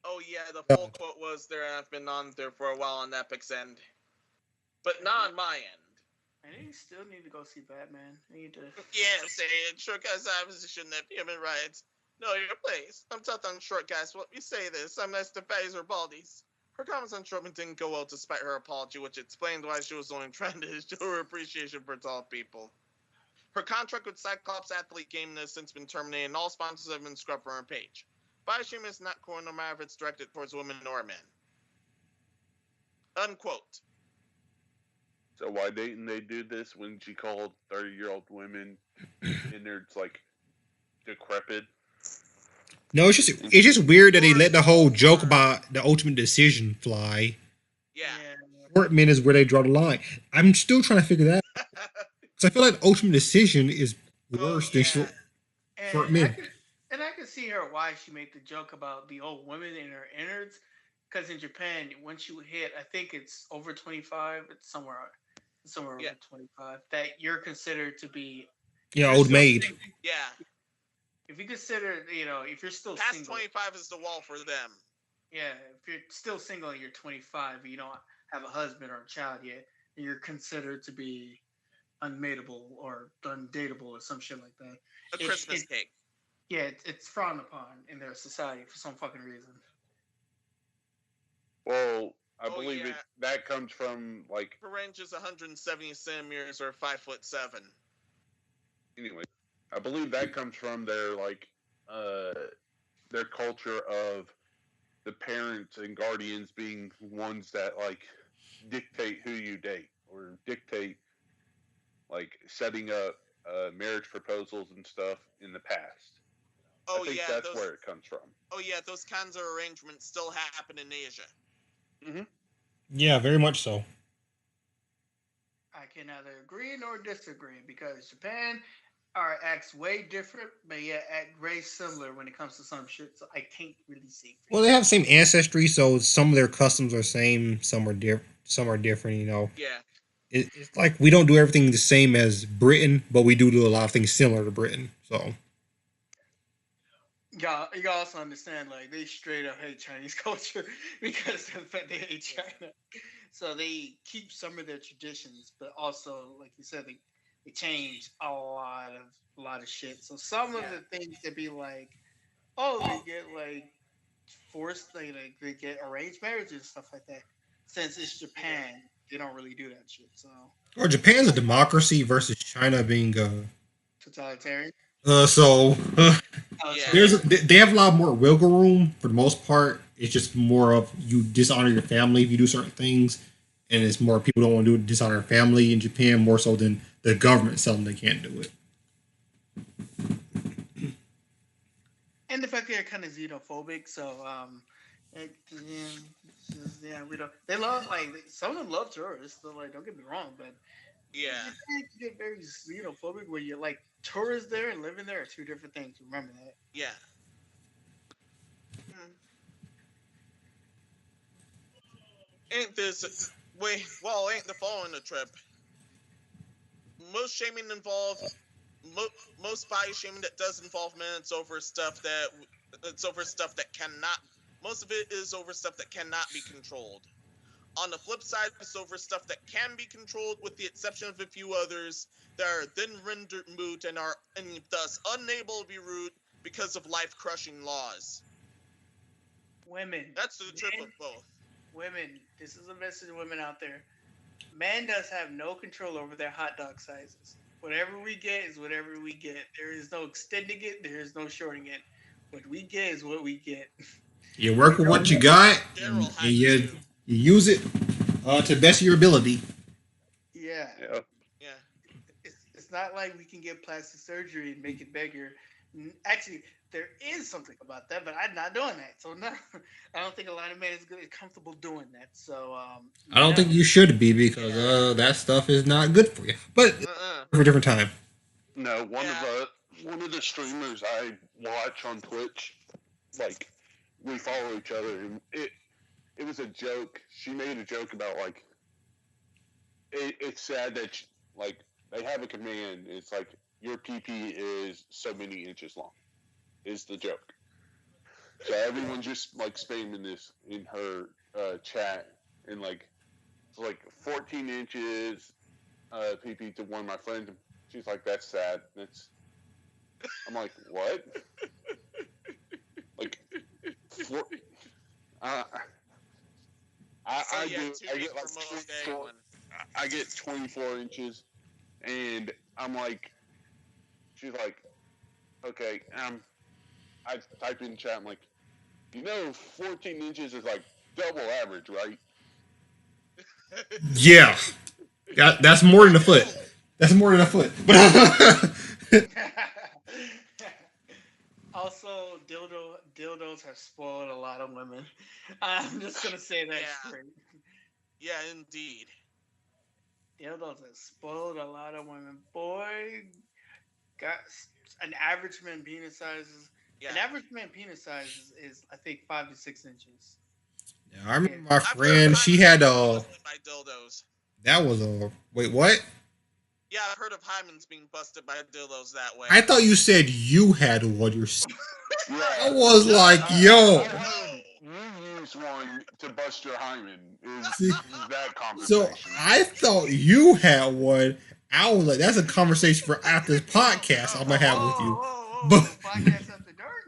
Oh yeah, the full quote was there. I've been on there for a while on Epic's end, but not on my end. And you still need to go see Batman. You need to. Yeah, say it. Short guys' opposition that human rights. Know your place. I'm tough on short guys. Well, you say this. I'm nice to fatties or baldies. Her comments on Shortman didn't go well despite her apology, which explained why she was only trying to show her appreciation for tall people. Her contract with Cyclops Athlete Game has since been terminated, and all sponsors have been scrubbed from her page. But I assume it's not cool no matter if it's directed towards women or men. Unquote. So why didn't they do this when she called 30-year-old women and they're like decrepit? No, it's just weird that they let the whole joke about the ultimate decision fly. Yeah. Short men is where they draw the line. I'm still trying to figure that out. Because I feel like ultimate decision is worse than short men. I can see her why she made the joke about the old women in her innards. Because in Japan, once you hit, I think it's over 25, it's somewhere over 25, that you're considered to be old maid. Yeah. If you consider, if you're still past single, 25 is the wall for them. Yeah, if you're still single and you're 25, but you don't have a husband or a child yet, you're considered to be unmateable or undateable or some shit like that. A Christmas cake. Yeah, it's frowned upon in their society for some fucking reason. Well, I believe that comes from like her range is 170 centimeters or 5'7". Anyway, I believe that comes from their their culture of the parents and guardians being ones that like dictate who you date or dictate like setting up marriage proposals and stuff in the past. Oh, I think that's where it comes from. Oh yeah, those kinds of arrangements still happen in Asia. Mm-hmm. Yeah, very much so. I can neither agree nor disagree because Japan acts way different, but yet act very similar when it comes to some shit. So I can't really see. Well, they have the same ancestry, so some of their customs are same, some are different. Yeah. It's like we don't do everything the same as Britain, but we do a lot of things similar to Britain. So. Yeah, you gotta also understand, like, they straight up hate Chinese culture because of the fact they hate China. So they keep some of their traditions, but also, like you said, they change a lot of shit. So some of the things that be like, they get like forced, like they get arranged marriages and stuff like that. Since it's Japan, they don't really do that shit. So. Or Japan's a democracy versus China being totalitarian. They have a lot more wiggle room for the most part. It's just more of you dishonor your family if you do certain things, and it's more people don't want to do dishonor family in Japan more so than the government telling them they can't do it. And the fact they're kind of xenophobic, so we don't. They love some of them love tourists. So like, don't get me wrong, but Yeah. Japan can get very xenophobic where you're like tourists there and living there are two different things. Remember that. Yeah. Ain't this ain't the following the trip. Most shaming involved most body shaming that does involve men, it's over stuff that cannot. Most of it is over stuff that cannot be controlled. On the flip side, it's over stuff that can be controlled, with the exception of a few others that are then rendered moot and thus unable to be rude because of life-crushing laws. Women. That's the trip of both. Women. This is a message to women out there. Man does have no control over their hot dog sizes. Whatever we get is whatever we get. There is no extending it. There is no shorting it. What we get is what we get. You work with what you got, and you use it to the best of your ability. Yeah. Yeah. It's not like we can get plastic surgery and make it bigger. Actually, there is something about that, but I'm not doing that. So no, I don't think a lot of men is comfortable doing that. So I don't think you should be, because that stuff is not good for you. But for a different time. No, one of the streamers I watch on Twitch, like, we follow each other, and it was a joke. She made a joke about like it's sad that like they have a command. It's like your PP is so many inches long. Is the joke. So everyone just like spamming this in her chat, and like it's like 14 inches PP to one of my friends. She's like, that's sad. I'm like, what? Like, I get 24 inches, and I'm like, she's like, okay, I type in chat, I'm like, 14 inches is like double average, right? Yeah. That's more than a foot. That's more than a foot. Also, dildos have spoiled a lot of women. I'm just gonna say that straight. Yeah, indeed. Dildos have spoiled a lot of women. Boy, got an average man penis sizes. Yeah. An average man penis size is I think 5 to 6 inches. Yeah, I remember my friend. She had by dildos. That was wait, what? Yeah, I've heard of hymens being busted by dildos that way. I thought you said you had one yourself. I was like, yo. You use one to bust your hymen. Is that conversation? So I thought you had one. I was like, that's a conversation for after this podcast I'm going to have with you. But podcast after dark?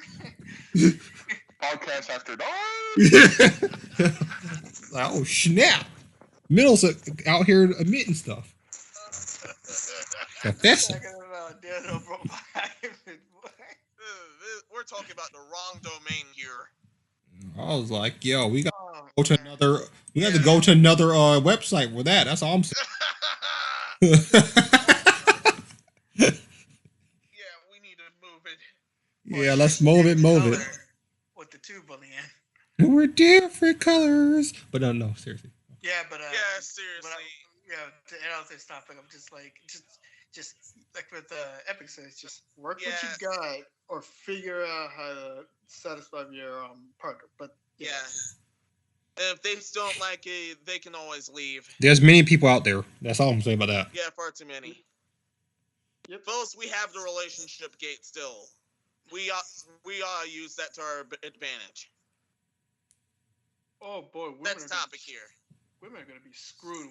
Podcast after dark? Like, oh, snap. Middle's out here admitting stuff. Confessing. We're talking about the wrong domain here. I was like, yo, we got to go to another. We have to go to another website with that. That's all I'm saying. Yeah, we need to move it. Yeah, let's move it. With the tubal in. We're different colors. But no, seriously. Yeah, but seriously. To end off this topic, I'm just like like with Epic says, just work what you got or figure out how to satisfy your partner. But yeah. And if they don't like it, they can always leave. There's many people out there. That's all I'm saying about that. Yeah, far too many. Yep. Fellas, we have the relationship gate still. We use that to our advantage. Oh boy, that's topic here. Women are gonna be screwed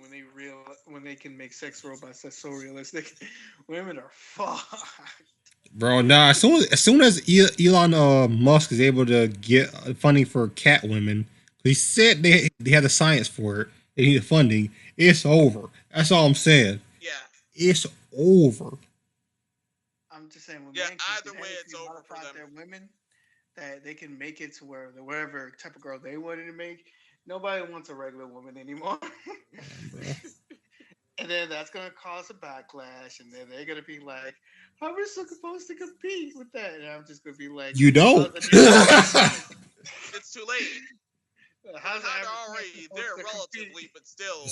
when they can make sex robots that's so realistic. Women are fucked. Bro, nah. As soon as Elon Musk is able to get funding for cat women, he said they had the science for it. They need the funding. It's over. That's all I'm saying. Yeah, it's over. I'm just saying. When either way, it's over for them. Their women that they can make it to where whatever type of girl they wanted to make. Nobody wants a regular woman anymore. And then that's gonna cause a backlash, and then they're gonna be like, "How are we so supposed to compete with that?" And I'm just gonna be like, You don't. It's too late. How's Kind of Avatar already supposed there to relatively, compete? but still.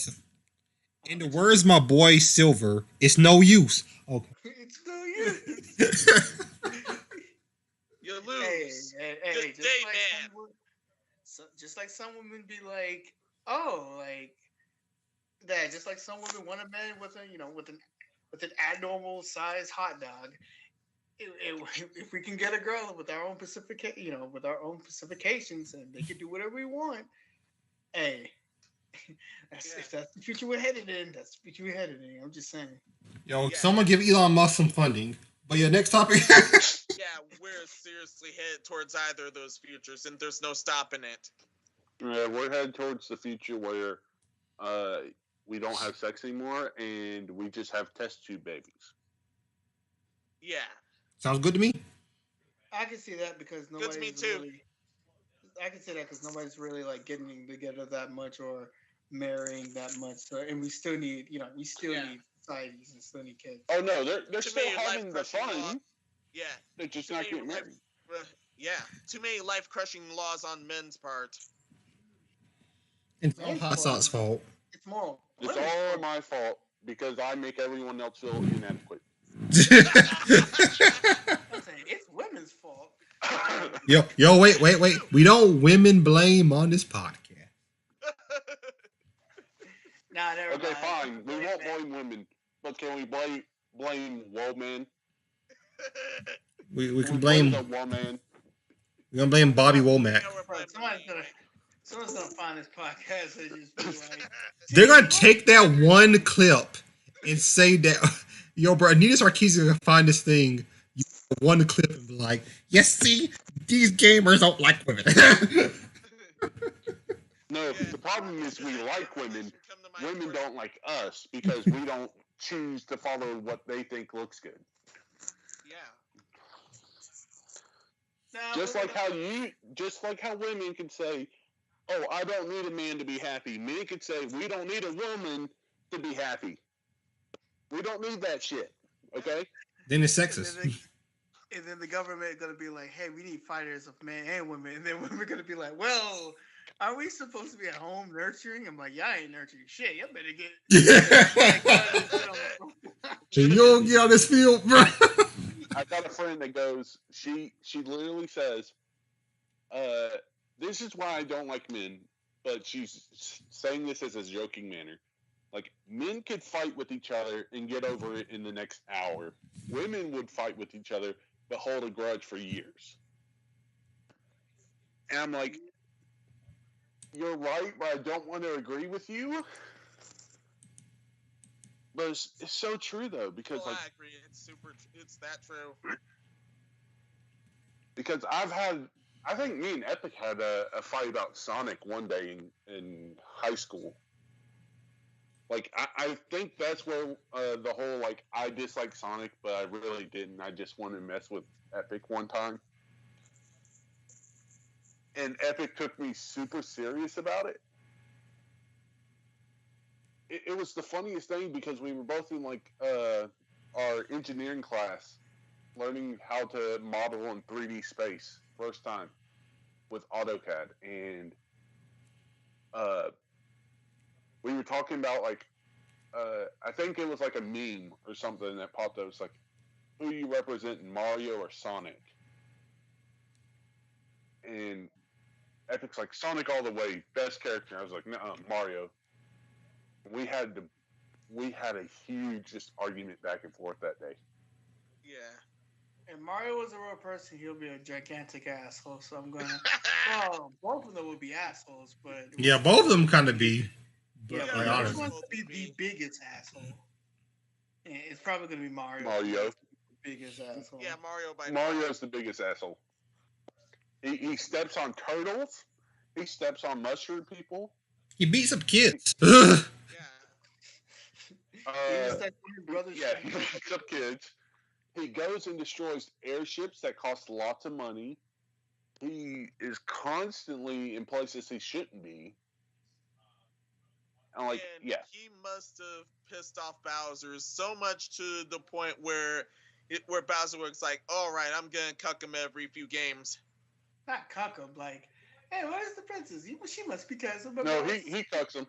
In the words of my boy Silver, it's no use. Okay. It's no use. You Hey, lose. hey, Good day, man. just like some women be like, oh, like that. Just like some women want a man with a, with an abnormal size hot dog. If we can get a girl with our own with our own specifications, and they can do whatever we want, hey, if that's the future we're headed in, that's the future we're headed in. I'm just saying. Yo, Yeah. someone give Elon Musk some funding. But yeah, next topic. Yeah, we're seriously headed towards either of those futures, and there's no stopping it. Yeah, we're headed towards the future where we don't have sex anymore and we just have test tube babies. Yeah. Sounds good to me. I can see that because Good to me nobody's too. really. I can see that because nobody's really like getting together that much or marrying that much. So, and we still need, we still Yeah. need societies and still need kids. Oh no, they're Too still many having the life-crushing fun. laws. Yeah. They're just Too not many getting married. Yeah. Too many life-crushing laws on men's part. It's all Hot Sauce's fault. It's more. It's all my fault because I make everyone else feel inadequate. I'm saying it's women's fault. Yo, wait. We don't women blame on this podcast. Nah, never Okay, mind. fine. We won't blame women, but can we blame woman? We can blame. the woman. We're gonna blame Bobby Womack. Yeah, we're Bro, blaming someone's gonna find this podcast and just be like, They're gonna take that one clip and say that, yo, bro, Anita Sarkeesian gonna find this thing, one clip, and be like, yes, see, these gamers don't like women. No, the problem is we like women. Women don't like us because we don't choose to follow what they think looks good. Yeah. Just like how women can say, "Oh, I don't need a man to be happy." Men could say, "We don't need a woman to be happy. We don't need that shit." Okay? Then it's sexist. And then the government gonna be like, "Hey, we need fighters of men and women." And then we're gonna be like, "Well, are we supposed to be at home nurturing?" I'm like, "Y'all ain't nurturing shit. Y'all better get." So you don't get on this field, bro. I got a friend that goes. She literally says, "This is why I don't like men," but she's saying this as a joking manner. Like, men could fight with each other and get over it in the next hour. Women would fight with each other but hold a grudge for years. And I'm like, you're right, but I don't want to agree with you. But it's so true, though, because, I agree. It's that true. Because I think me and Epic had a fight about Sonic one day in high school. Like, I think that's where the whole, like, I dislike Sonic, but I really didn't. I just wanted to mess with Epic one time. And Epic took me super serious about it. It was the funniest thing because we were both in, like, our engineering class learning how to model in 3D space first time with AutoCAD. And we were talking about, like, I think it was like a meme or something that popped up. It's like, who you represent, Mario or Sonic? And Epic's like, Sonic all the way, best character. I was like, no, Mario. We had a huge just argument back and forth that day. Yeah. If Mario was a real person, he'll be a gigantic asshole. So I'm gonna. Well, both of them would be assholes, but Yeah, both of them kind of be. Yeah, But but honestly, which one's be the biggest asshole? Yeah, it's probably gonna be Mario. Mario. Biggest asshole. Yeah, Mario by Mario's the biggest asshole. He steps on turtles. He steps on mushroom people. he beats up kids. Yeah. He beats up kids. He goes and destroys airships that cost lots of money. He is constantly in places he shouldn't be. I'm like, and yeah. he must have pissed off Bowser so much to the point where Bowser was like, "All right, I'm gonna cuck him every few games." Not cuck him, like, hey, where's the princess? She must be cousin, but No, he cucks him.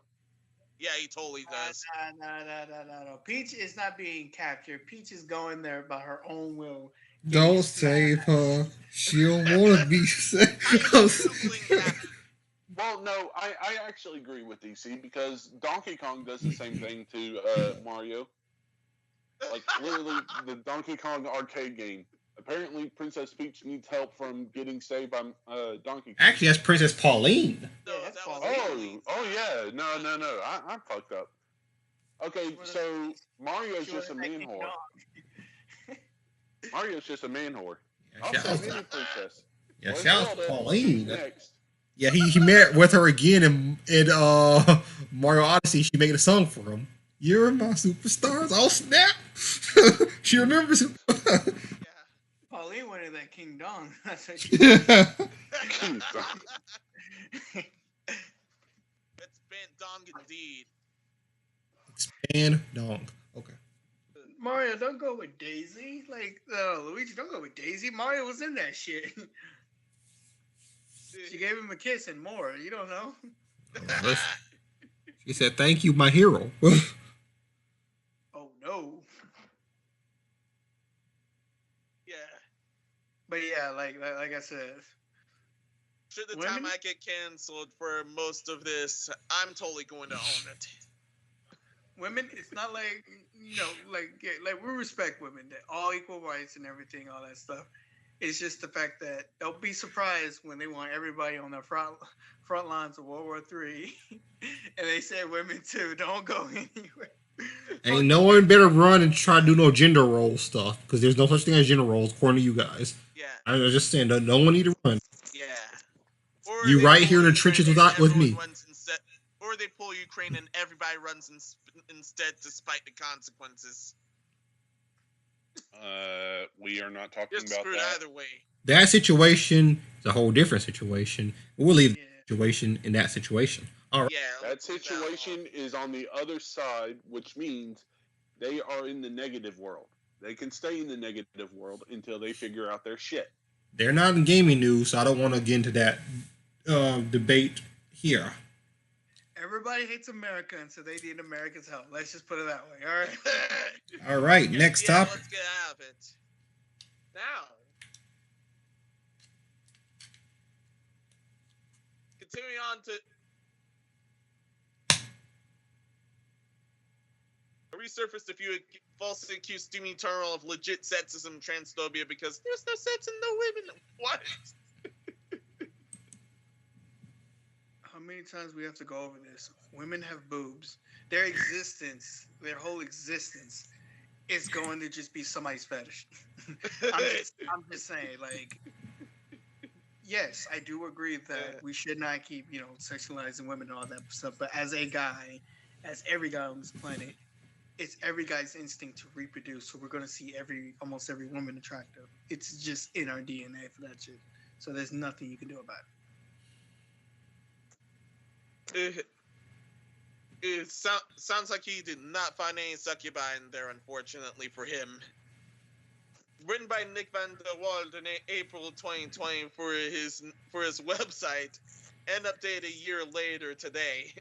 Yeah, he totally does. No. Peach is not being captured. Peach is going there by her own will. Don't save her. She don't want to be saved. I'm Googling happy. Well, no, I actually agree with DC because Donkey Kong does the same thing to Mario. Like literally, the Donkey Kong arcade game. Apparently, Princess Peach needs help from getting saved by Donkey Kong. Actually, that's Princess Pauline. No, Yeah, that's that was Pauline. Oh yeah, no. I'm fucked up. Okay, so Mario's just a man whore. Mario's just a man whore. I'll save any princess. Yeah, Well, shout out to Pauline. Next. Yeah, he met with her again in Mario Odyssey. She made a song for him. You're my superstars. Oh snap! She remembers him. Yeah. Pauline wanted that King Dong. That's what she King Dong. It's been dong indeed. Expand dong. Okay. Mario, don't go with Daisy. Like, Luigi, don't go with Daisy. Mario was in that shit. She gave him a kiss and more. You don't know. She said, "Thank you, my hero." Oh no. Yeah. But yeah, like I said, Should the Women? time I get canceled for most of this, I'm totally going to own it. women. It's not like like we respect women. That all equal rights and everything, all that stuff. It's just the fact that don't be surprised when they want everybody on the front lines of World War III, and they said women too. Don't go anywhere. Ain't no one better run and try to do no gender role stuff because there's no such thing as gender roles according to you guys. Yeah. I was just saying, no one need to run. Yeah. Or You they right pull here in the Ukraine trenches and with me. everyone runs instead, or they pull Ukraine and everybody runs instead despite the consequences. We are not talking You're about screwed that. either way. That situation is a whole different situation. We'll leave Yeah. the situation in that situation. All right. Yeah. That let's leave situation alone. is on the other side, which means they are in the negative world. They can stay in the negative world until they figure out their shit. They're not in gaming news, so I don't want to get into that debate here. Everybody hates America, and so they need America's help. Let's just put it that way. All right. All right, next Yeah, topic. let's get out of it. Now, continuing on to resurfaced a few falsely accused Doom Eternal of legit sexism and transphobia because there's no sex and no women. What? How many times we have to go over this? Women have boobs. Their existence, their whole existence, is going to just be somebody's fetish. I'm just saying, like, yes, I do agree that we should not keep, sexualizing women and all that stuff. But as a guy, as every guy on this planet, it's every guy's instinct to reproduce. So we're going to see almost every woman attractive. It's just in our DNA for that shit. So there's nothing you can do about it. It sounds like he did not find any succubi in there, unfortunately for him. Written by Nick Van der Wald in April 2020 for his website, and updated a year later today.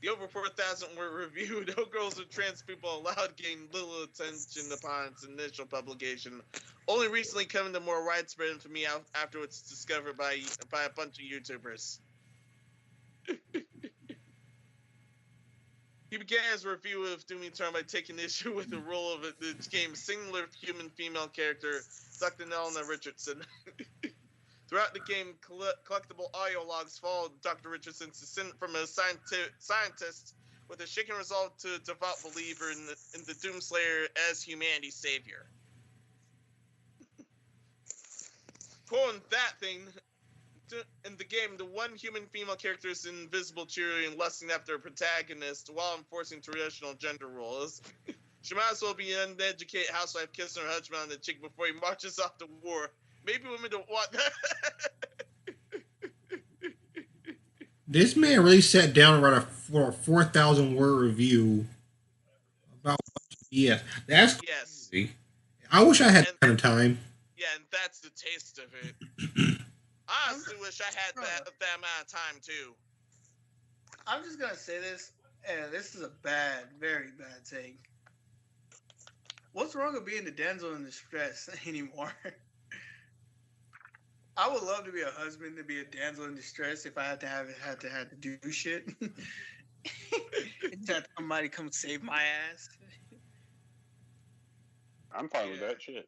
The over 4,000 were reviewed. No girls or trans people allowed gained little attention upon its initial publication. Only recently coming to more widespread infamy after it's discovered by a bunch of YouTubers. He began his review of Doom Eternal by taking issue with the role of the game's singular human female character, Dr. Elena Richardson. Throughout the game, collectible audio logs followed Dr. Richardson's descent from a scientist with a shaken resolve to a devout believer in the Doomslayer as humanity's savior. Quoting that thing, in the game, the one human female character is invisible, cheery, and lusting after a protagonist while enforcing traditional gender roles. She might as well be an uneducated housewife kissing her husband on the cheek before he marches off to war. Maybe women don't want that. This man really sat down and wrote a 4,000 word review about BS. That's Yes, crazy. I wish I had and that kind of time. yeah, and that's the taste of it. I honestly wish I had that amount of time too. I'm just gonna say this, and this is a very bad take. What's wrong with being the damsel in distress anymore? I would love to be a husband to be a damsel in distress if I had to do shit. Just have somebody come save my ass. I'm fine with that shit.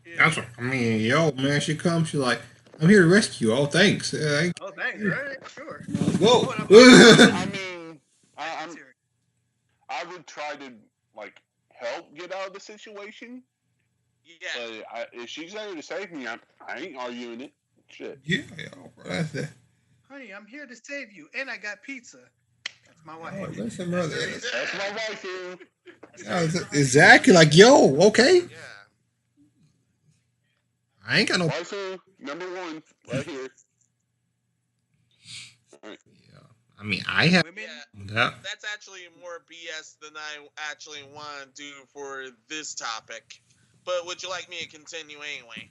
Yeah. That's what I mean. Yo, man, she comes. She's like, I'm here to rescue. Oh, thanks. Oh, thanks. Right? Sure. Go. I mean, I would try to like help get out of the situation. Yeah. But if she's there to save me, I ain't arguing it. Shit. Yeah, yo, bro. That's it. Honey, I'm here to save you, and I got pizza. That's my wife. Oh, listen, brother. That's my wife here. Exactly. Like, yo, okay. Yeah. I ain't got no. Waifu number one right here. All right. Yeah. I mean, I have Women, that. That's actually more BS than I actually want to do for this topic. But would you like me to continue anyway?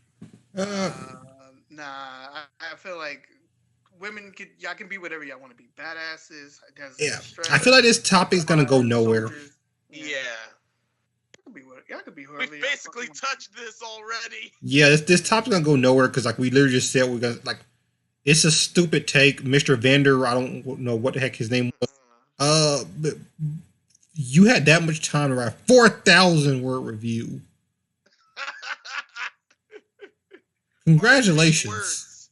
nah. I feel like women y'all can be whatever y'all want to be. Badasses. Yeah. I feel like this topic's gonna go nowhere. Soldiers. Yeah. Y'all could be whoever We've y'all basically fucking touched this already. Yeah, this topic's gonna go nowhere because like we literally just said we're gonna like. It's a stupid take, Mr. Vendor. I don't know what the heck his name was. But you had that much time to write 4,000 word review. Congratulations.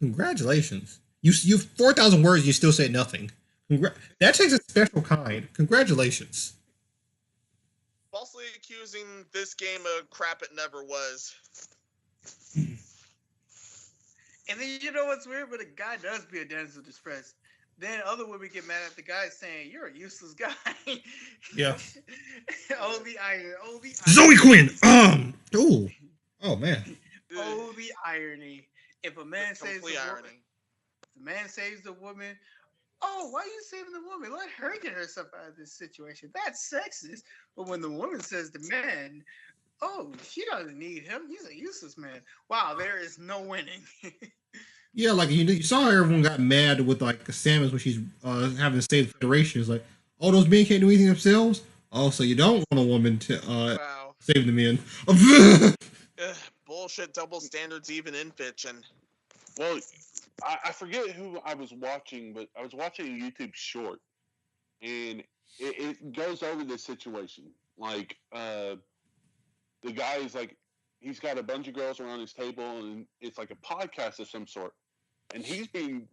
Congratulations. You 4,000 words. You still say nothing. That takes a special kind. Congratulations. Falsely accusing this game of crap it never was. And then you know what's weird? But a guy does be a damsel distress. Then other women get mad at the guy saying, "You're a useless guy." Yeah. Oh, the irony. Oh, the irony. Zoe Quinn. Oh man. Oh, the irony. If a man saves the irony. woman, the man saves the woman. Oh, why are you saving the woman? Let her get herself out of this situation. That's sexist. But when the woman says to man, "Oh, she doesn't need him. He's a useless man." Wow, there is no winning. Yeah, like you saw how everyone got mad with like Samus when she's having to save the Federation. It's like, oh, those men can't do anything themselves. Oh, so you don't want a woman to Wow. save the men? Bullshit double standards even in fiction. Well, I forget who I was watching, but I was watching a YouTube short, and it goes over this situation. Like, the guy is like, he's got a bunch of girls around his table, and it's like a podcast of some sort. And he's being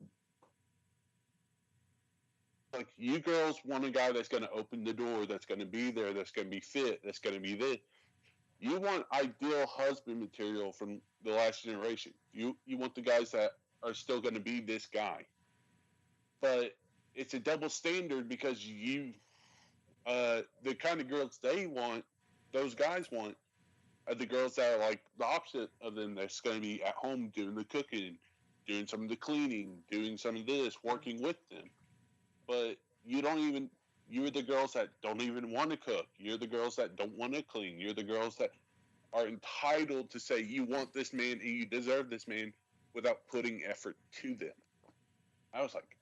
like, you girls want a guy that's going to open the door, that's going to be there, that's going to be fit, that's going to be this. You want ideal husband material from the last generation. You want the guys that are still going to be this guy. But it's a double standard because the kind of girls they want, those guys want, are the girls that are like the opposite of them. That's going to be at home doing the cooking, doing some of the cleaning, doing some of this, working with them. But you're the girls that don't even want to cook. You're the girls that don't want to clean. You're the girls that are entitled to say you want this man and you deserve this man without putting effort to them. I was like,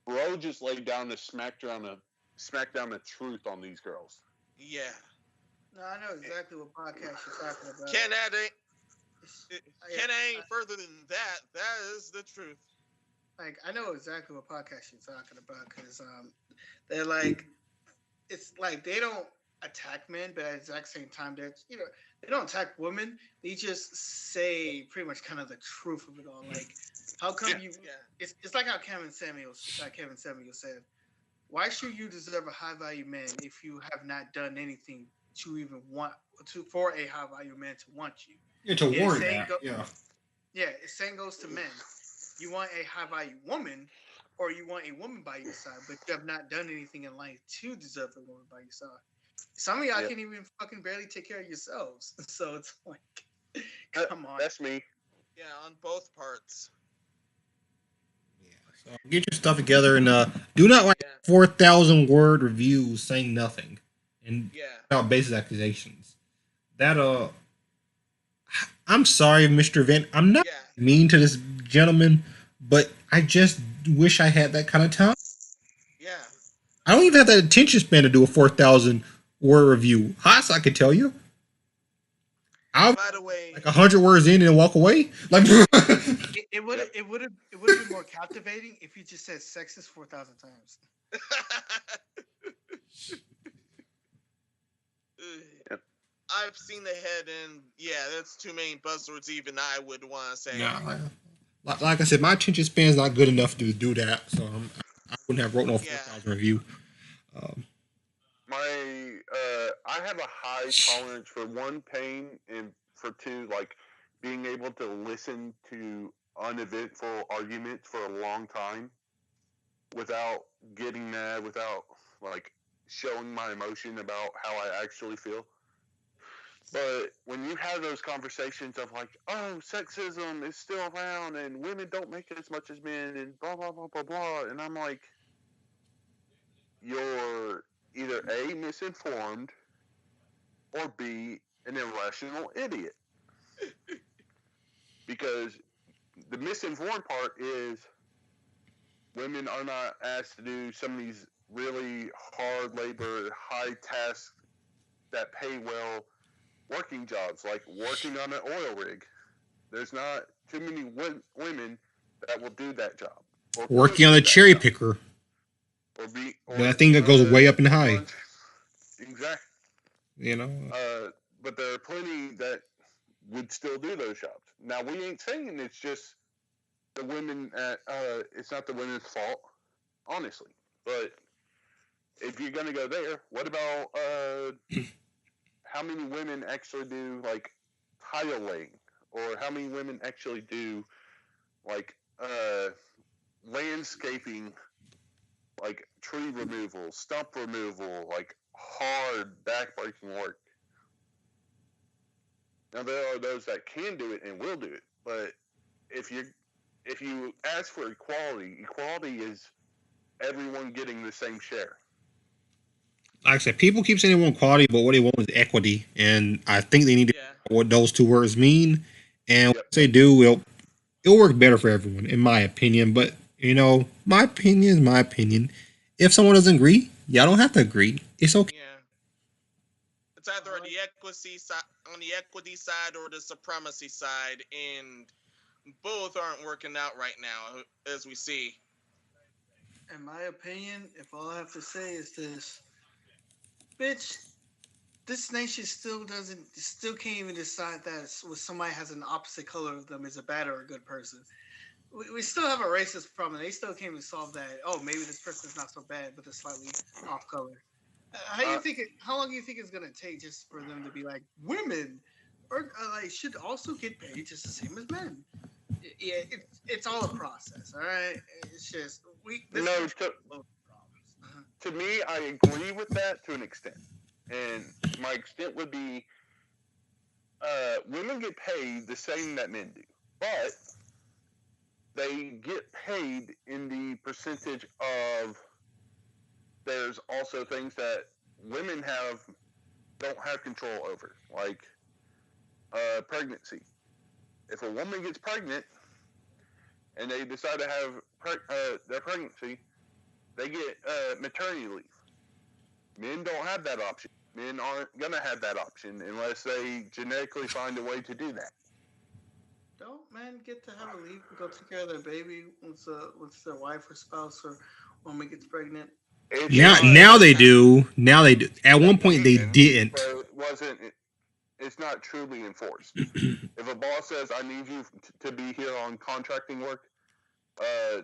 bro, just laid down the smack down the truth on these girls. Yeah. No, I know exactly what podcast you're talking about. Can't add any further than that. That is the truth. Like, I know exactly what podcast you're talking about because they're like, it's like they don't attack men, but at the exact same time, they don't attack women. They just say pretty much kind of the truth of it all. Like, how come It's like how Kevin Samuels said, "Why should you deserve a high value man if you have not done anything to even for a high value man to want you?" Yeah, to warrant that. Yeah, the same goes to men. You want a high value woman, or you want a woman by your side, but you have not done anything in life to deserve a woman by your side. Some of y'all can't even fucking barely take care of yourselves. So it's like, come on. That's me. Yeah, on both parts. So get your stuff together and do not write Yeah. 4,000 word reviews saying nothing and Yeah. about baseless accusations. That I'm sorry, Mr. Vent. I'm not Yeah. mean to this gentleman, but I just wish I had that kind of time. Yeah. I don't even have that attention span to do a 4,000 word review. Haas, I could tell you. I'll By the way, like 100 words in and walk away. Like It would have been more captivating if you just said sexist 4,000 times. I've seen the head, and yeah, that's too many buzzwords. Even I would want to say. nah, like I said, my attention span is not good enough to do that, so I wouldn't have wrote no Yeah. 4,000 review. I have a high tolerance for one, pain, and for two, like being able to listen to uneventful arguments for a long time without getting mad, without like showing my emotion about how I actually feel. But when you have those conversations of like, oh, sexism is still around and women don't make as much as men and blah blah blah blah blah, and I'm like, you're either A, misinformed, or B, an irrational idiot. Because the misinformed part is women are not asked to do some of these really hard labor, high tasks that pay well working jobs, like working on an oil rig. There's not too many women that will do that job. Or Working on a cherry picker. Or That thing that goes way up in high. Exactly. You know? But there are plenty that would still do those jobs. Now, we ain't saying it's just the women it's not the women's fault, honestly. But if you're going to go there, what about how many women actually do, like, tile laying? Or how many women actually do, like, landscaping, like tree removal, stump removal, like hard backbreaking work? Now there are those that can do it and will do it, but if you ask for equality is everyone getting the same share. Like I said, people keep saying they want quality, but what they want is equity, and I think they need to know what those two words mean. And once they do, it'll work better for everyone, in my opinion. But my opinion is my opinion. If someone doesn't agree, y'all don't have to agree. It's okay. Yeah. It's either on the equity side or the supremacy side, and both aren't working out right now, as we see. In my opinion, if all I have to say is this, bitch, this nation still can't even decide that somebody has an opposite color of them is a bad or a good person. We still have a racist problem. They still can't even solve that. Oh, maybe this person's not so bad, but they're slightly off color. How long do you think it's gonna take just for them to be like, women or like should also get paid just the same as men? Yeah, it's all a process. All right, it's just to me, I agree with that to an extent, and my extent would be women get paid the same that men do, but they get paid in the percentage of there's also things that women don't have control over, like pregnancy. If a woman gets pregnant and they decide to have their pregnancy, they get maternity leave. Men don't have that option. Men aren't going to have that option unless they genetically find a way to do that. Don't men get to have a leave and go take care of their baby once their wife or spouse or woman gets pregnant? Now they do. Now they do. At one point they didn't. But it's not truly enforced. If a boss says, I need you to be here on contracting work,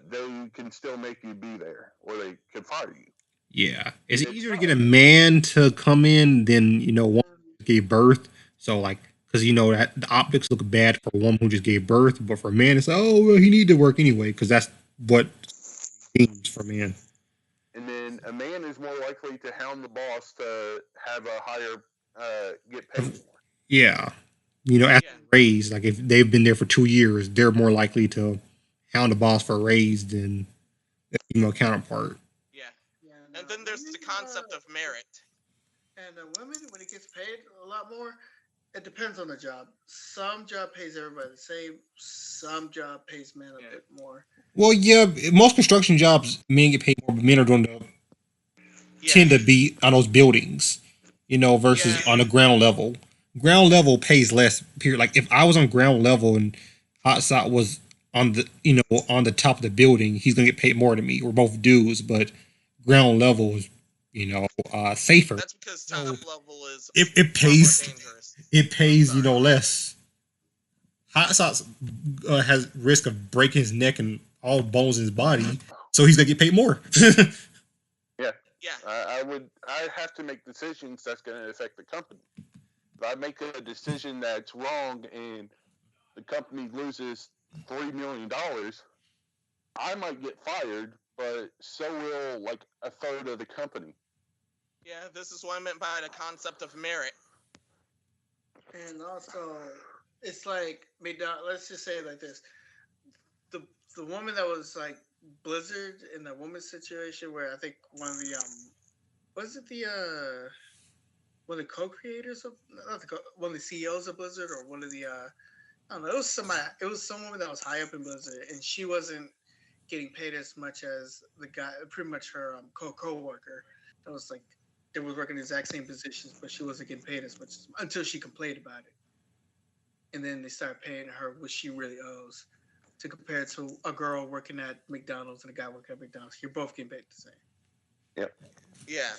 they can still make you be there, or they could fire you. Yeah. It's easier to get a man to come in than, one who gave birth. So, like, because, that the optics look bad for a woman who just gave birth. But for a man, it's, oh, well, he need to work anyway, because that's what means for men. And then a man is more likely to hound the boss to have a higher, get paid more. Yeah. After a raise, like if they've been there for 2 years, they're more likely to hound the boss for a raise than female counterpart. Yeah. Yeah, And then there's the concept of merit. And the women, when it gets paid a lot more, it depends on the job. Some job pays everybody the same. Some job pays men a bit more. Well, yeah, most construction jobs men get paid more, but men are doing the tend to be on those buildings, versus on the ground level. Ground level pays less. Period. Like if I was on ground level and Hot Shot was on the on the top of the building, he's gonna get paid more than me. We're both dudes, but ground level is safer. That's because top level is it pays more dangerous. It pays less. Hot Shot has risk of breaking his neck and all bones in his body, so he's gonna get paid more. Yeah. I have to make decisions that's going to affect the company. If I make a decision that's wrong and the company loses $3 million, I might get fired, but so will like a third of the company. Yeah, this is what I meant by the concept of merit. And also, it's like, let's just say it like this: the woman that was like Blizzard in the woman's situation, where I think one of the was it the one of the co-creators of one of the CEOs of Blizzard, or one of the I don't know, it was some woman that was high up in Blizzard, and she wasn't getting paid as much as the guy, pretty much her co-worker that was like, they were working the exact same positions, but she wasn't getting paid as much until she complained about it, and then they started paying her what she really owes, to compare it to a girl working at McDonald's and a guy working at McDonald's. You're both getting paid the same. Yep. Yeah.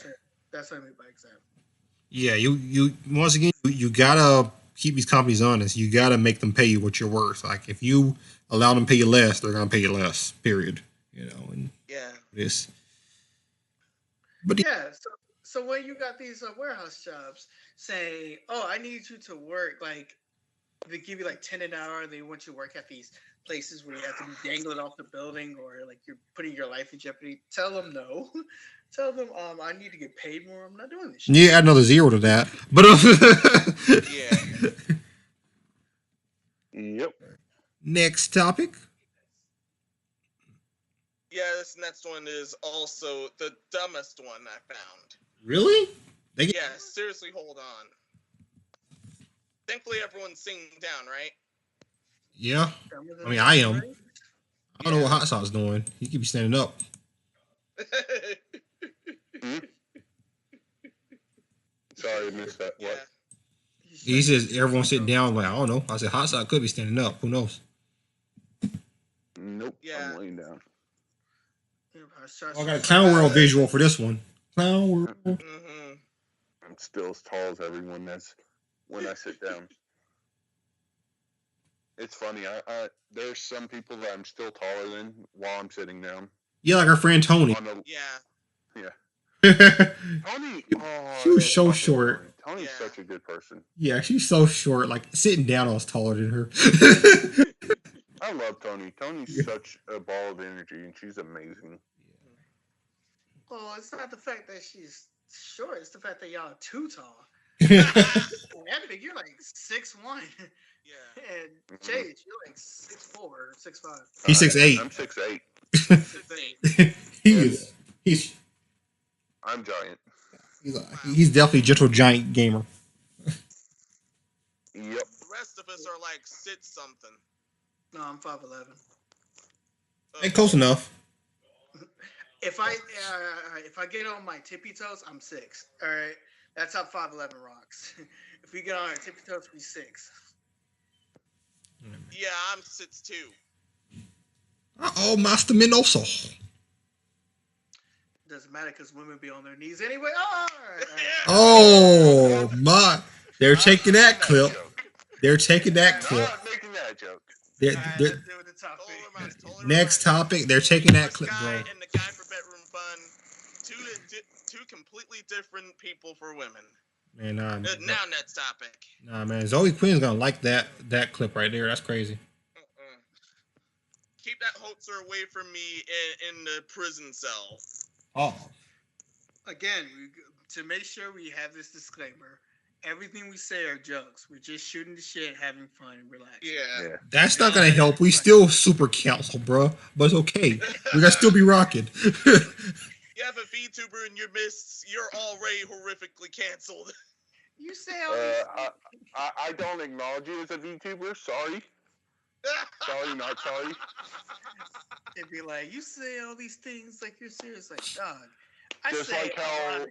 That's what I mean by example. Yeah, you once again you gotta keep these companies honest. You gotta make them pay you what you're worth. Like if you allow them to pay you less, they're gonna pay you less. Period. And this. But yeah, so when you got these warehouse jobs saying, "Oh, I need you to work," like they give you like 10 an hour, they want you to work at these places where you have to be dangling off the building, or like you're putting your life in jeopardy. Tell them no. Tell them, I need to get paid more. I'm not doing this shit. Yeah, add another zero to that. But Yep. Next topic. Yeah, this next one is also the dumbest one I found. Really? Yeah, seriously, hold on. Thankfully, everyone's sitting down, right? Yeah. I mean, I am. I don't know what Hot Sauce doing. He could be standing up. Sorry, I missed that. What? He says everyone's sitting down. Like, I don't know. I said Hot Sauce could be standing up. Who knows? Nope. Yeah. I'm laying down. I got a Clown World visual for this one. Clown World. Mm-hmm. I'm still as tall as everyone is when I sit down. It's funny. There's some people that I'm still taller than while I'm sitting down. Yeah, like our friend Tony. Yeah. Tony. She was so short. Tony's such a good person. Yeah, she's so short. Like sitting down, I was taller than her. I love Tony. Tony's such a ball of energy, and she's amazing. Well, it's not the fact that she's short; it's the fact that y'all are too tall. Epic, you're like 6'1". Yeah. And Chase, you're like 6'4", or 6'5". He's 6'8". I'm 6'8". 6'8". He's. I'm giant. He's definitely a gentle giant gamer. Yep. The rest of us are like 6 something. No, I'm 5'11". Ain't close enough. If I get on my tippy toes, I'm 6. All right, that's how 5'11" rocks. If we get on our tippy toes, we 6. Yeah, I'm 6'2". Oh, Master Minoso. Doesn't matter because women be on their knees anyway. Oh, oh my! They're taking that clip. They're taking that clip. I'm not making that joke. Next topic. They're taking that clip, bro. And the guy for bedroom fun, two completely different people for women. Man, now next topic. Nah, man, Zoe Quinn's gonna like that clip right there. That's crazy. Keep that hoaxer away from me in the prison cell. Oh. Again, to make sure we have this disclaimer, everything we say are jokes. We're just shooting the shit, having fun, and relaxing. Yeah. Yeah. That's not gonna help. We still super cancel, bro. But it's okay. We gotta still be rocking. You have a VTuber in your midst, you're already horrifically canceled. You say all these. I don't acknowledge you as a VTuber. Sorry. Sorry, not sorry. They'd be like, you say all these things like you're serious. Like, dog. I Just say like a how, lot.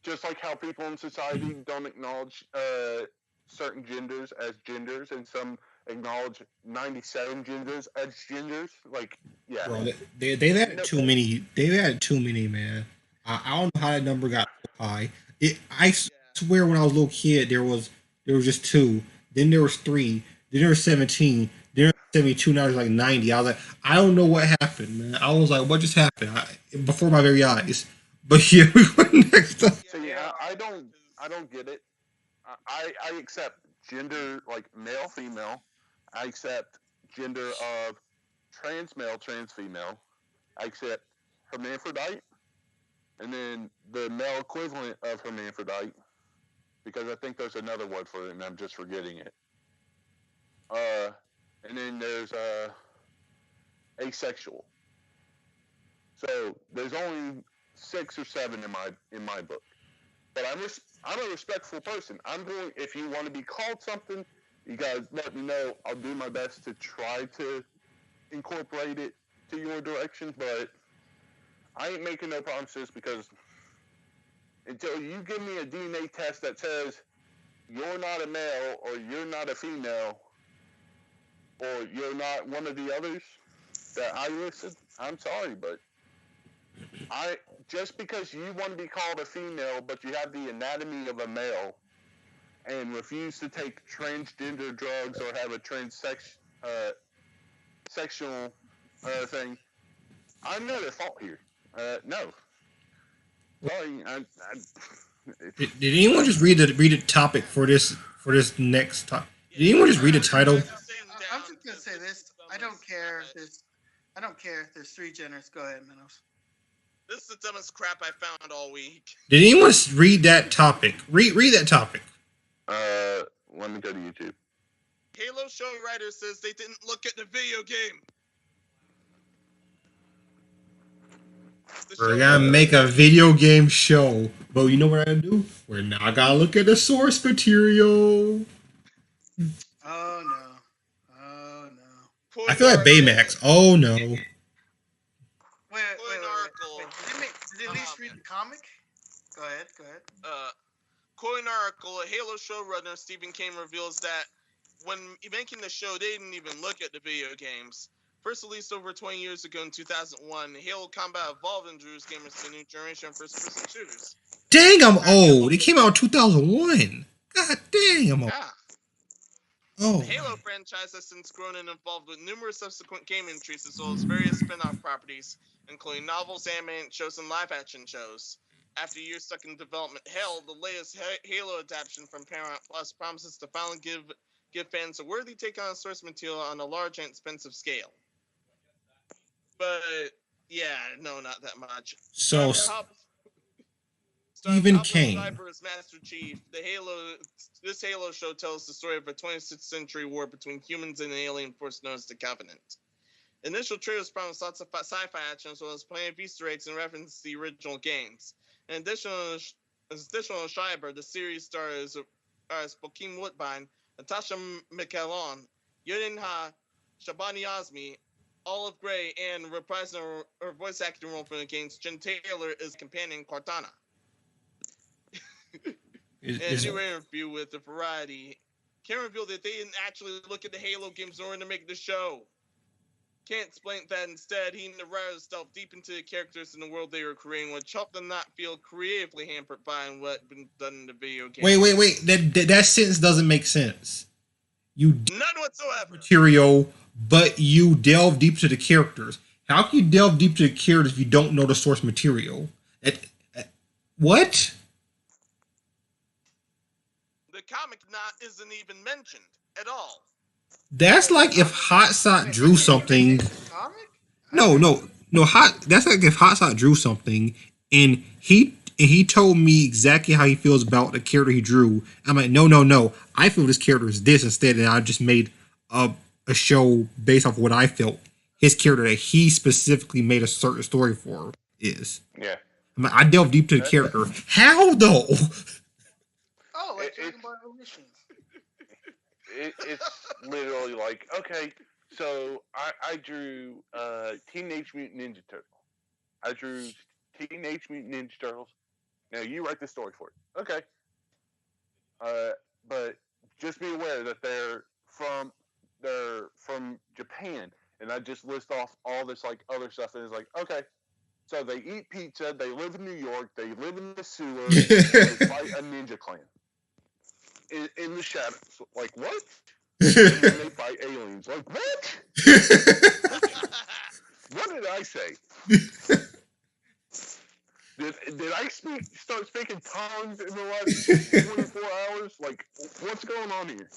just like how people in society don't acknowledge certain genders as genders, and some acknowledge 97 genders as genders. Like, yeah. Bro, they've added too many. They've added too many, man. I don't know how that number got so high. I swear, when I was a little kid, there was just two. Then there was three. Then there was 17. Then there was 72. Now there's like 90. I was like, I don't know what happened, man. I was like, what just happened? Before my very eyes. But yeah, we went next up. See, I don't get it. I accept gender like male, female. I accept gender of trans male, trans female. I accept hermaphrodite, and then the male equivalent of hermaphrodite, because I think there's another word for it, and I'm just forgetting it. And then there's asexual. So there's only 6 or 7 in my book. But I'm a respectful person. I'm going. If you want to be called something, you guys let me know. I'll do my best to try to incorporate it to your direction. But I ain't making no promises, because until you give me a DNA test that says you're not a male, or you're not a female, or you're not one of the others that I listed, I'm sorry, but just because you want to be called a female, but you have the anatomy of a male, and refuse to take transgender drugs or have a sexual thing, I'm not at fault here. No, sorry. Did anyone just read the topic for this next topic? Did anyone just read the title? I'm just gonna say this. I don't care if there's 3 genders. Go ahead, Minos. This is the dumbest crap I found all week. Did anyone read that topic? Read that topic. Let me go to YouTube. Halo show writer says they didn't look at the video game. We're gonna make a video game show, but you know what I do? We're not gonna look at the source material. Oh no. I feel like Baymax. Oh no. Wait. Did they at least read the comic? Go ahead. Quoting article, a Halo showrunner Stephen King reveals that when making the show, they didn't even look at the video games. First released over 20 years ago in 2001, Halo Combat Evolved introduced gamers to a new generation of first-person shooters. Dang, I'm old. It came out in 2001. God dang, I'm old. Yeah. Oh. The Halo franchise has since grown and evolved with numerous subsequent game entries, as well as various spin-off properties, including novels, animated shows, and live-action shows. After years stuck in development hell, the latest Halo adaptation from Paramount Plus promises to finally give fans a worthy take on source material on a large and expensive scale. But yeah, no, not that much. So Stephen King. As Master Chief, this Halo show tells the story of a 26th century war between humans and an alien force known as the Covenant. Initial trailers promised lots of sci-fi action, as well as plenty of Easter eggs and references to the original games. In addition to Schreiber, the series stars Bokeem Woodbine, Natasha McElhone, Yudinha, Shabani Azmi, Olive Gray, and reprising her voice acting role for the games, Jen Taylor is companion Cortana. In a new interview with The Variety, Ken revealed that they didn't actually look at the Halo games in order to make the show. Ken explained that instead, he and the writers delved deep into the characters in the world they were creating, which helped them not feel creatively hampered by what had been done in the video game. Wait. That sentence doesn't make sense. None whatsoever. Material, but you delve deep to the characters. How can you delve deep to the characters if you don't know the source material? What? The comic isn't even mentioned at all. That's like if Hotshot drew something. Comic? No. That's like if Hotshot drew something and he and he told me exactly how he feels about the character he drew. I'm like, no. I feel this character is this instead, and I just made a show based off what I felt his character that he specifically made a certain story for is. Yeah. I'm like, I delve deep to the character. How though? Oh, like It- Dragon it's Ball Evolution. it's literally like, okay, so I drew Teenage Mutant Ninja Turtles. I drew Teenage Mutant Ninja Turtles. Now you write the story for it. Okay. Uh, but just be aware that they're from Japan, and I just list off all this like other stuff, and it's like, okay, so they eat pizza, they live in New York, they live in the sewer, and they fight a ninja clan in the shadows. Like what? And then they fight aliens. Like what? What did I say? Did I start speaking tongues in the last 24 hours? Like, what's going on here?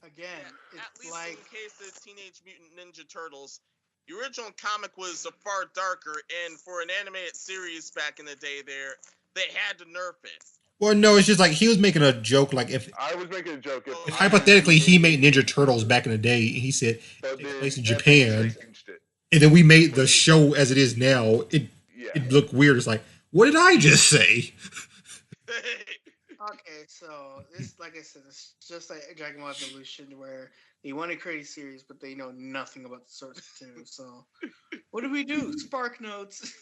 Again, At it's least like in case of Teenage Mutant Ninja Turtles, the original comic was far darker, and for an animated series back in the day, they had to nerf it. Well, no, it's just like he was making a joke. Like if I was making a joke. if hypothetically he made Ninja Turtles back in the day, he said but it takes then place in Epic Japan, changed it. and then we made the show as it is now. Yeah. It looked weird. It's like, what did I just say? okay, so this, like I said, it's just like Dragon Ball Evolution, where they want to create a series, but they know nothing about the source material. So, what do? Spark notes.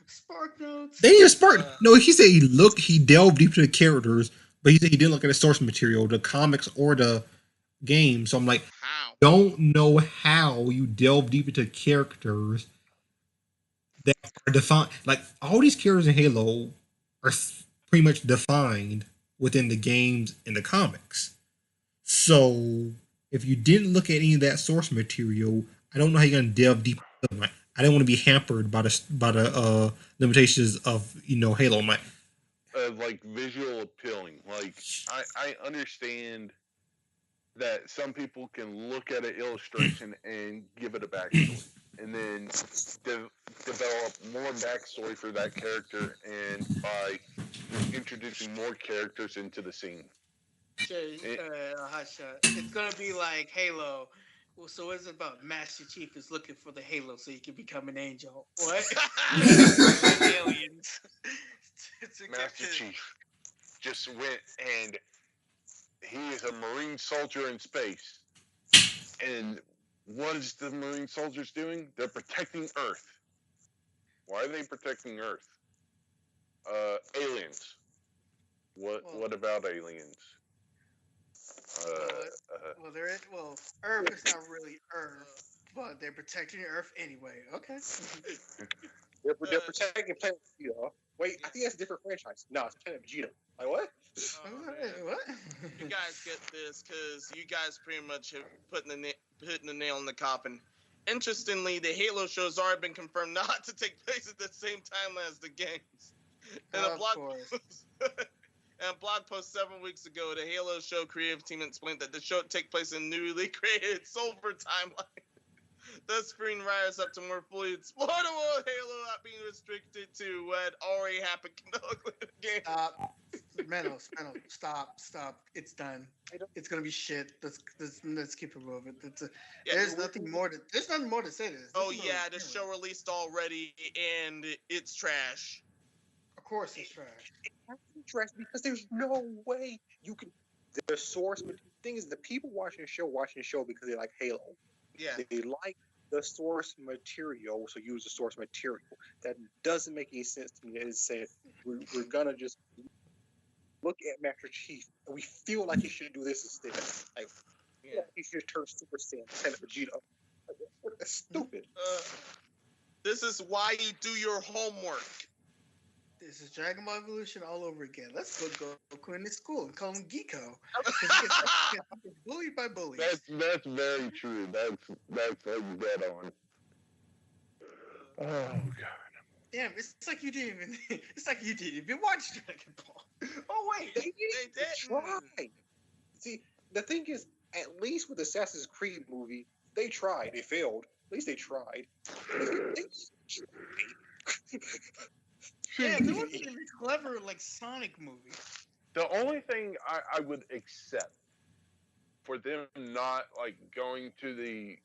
Spark notes. They didn't spark. No, he said he delved deep into the characters, but he said he didn't look at the source material, the comics or the game. So I'm like, How? don't know how you delve deep into characters that are defined. Like all these characters in Halo are pretty much defined within the games and the comics. So if you didn't look at any of that source material, I don't know how you're gonna delve deep. Like, I didn't want to be hampered by the limitations of Halo. I'm like visual appealing. Like I understand that some people can look at an illustration and give it a backstory, and then develop more backstory for that character, and by introducing more characters into the scene. Hot shot. It's gonna be like Halo. Well, so it's about Master Chief is looking for the Halo so he can become an angel. What? Aliens. Master Chief just went, and he is a Marine soldier in space. And what is the Marine soldiers doing? They're protecting Earth. Why are they protecting Earth? Aliens. What about aliens? Earth is not really Earth, but they're protecting Earth anyway. Okay. They're protecting Planet Vegeta. Wait, I think that's a different franchise. No, it's Planet Vegeta. Like what? What? You guys get this because you guys pretty much have putting the nail in the coffin. Interestingly, the Halo show has already been confirmed not to take place at the same time as the games. And a blog post several weeks ago, the Halo show creative team explained that the show would take place in newly created Silver timeline. The screenwriters up to more fully explore the world of Halo not being restricted to what already happened canonically in the game. Menos, stop. It's done. It's gonna be shit. Let's keep it moving. There's nothing more to say to this. The show released already and it's trash. Of course it's trash. It's trash because there's no way you can. The source thing is, the people watching the show because they like Halo. Yeah. They like the source material, so use the source material. That doesn't make any sense to me. It said we're gonna just look at Master Chief and we feel like he should do this instead. Like, he should turn Super Saiyan, Planet Vegeta. That's stupid. This is why you do your homework. This is Dragon Ball Evolution all over again. Let's go Goku into school and call him Geeko. Bullied by bullies. That's very true. That's like dead on. Oh god. Damn, it's like you didn't even watch Dragon Ball. Oh wait, they tried. See, the thing is, at least with the Assassin's Creed movie, they tried. They failed. At least they tried. Yeah, See, there wasn't even a clever like Sonic movie. the only thing I would accept for them not like going to the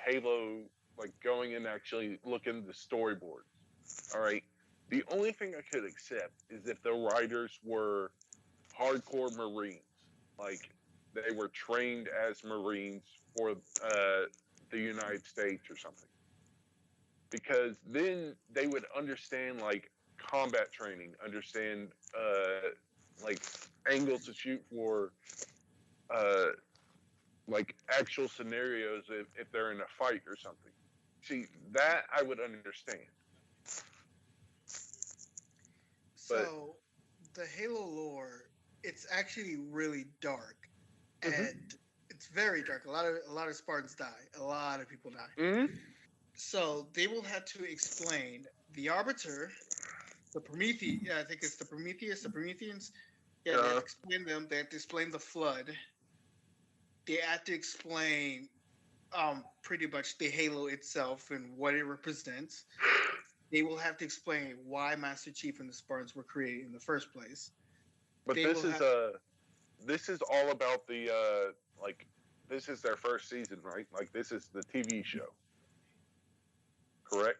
Halo, like going and actually looking at the storyboards. All right. The only thing I could accept is if the writers were hardcore Marines, like they were trained as Marines for the United States or something, because then they would understand like combat training, understand like angles to shoot for, uh, like actual scenarios if they're in a fight or something. See, that I would understand. But So, the Halo lore, it's actually really dark, Mhm. and it's very dark. A lot of Spartans die. A lot of people die. Mhm. So they will have to explain the Arbiter, the Prometheus. Yeah, I think it's the Prometheus, the Prometheans. Yeah, they have to explain them. They have to explain the flood. They have to explain pretty much the Halo itself and what it represents. They will have to explain why Master Chief and the Spartans were created in the first place. but They will have this is all about the like this is their first season, right? Like this is the TV show, correct?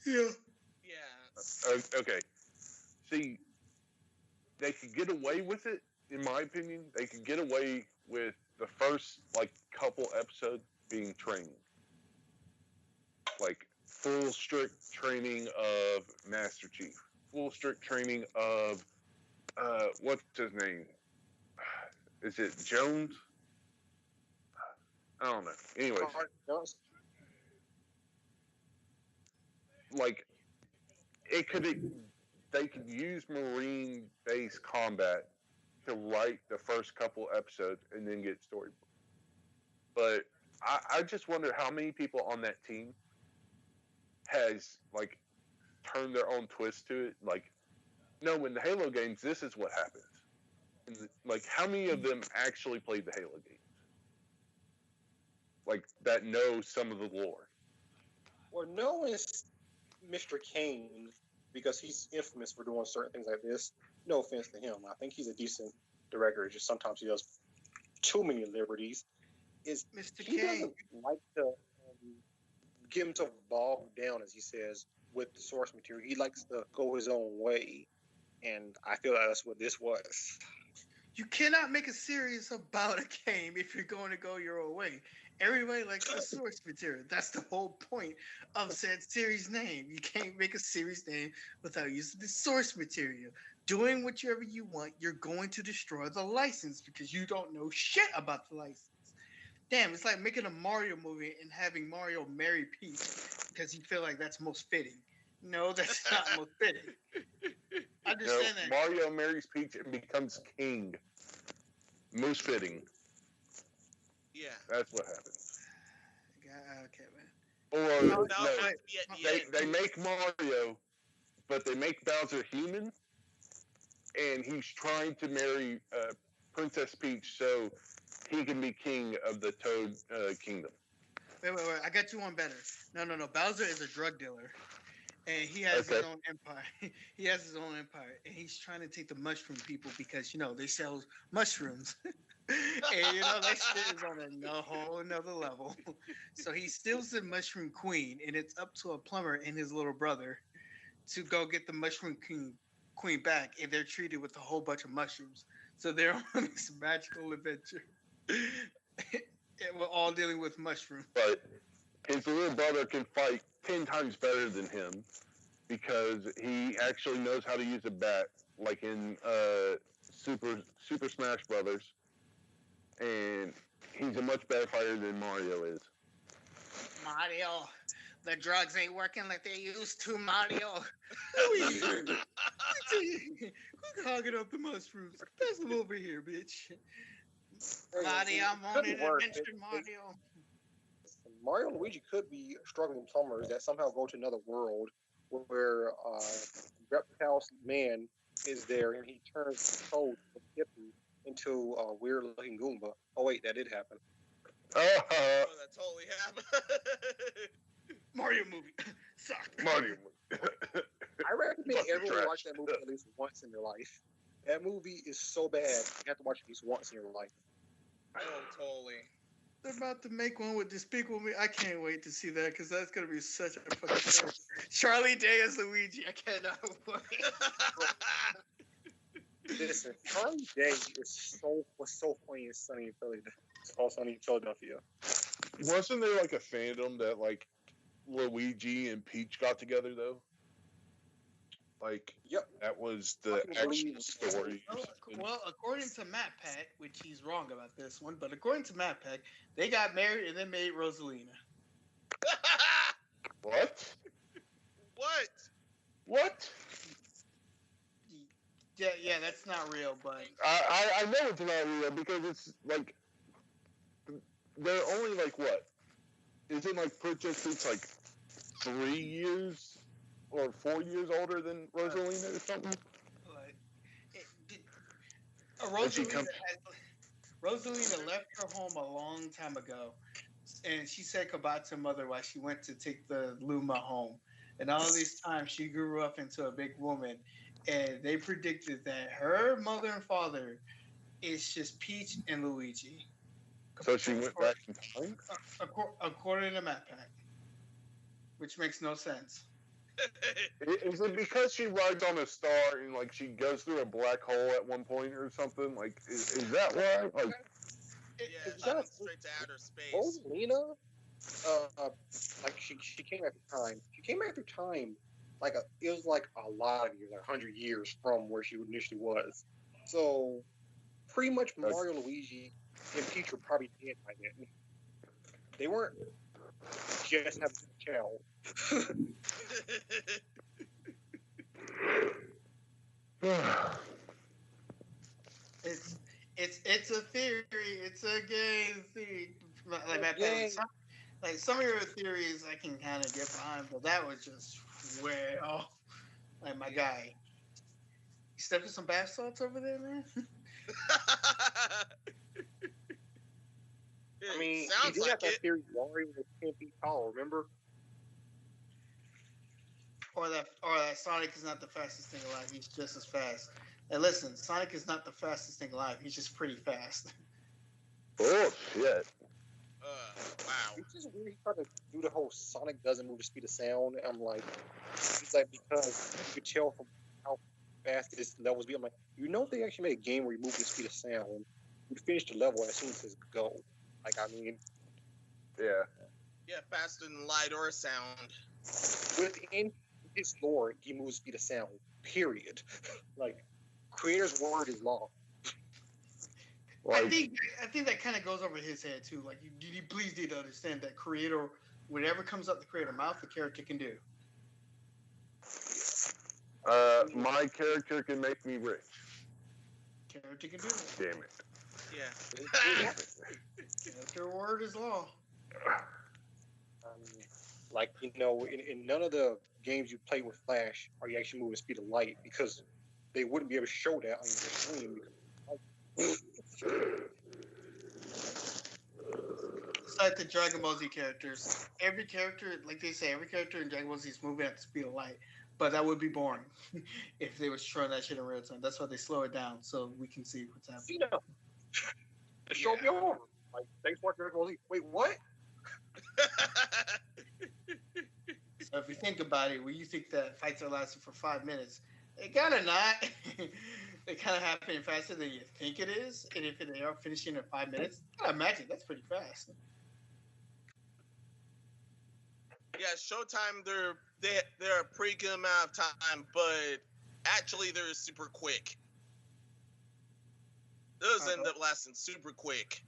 yeah. Yeah. Okay. See, they could get away with it, in my opinion. They could get away with the first like couple episodes being training, like full strict training of Master Chief, full strict training of what's his name? Is it Jones? I don't know. Anyways, like it could they could use Marine based combat to write the first couple episodes and then get storyboard. But I just wonder how many people on that team has like turned their own twist to it. Like, no, in the Halo games, this is what happens. And, like, how many of them actually played the Halo games? Like, that know some of the lore. Well, no is Mr. Kane because he's infamous for doing certain things like this. No offense to him. I think he's a decent director. Just sometimes he does too many liberties. Is Mr. he Kane. doesn't like to get him to bog down, as he says, with the source material. He likes to go his own way, and I feel like that's what this was. You cannot make a series about a game if you're going to go your own way. Everybody likes the source material. That's the whole point of said series name. You can't make a series name without using the source material. Doing whatever you want, you're going to destroy the license because you don't know shit about the license. Damn, it's like making a Mario movie and having Mario marry Peach because you feel like that's most fitting. No, that's not most fitting. Understand that. Mario marries Peach and becomes king. Most fitting. Yeah. That's what happens. Okay, man. Or No, no, they make Mario, but they make Bowser human, and he's trying to marry Princess Peach so he can be king of the Toad Kingdom. Wait. I got you one better. No. Bowser is a drug dealer. And he has his own empire. He has his own empire. And he's trying to take the mushroom people because, they sell mushrooms. And, that shit is on a whole another level. So he steals the mushroom queen. And it's up to a plumber and his little brother to go get the mushroom queen back. And they're treated with a whole bunch of mushrooms. So they're on this magical adventure. And we're all dealing with mushrooms. But his little brother can fight 10 times better than him because he actually knows how to use a bat, like in Super Smash Brothers, and he's a much better fighter than Mario is. Mario, the drugs ain't working like they used to, Mario. Quit hogging up the mushrooms. Pass them over here, bitch. Mario, I'm on an adventure, Mario. Mario and Luigi could be struggling plumbers that somehow go to another world where Reptile's man is there and he turns Toad from hippie into a weird looking Goomba. Oh wait, that did happen. Oh, that totally happened. Mario movie. sucked. Mario. I recommend Fucking everyone trash. watch that movie at least once in their life. That movie is so bad, you have to watch it at least once in your life. Oh, totally. They're about to make one with Despicable Me. I can't wait to see that because that's gonna be such a fucking show. Charlie Day as Luigi. I cannot wait. Listen, Charlie Day was so funny in Sunny in Philadelphia. Oh, Sunny in Philadelphia. Wasn't there like a fandom that like Luigi and Peach got together though? Like, Yep. that was I the can extra believe- story. Well, according to Matt Pack, which he's wrong about this one, but according to Matt Pack, they got married and then made Rosalina. What? What? What? Yeah, that's not real, but I know it's not real because it's like they're only like what? Isn't like Princess Peach like 3 years or 4 years older than Rosalina or something? like, And she Rosalina left her home a long time ago, and she said goodbye to mother while she went to take the Luma home. And all this time, she grew up into a big woman, and they predicted that her mother and father is just Peach and Luigi. So she went back in time? According to Matt Pack, which makes no sense. Is it because she rides on a star and like she goes through a black hole at one point or something? Like, is that why? Like, Yeah, It's she went just- straight to outer space. Rosalina, like she came back through time. She came back through time, it was like a lot of years, like 100 years from where she initially was. So, pretty much Mario, Luigi, and Peach were probably dead by then. They weren't just having a child. It's a theory. It's a game theory. Like Matt Yay. Pack, some of your theories I can kind of get behind, but that was just way off. Like my guy, you stepped in some bath salts over there, man. I mean, he sounds did like have that it. theory Mario was 10 feet tall, remember? Or that Sonic is not the fastest thing alive. He's just as fast. And listen, Sonic is not the fastest thing alive. He's just pretty fast. oh shit! Wow. It's just weird he tried to do the whole Sonic doesn't move the speed of sound. I'm like, he's like, because you could tell from how fast this level was. I'm like, if they actually made a game where you move the speed of sound, you'd finish the level as soon as it says go. Like, I mean, Yeah. Yeah, faster than light or sound. within his lore, he moves the speed of sound, period. Like, creator's word is law. Like, I think that kind of goes over his head too. Like, you please need to understand that creator, whatever comes out the creator mouth, the character can do. my character can make me rich. Character can do it. Damn it. Yeah. Character word is law. Like, in none of the games you play with Flash are you actually moving the speed of light because they wouldn't be able to show that on your screen. It's like the Dragon Ball Z characters. Every character, like they say, every character in Dragon Ball Z is moving at the speed of light. But that would be boring if they was showing that shit in real time. That's why they slow it down so we can see what's happening. The show be over. Like, thanks for watching Dragon Ball Z. Wait, what? So if you think about it, where you think that fights are lasting for 5 minutes, they kind of not. They kind of happen faster than you think it is. And if they are finishing in 5 minutes, I imagine that's pretty fast. Yeah, Showtime, they're a pretty good amount of time, but actually they're super quick. Those end up lasting super quick.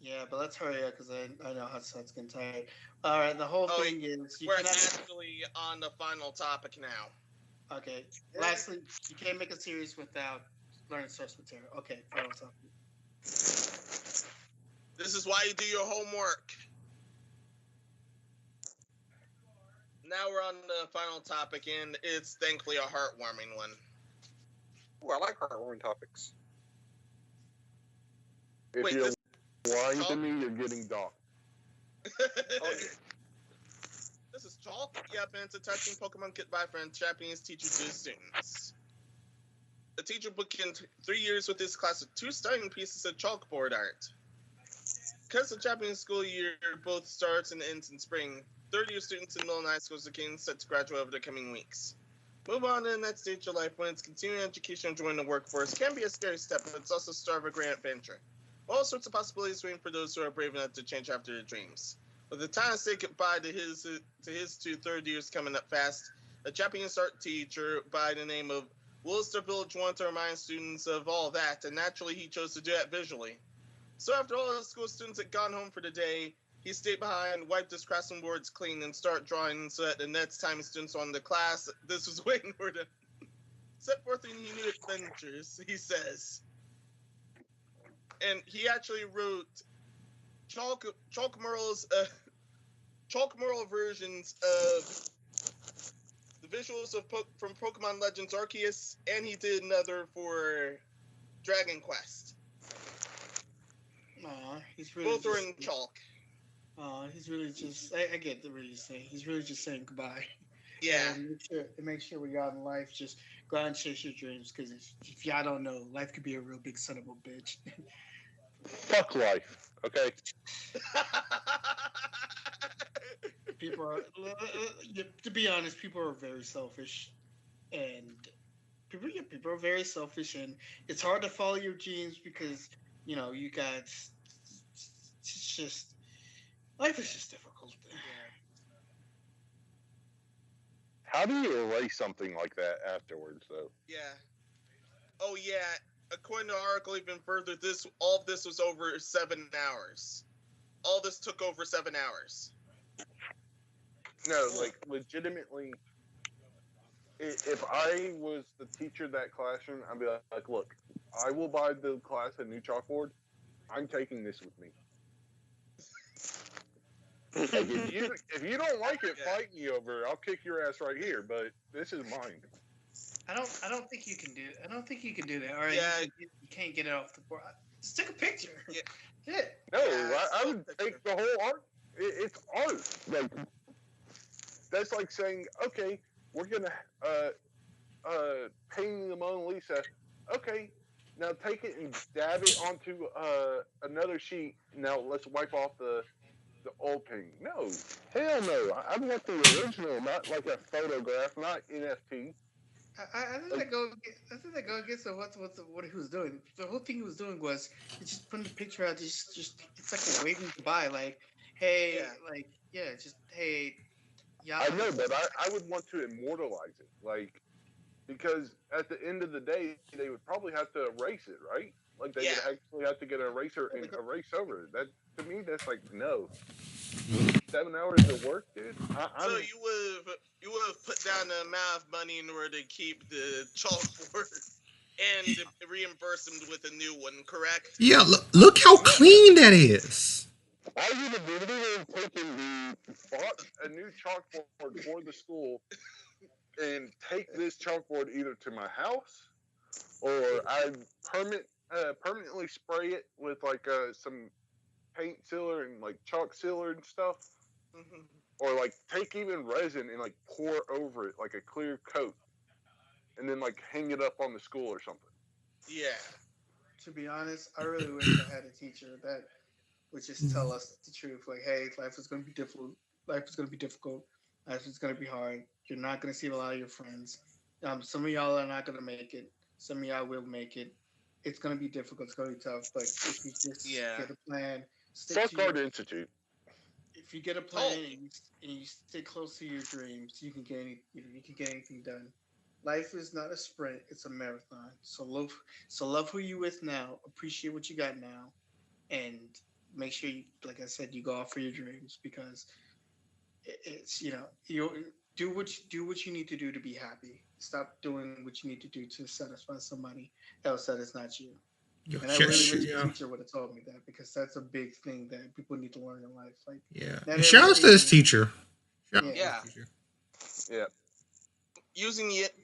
Yeah, but let's hurry up because I know how it's getting tired. All right, the whole thing is we're actually on the final topic now. Okay. Lastly, you can't make a series without learning source material. Okay, final topic. This is why you do your homework. Now we're on the final topic, and it's thankfully a heartwarming one. Ooh, I like heartwarming topics. If Wait, you're this- lying to me, you're getting docked. This This is Chalk. Yep, and it's a touching Pokemon Kit by friend Japanese teacher to his students. The teacher bookended 3 years with this class of 2 stunning pieces of chalkboard art. Because the Japanese school year both starts and ends in spring, third-year students in middle and high schools are getting set to graduate over the coming weeks. Move on to the next stage of life when it's continuing education and joining the workforce can be a scary step, but it's also the start of a grand adventure. All sorts of possibilities waiting for those who are brave enough to change after their dreams. With the time to say goodbye to his 2 third years coming up fast, a Japanese art teacher by the name of Wilster Village wanted to remind students of all that, and naturally he chose to do that visually. So after all the school students had gone home for the day, he stayed behind, wiped his craftsman boards clean, and started drawing so that the next time his students went to class, this was waiting for them. Set forth in new adventures, he says. And he actually wrote chalk mural versions of the visuals of from Pokemon Legends Arceus, and he did another for Dragon Quest. He's really both are in chalk. He's really just. I get the really saying. He's really just saying goodbye. Yeah. And make sure we got in life. Just go out and chase your dreams. Because if y'all don't know, life could be a real big son of a bitch. Fuck life. Okay. People are, to be honest, people are very selfish, and people are very selfish, and it's hard to follow your dreams because you guys. It's just life is just difficult. How do you erase something like that afterwards, though? Yeah. Oh yeah. According to the article, even further, all of this was over 7 hours. All this took over 7 hours. No, like legitimately. If I was the teacher of that classroom, I'd be like, look, I will buy the class a new chalkboard. I'm taking this with me. Like, if you don't like it, fight me over it. I'll kick your ass right here. But this is mine. I don't think you can do. I don't think you can do that. All right. Yeah. You can't get it off the board. Just take a picture. Yeah. No, Yeah, I would take the whole art. It's art. Like that's like saying, okay, we're gonna painting the Mona Lisa. Okay, now take it and dab it onto another sheet. Now let's wipe off the old painting. No, hell no. I want the original, not like a photograph, not NFT. I think that go against what he was doing. The whole thing he was doing was just putting the picture out. Just it's like a waiting goodbye. Like, hey, just hey. Yeah. I know, but I would want to immortalize it, like, because at the end of the day, they would probably have to erase it, right? Like they would actually have to get an eraser and erase over it. That to me, that's like no. 7 hours of work, dude. So you would have put down the amount of money in order to keep the chalkboard and reimburse them with a new one, correct? Yeah, look how clean that is. I would have literally bought a new chalkboard for the school and take this chalkboard either to my house or I'd permanently spray it with like some paint sealer and like chalk sealer and stuff. Mm-hmm. Or like take even resin and like pour over it like a clear coat and then like hang it up on the school or something. Yeah. To be honest, I really wish I had a teacher that would just tell us the truth. Like, hey, life is going to be difficult. Life is going to be difficult. Life is going to be hard. You're not going to see a lot of your friends. Some of y'all are not going to make it. Some of y'all will make it. It's going to be difficult. It's going to be tough. But if you just get a plan, fuck Art Institute. If you get a plan and you stay close to your dreams, you can get anything done. Life is not a sprint; it's a marathon. So love who you with now. Appreciate what you got now, and make sure you, like I said, you go out for your dreams because it's you do what you need to do to be happy. Stop doing what you need to do to satisfy somebody else that is not you. And I really wish a teacher would have told me that because that's a big thing that people need to learn in life. Like, and shout out to his teacher. Yeah.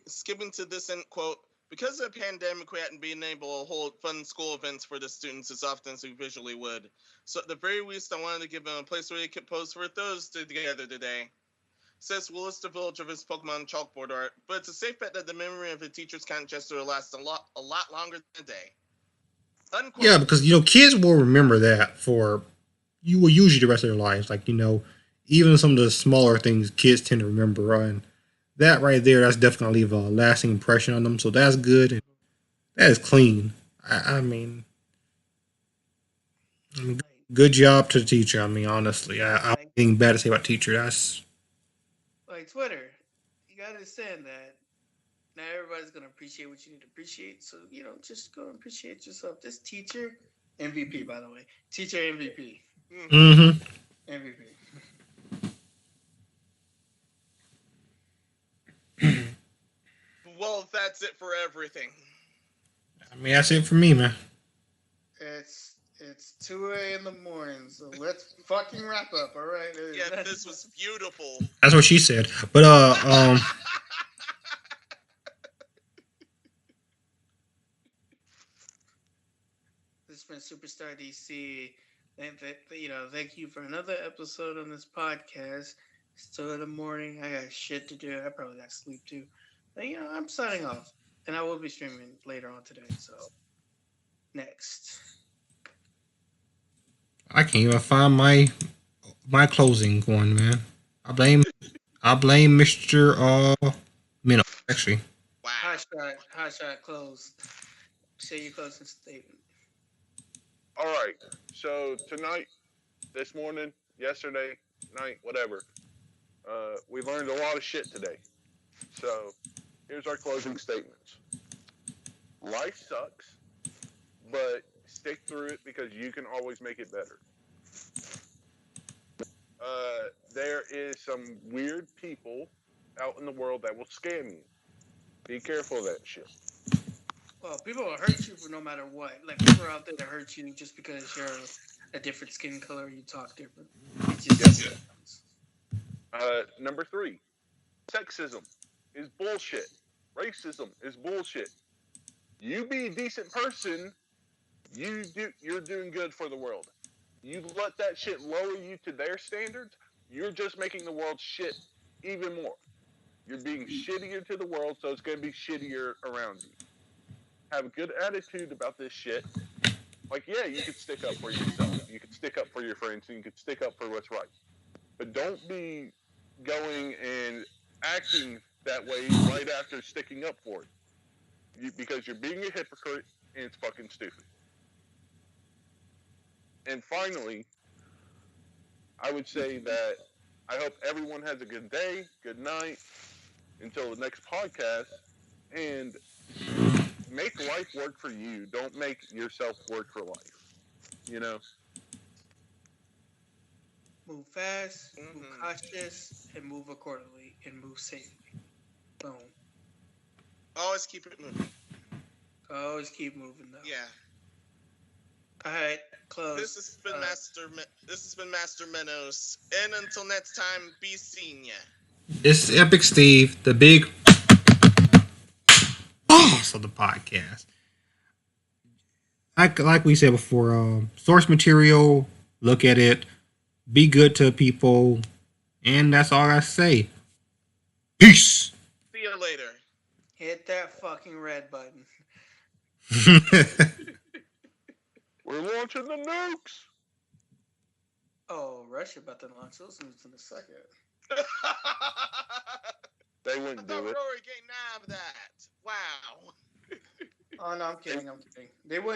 Skipping to this end quote, because of the pandemic, we hadn't been able to hold fun school events for the students as often as we visually would. So at the very least, I wanted to give them a place where they could pose for those together today. says we'll list the village of his Pokemon chalkboard art, but it's a safe bet that the memory of the teacher's kind gesture will last a lot longer than a day. Unquote. Yeah, because kids will remember that for you will usually the rest of their lives. Like even some of the smaller things kids tend to remember, and that right there, that's definitely leave a lasting impression on them. So that's good, and that is clean. I mean, good job to the teacher. I mean, honestly, I Like, anything bad to say about teacher. That's like Twitter, you gotta understand that not everybody's gonna appreciate what you need to appreciate. So just go and appreciate yourself. This teacher, MVP, by the way, teacher MVP, mm-hmm. MVP. Well, that's it for everything. I mean, that's it for me, man. It's 2 a.m. in the morning, so let's fucking wrap up. All right. Yeah, this was beautiful. That's what she said. But This has been Superstar DC. Thank you for another episode on this podcast. It's 2 in the morning. I got shit to do. I probably got sleep too. But I'm signing off, and I will be streaming later on today. So next. I can't even find my closing one, man. I blame Mr. Minnow, actually. Wow. Hot shot, close. Say your closing statement. All right. So tonight, this morning, yesterday, night, whatever, we learned a lot of shit today. So here's our closing statements. Life sucks, but stick through it because you can always make it better. There is some weird people out in the world that will scam you. Be careful of that shit. Well, people will hurt you for no matter what. Like, people are out there to hurt you just because you're a different skin color or you talk different. It's just Number 3, sexism is bullshit. Racism is bullshit. You be a decent person, you're doing good for the world. You let that shit lower you to their standards, you're just making the world shit even more. You're being shittier to the world, so it's going to be shittier around you. Have a good attitude about this shit. Like, yeah, you could stick up for yourself. You could stick up for your friends, and you could stick up for what's right. But don't be going and acting that way right after sticking up for it. Because you're being a hypocrite, and it's fucking stupid. And finally, I would say that I hope everyone has a good day, good night, until the next podcast, and make life work for you. Don't make yourself work for life. move fast, move cautious, and move accordingly, and move safely. Boom. Always keep it moving. Always keep moving, though. Yeah. All right, close. This has been Master Menos, and until next time, be seeing ya. This is Epic Steve, the big boss of the podcast. Like we said before, source material, look at it, be good to people, and that's all I say. Peace. See you later. Hit that fucking red button. We're launching the nukes. Oh, Russia about to launch those nukes in a second. They wouldn't do it. Rory getting out of that. Wow. Oh no, I'm kidding. They wouldn't.